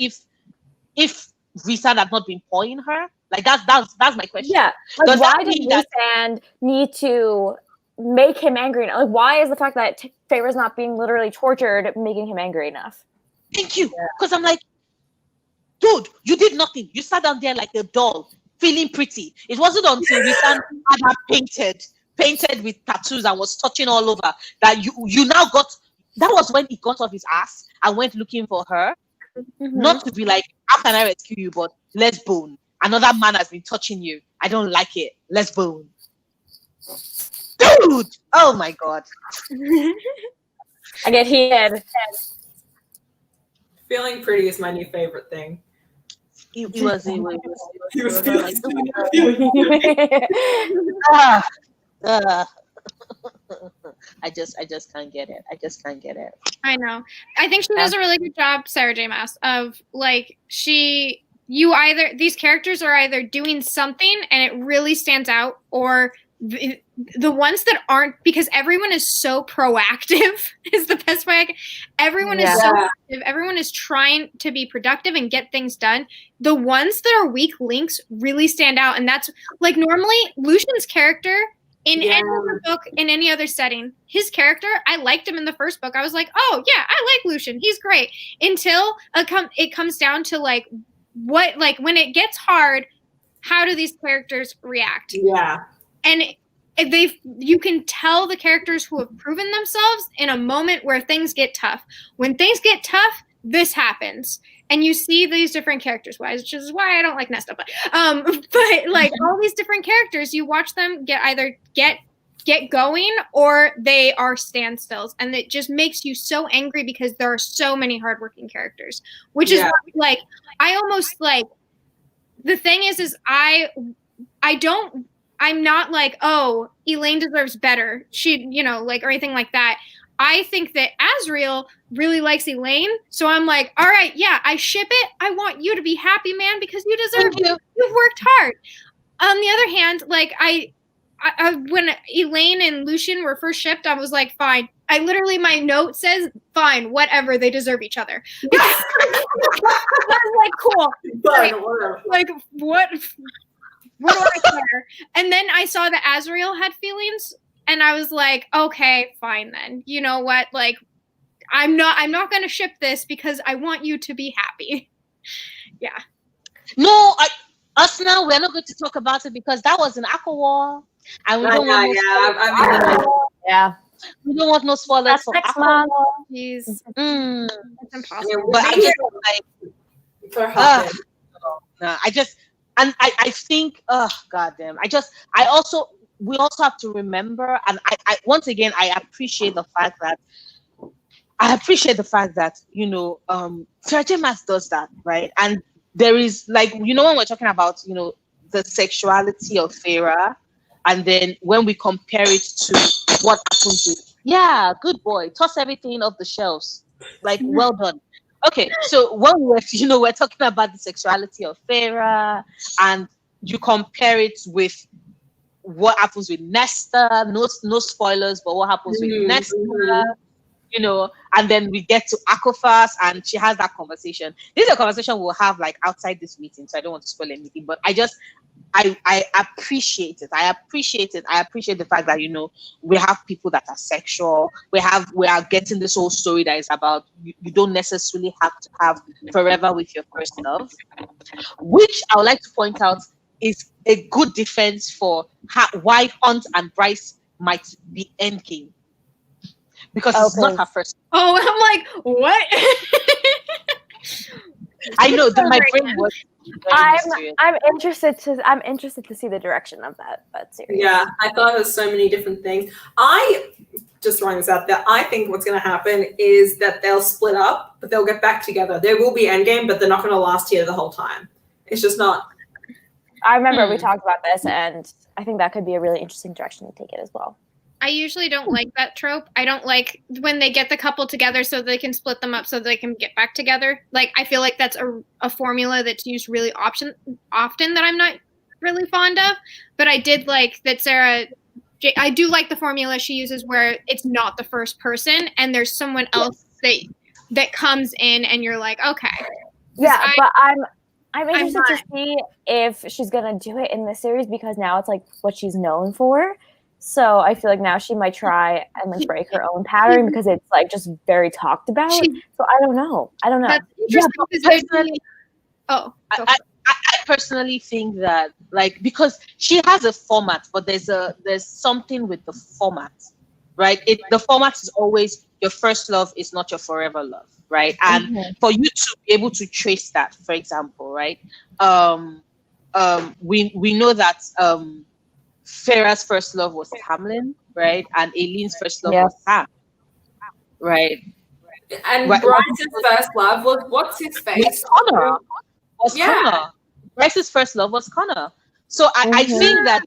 if Rhysand had not been pawing her. Like that's my question. Yeah. Like, Does why that did mean that Rhysand need to make him angry enough? Like, why is the fact that Feyre's not being literally tortured making him angry enough? Thank you. Because I'm like, dude, you did nothing. You sat down there like a doll, feeling pretty. It wasn't until Rhysand had her painted with tattoos and was touching all over that you now got. That was when he got off his ass and went looking for her. Mm-hmm. Not to be like, how can I rescue you? But let's bone. Another man has been touching you. I don't like it. Let's bone. Dude! Oh my god. I get heated. Feeling pretty is my new favorite thing. He was He was like, feeling I just can't get it. I just can't get it. I know. I think she does a really good job, Sarah J. Maas, of like these characters are either doing something and it really stands out, or the ones that aren't, because everyone is so proactive is the best way everyone is so active. Everyone is trying to be productive and get things done. The ones that are weak links really stand out, and that's like normally Lucian's character in any other book, in any other setting, his character, I liked him in the first book. I was like, oh yeah, I like Lucian, he's great, until it comes down to like what, like when it gets hard, how do these characters react? Yeah. And you can tell the characters who have proven themselves in a moment where things get tough. When things get tough, this happens. And you see these different characters, which is why I don't like Nesta. But like all these different characters, you watch them either get going or they are standstills, and it just makes you so angry because there are so many hardworking characters. Which is why, like, I almost like, the thing is I'm not like, oh, Elaine deserves better. She, like, or anything like that. I think that Azriel really likes Elaine. So I'm like, all right, yeah, I ship it. I want you to be happy, man, because you deserve it. You've worked hard. On the other hand, like, I when Elaine and Lucian were first shipped, I was like, fine. I literally, my note says, fine, whatever, they deserve each other. I was like, cool. Like, what do I care? And then I saw that Azriel had feelings, and I was like, okay, fine then. You know what? Like, I'm not gonna ship this because I want you to be happy. Yeah. No, us now, we're not going to talk about it because that was an Aqua War, and we don't want we don't want no spoilers for Aqua War. It's I impossible. mean, But I just like, for her. no, I think, oh goddamn, we also have to remember, and I once again I appreciate the fact that Sarah J. Maas does that, right? And there is, like, when we're talking about the sexuality of Feyre, and then when we compare it to what happens with good boy, toss everything off the shelves, like, well done. Okay, so when we're talking about the sexuality of Feyre, and you compare it with what happens with Nesta, no spoilers, but what happens with Nesta, and then we get to Acomaf, and she has that conversation. This is a conversation we'll have like outside this meeting, so I don't want to spoil anything, but I appreciate it. I appreciate the fact that we have people that are sexual. We are getting this whole story that is about you don't necessarily have to have forever with your first love, which I would like to point out is a good defense for why Hunt and Bryce might be endgame, because it's not her first. Oh, I'm like, what? I know that my brain was. I'm interested to see the direction of that series. Yeah, I thought of so many different things. I just throwing this out there. I think what's going to happen is that they'll split up, but they'll get back together. There will be endgame, but they're not going to last here the whole time. It's just not. I remember we talked about this, and I think that could be a really interesting direction to take it as well. I usually don't like that trope. I don't like when they get the couple together so they can split them up so they can get back together. Like, I feel like that's a formula that's used really often that I'm not really fond of, but I did like that Sarah. I do like the formula she uses where it's not the first person and there's someone else that comes in and you're like, okay. Yeah, but I'm interested to see if she's gonna do it in this series because now it's like what she's known for. So I feel like now she might try and like break her own pattern because it's like just very talked about. So I don't know. That's interesting. I personally think that like because she has a format, but there's something with the format, right? The format is always your first love is not your forever love, right? And for you to be able to trace that, for example, right? We know that Feyre's first love was Tamlin, right? And Aileen's first love was Sam, right? And Bryce's first love was what's his face? Connor. Connor. Bryce's first love was Connor. So I think that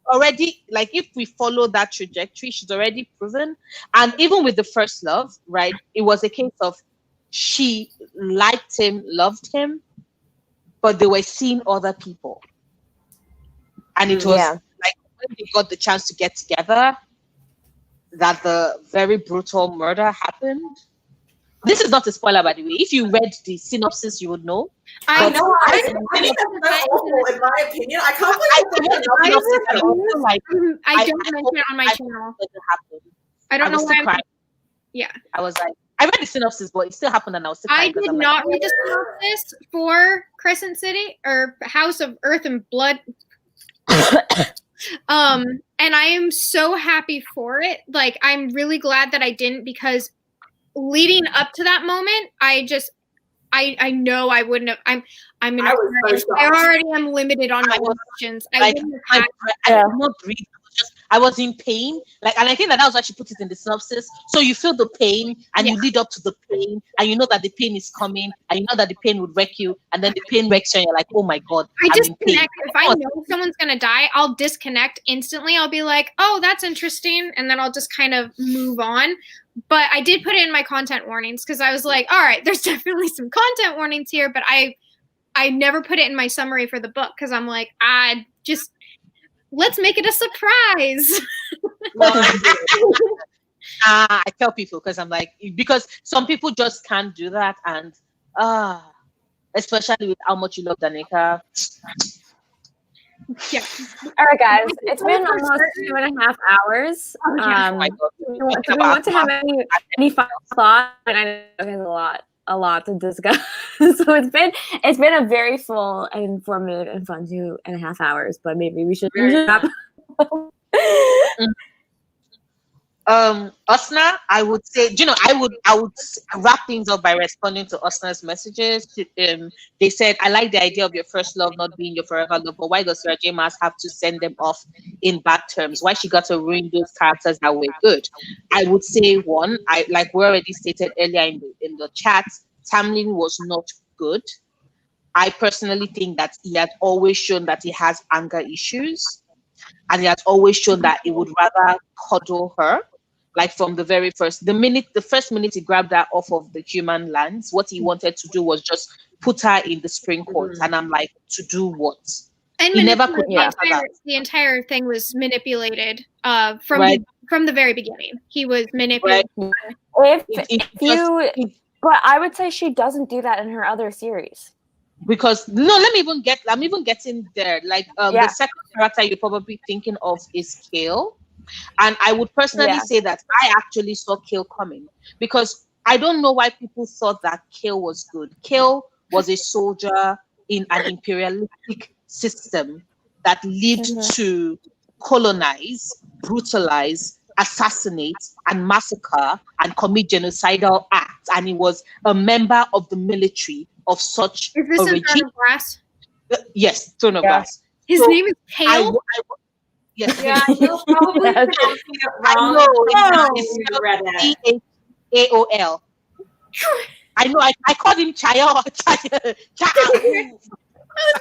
already, like if we follow that trajectory, she's already proven. And even with the first love, right? It was a case of she liked him, loved him, but they were seeing other people. And it was like when they got the chance to get together, that the very brutal murder happened. This is not a spoiler, by the way. If you read the synopsis, you would know. I know. I think that's so awful, in my opinion. I can't believe I don't mention it on my channel. I don't know why. Yeah. I was like, I read the synopsis, but it still happened, and I was still I did not read the synopsis for Crescent City or House of Earth and Blood. And I am so happy for it. Like, I'm really glad that I didn't because leading up to that moment, I know I wouldn't have. I already am limited on my emotions. I did not breathe. I was in pain, like, and I think that was why she put it in the synopsis. So you feel the pain, and you lead up to the pain, and you know that the pain is coming, and you know that the pain would wreck you, and then the pain wrecks you, and you're like, oh my god. I disconnect. If I know someone's gonna die, I'll disconnect instantly. I'll be like, oh, that's interesting, and then I'll just kind of move on. But I did put it in my content warnings because I was like, all right, there's definitely some content warnings here, but I never put it in my summary for the book because I'm like, let's make it a surprise. I tell people because I'm like, because some people just can't do that, and especially with how much you love Danica. Yeah. All right, guys. It's been almost 2.5 hours. Do we want to have any final thoughts? And I know there's a lot to discuss. So it's been a very full and informative and fun 2.5 hours. But maybe we should wrap. Usna, I would say, I would wrap things up by responding to Usna's messages. They said, I like the idea of your first love not being your forever love, but why does Sarah J. Maas have to send them off in bad terms? Why she got to ruin those characters that were good? I would say one, like we already stated earlier in the chat, Tamlin was not good. I personally think that he had always shown that he has anger issues, and he has always shown that he would rather cuddle her. Like from the very first, the first minute he grabbed her off of the human lands, what he wanted to do was just put her in the spring court. And I'm like, to do what? And he never could the entire thing was manipulated from the very beginning. He was manipulated. Right. But I would say she doesn't do that in her other series. Because I'm even getting there. Like the second character you're probably thinking of is Kale. And I would personally say that I actually saw Kale coming because I don't know why people thought that Kale was good. Kale was a soldier in an imperialistic system that lived to colonize, brutalize, assassinate, and massacre and commit genocidal acts. And he was a member of the military of such a regime. Is this in Throne of Glass? Yes, Throne of Glass. His name is Kale? Yes. Yeah, you'll probably pronouncing it wrong. Caol. I know. I called him Chayo. I was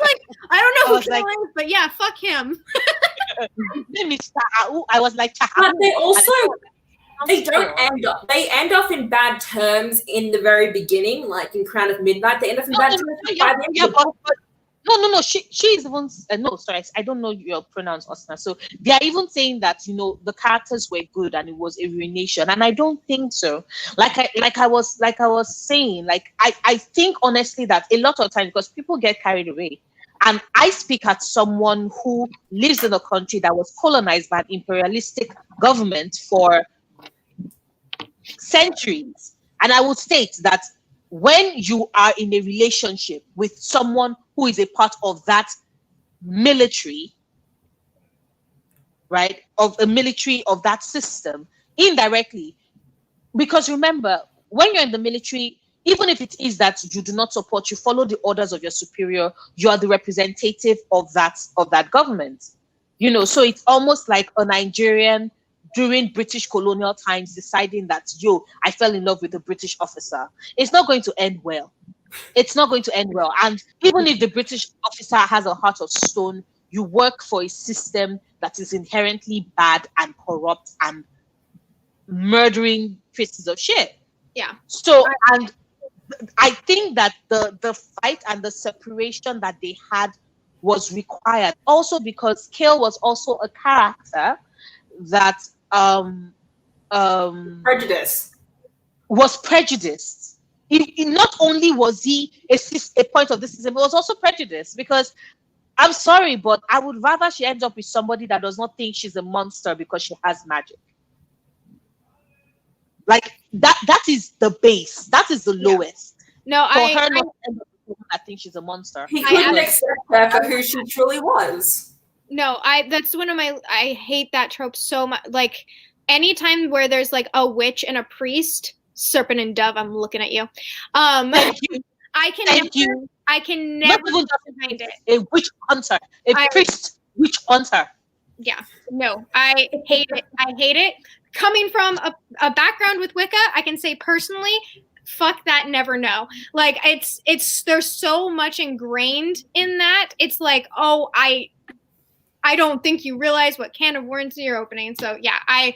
like, I don't know who Kale is, but yeah, fuck him. I was like, but they also they end off in bad terms in the very beginning, like in Crown of Midnight. They end off in bad terms. No. She is even no. Sorry, I don't know your pronouns, Osna. So they are even saying that the characters were good and it was a ruination, and I don't think so. Like I was saying, like I think honestly that a lot of times because people get carried away, and I speak as someone who lives in a country that was colonized by an imperialistic government for centuries, and I would state that when you are in a relationship with someone who is a part of that military, right, of a military of that system, indirectly, because remember, when you're in the military, even if it is that you do not support, you follow the orders of your superior, you are the representative of that government. So it's almost like a Nigerian during British colonial times deciding that, I fell in love with a British officer. It's not going to end well. It's not going to end well. And even if the British officer has a heart of stone, you work for a system that is inherently bad and corrupt and murdering pieces of shit. Yeah. So, and I think that the fight and the separation that they had was required. Also because Kale was also a character that Prejudice. Was prejudiced. Not only was he a point of the system, it was also prejudiced, because I'm sorry, but I would rather she ends up with somebody that does not think she's a monster because she has magic. Like that is the base. That is the lowest. No, for her not to end up with someone that thinks she's a monster. He couldn't accept her for who she truly was. No, that's one of my. I hate that trope so much. Like anytime where there's like a witch and a priest, serpent and dove. I'm looking at you. Thank you. I can never find it. A witch hunter, priest witch hunter. Yeah, no, I hate it. I hate it. Coming from a background with Wicca, I can say personally, fuck that, never know. Like it's there's so much ingrained in that. It's like, oh, I don't think you realize what can of worms you're opening. So yeah, I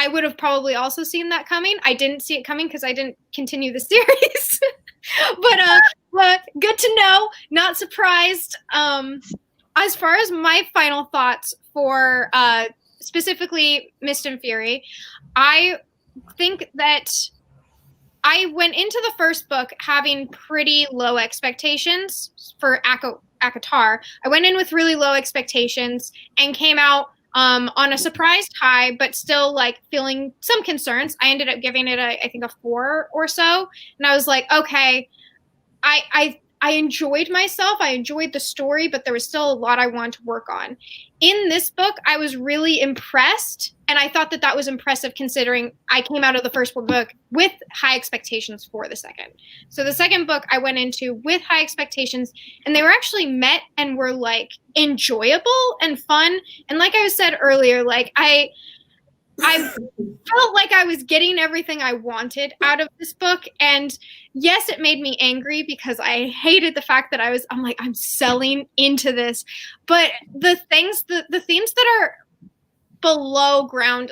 would have probably also seen that coming. I didn't see it coming because I didn't continue the series. but good to know. Not surprised. As far as my final thoughts for specifically Mist and Fury, I think that I went into the first book having pretty low expectations for Acotar. I went in with really low expectations and came out on a surprised high, but still like feeling some concerns. I ended up giving it I think a 4 or so, and I was like, okay, I enjoyed myself. I enjoyed the story, but there was still a lot I wanted to work on. In this book, I was really impressed, and I thought that was impressive considering I came out of the first book with high expectations for the second. So the second book I went into with high expectations, and they were actually met and were like enjoyable and fun. And like I said earlier, like I felt like I was getting everything I wanted out of this book. And yes, it made me angry because I hated the fact that I'm like, I'm selling into this. But the themes that are below ground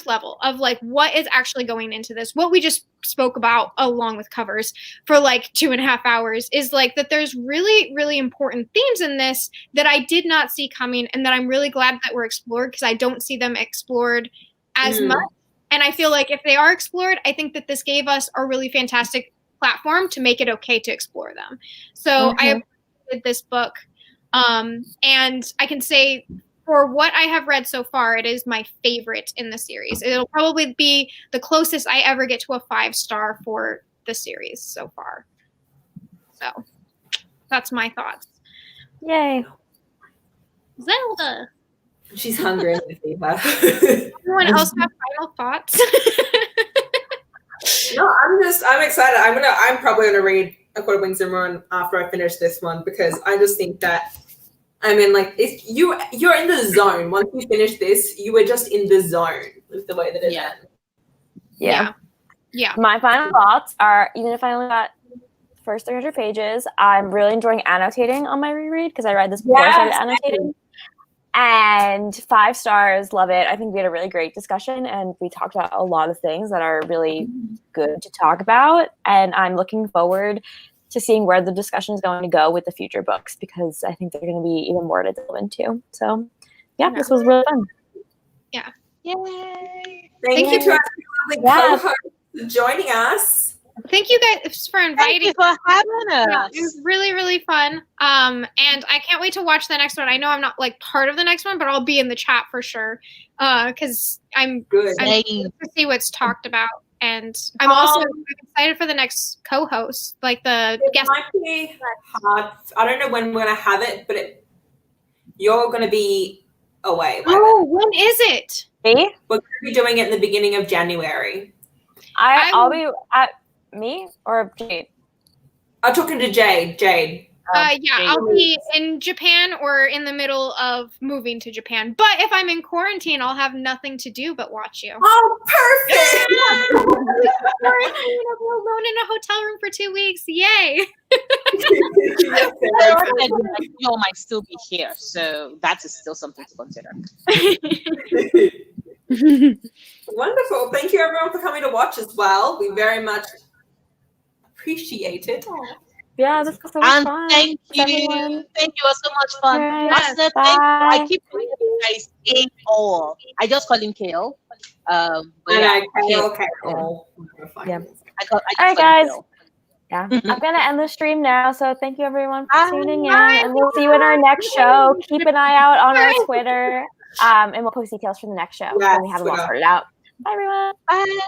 level of like what is actually going into this, what we just spoke about along with covers for like 2.5 hours, is like that there's really, really important themes in this that I did not see coming, and that I'm really glad that were explored, because I don't see them explored as much. And I feel like if they are explored, I think that this gave us a really fantastic platform to make it okay to explore them. So I appreciated this book. And I can say, for what I have read so far, it is my favorite in the series. It'll probably be the closest I ever get to a 5-star for the series so far. So that's my thoughts. Yay. Zelda. She's hungry and to feed her. Anyone else have final thoughts? No, I'm excited. I'm probably gonna read A Court of Wings and Ruin after I finish this one, because I just think that, I mean, like, if you're in the zone. Once you finish this, you were just in the zone with the way that it ends. Yeah. My final thoughts are, even if I only got the first 300 pages, I'm really enjoying annotating on my reread, because I read this before I started annotating. And 5 stars, love it. I think we had a really great discussion, and we talked about a lot of things that are really good to talk about. And I'm looking forward to seeing where the discussion is going to go with the future books, because I think there's going to be even more to delve into. So, yeah, this was really fun. Yeah. Yay! Thank you to our lovely co-hosts for joining us. Thank you guys for inviting. Thank you for having us. Yeah, it was really, really fun. And I can't wait to watch the next one. I know I'm not like part of the next one, but I'll be in the chat for sure. Because I'm to see what's talked about. And I'm also excited for the next co-host, like the guest. It might be hard. I don't know when we're going to have it, but you're going to be away. Oh, when is it? Me? We're going to be doing it in the beginning of January. I'll be at me or Jade? I'm talking to Jade. I'll be in Japan or in the middle of moving to Japan. But if I'm in quarantine, I'll have nothing to do but watch you. Oh, perfect! Quarantine, I'll be alone in a hotel room for 2 weeks. Yay! You might still be here, so that is still something to consider. Wonderful. Thank you, everyone, for coming to watch as well. We very much appreciate it. Yeah, this was so much fun. Thank you. Everyone. Thank you. It was so much fun. Yes, Thank you. I keep calling you guys K-O. I just call him Kale. Kale. Yeah. All right, guys. Yeah, I'm gonna end the stream now. So thank you everyone for tuning in, and we'll see you in our next show. Keep an eye out on our Twitter, and we'll post details for the next show when we have them all sorted out. Bye, everyone. Bye.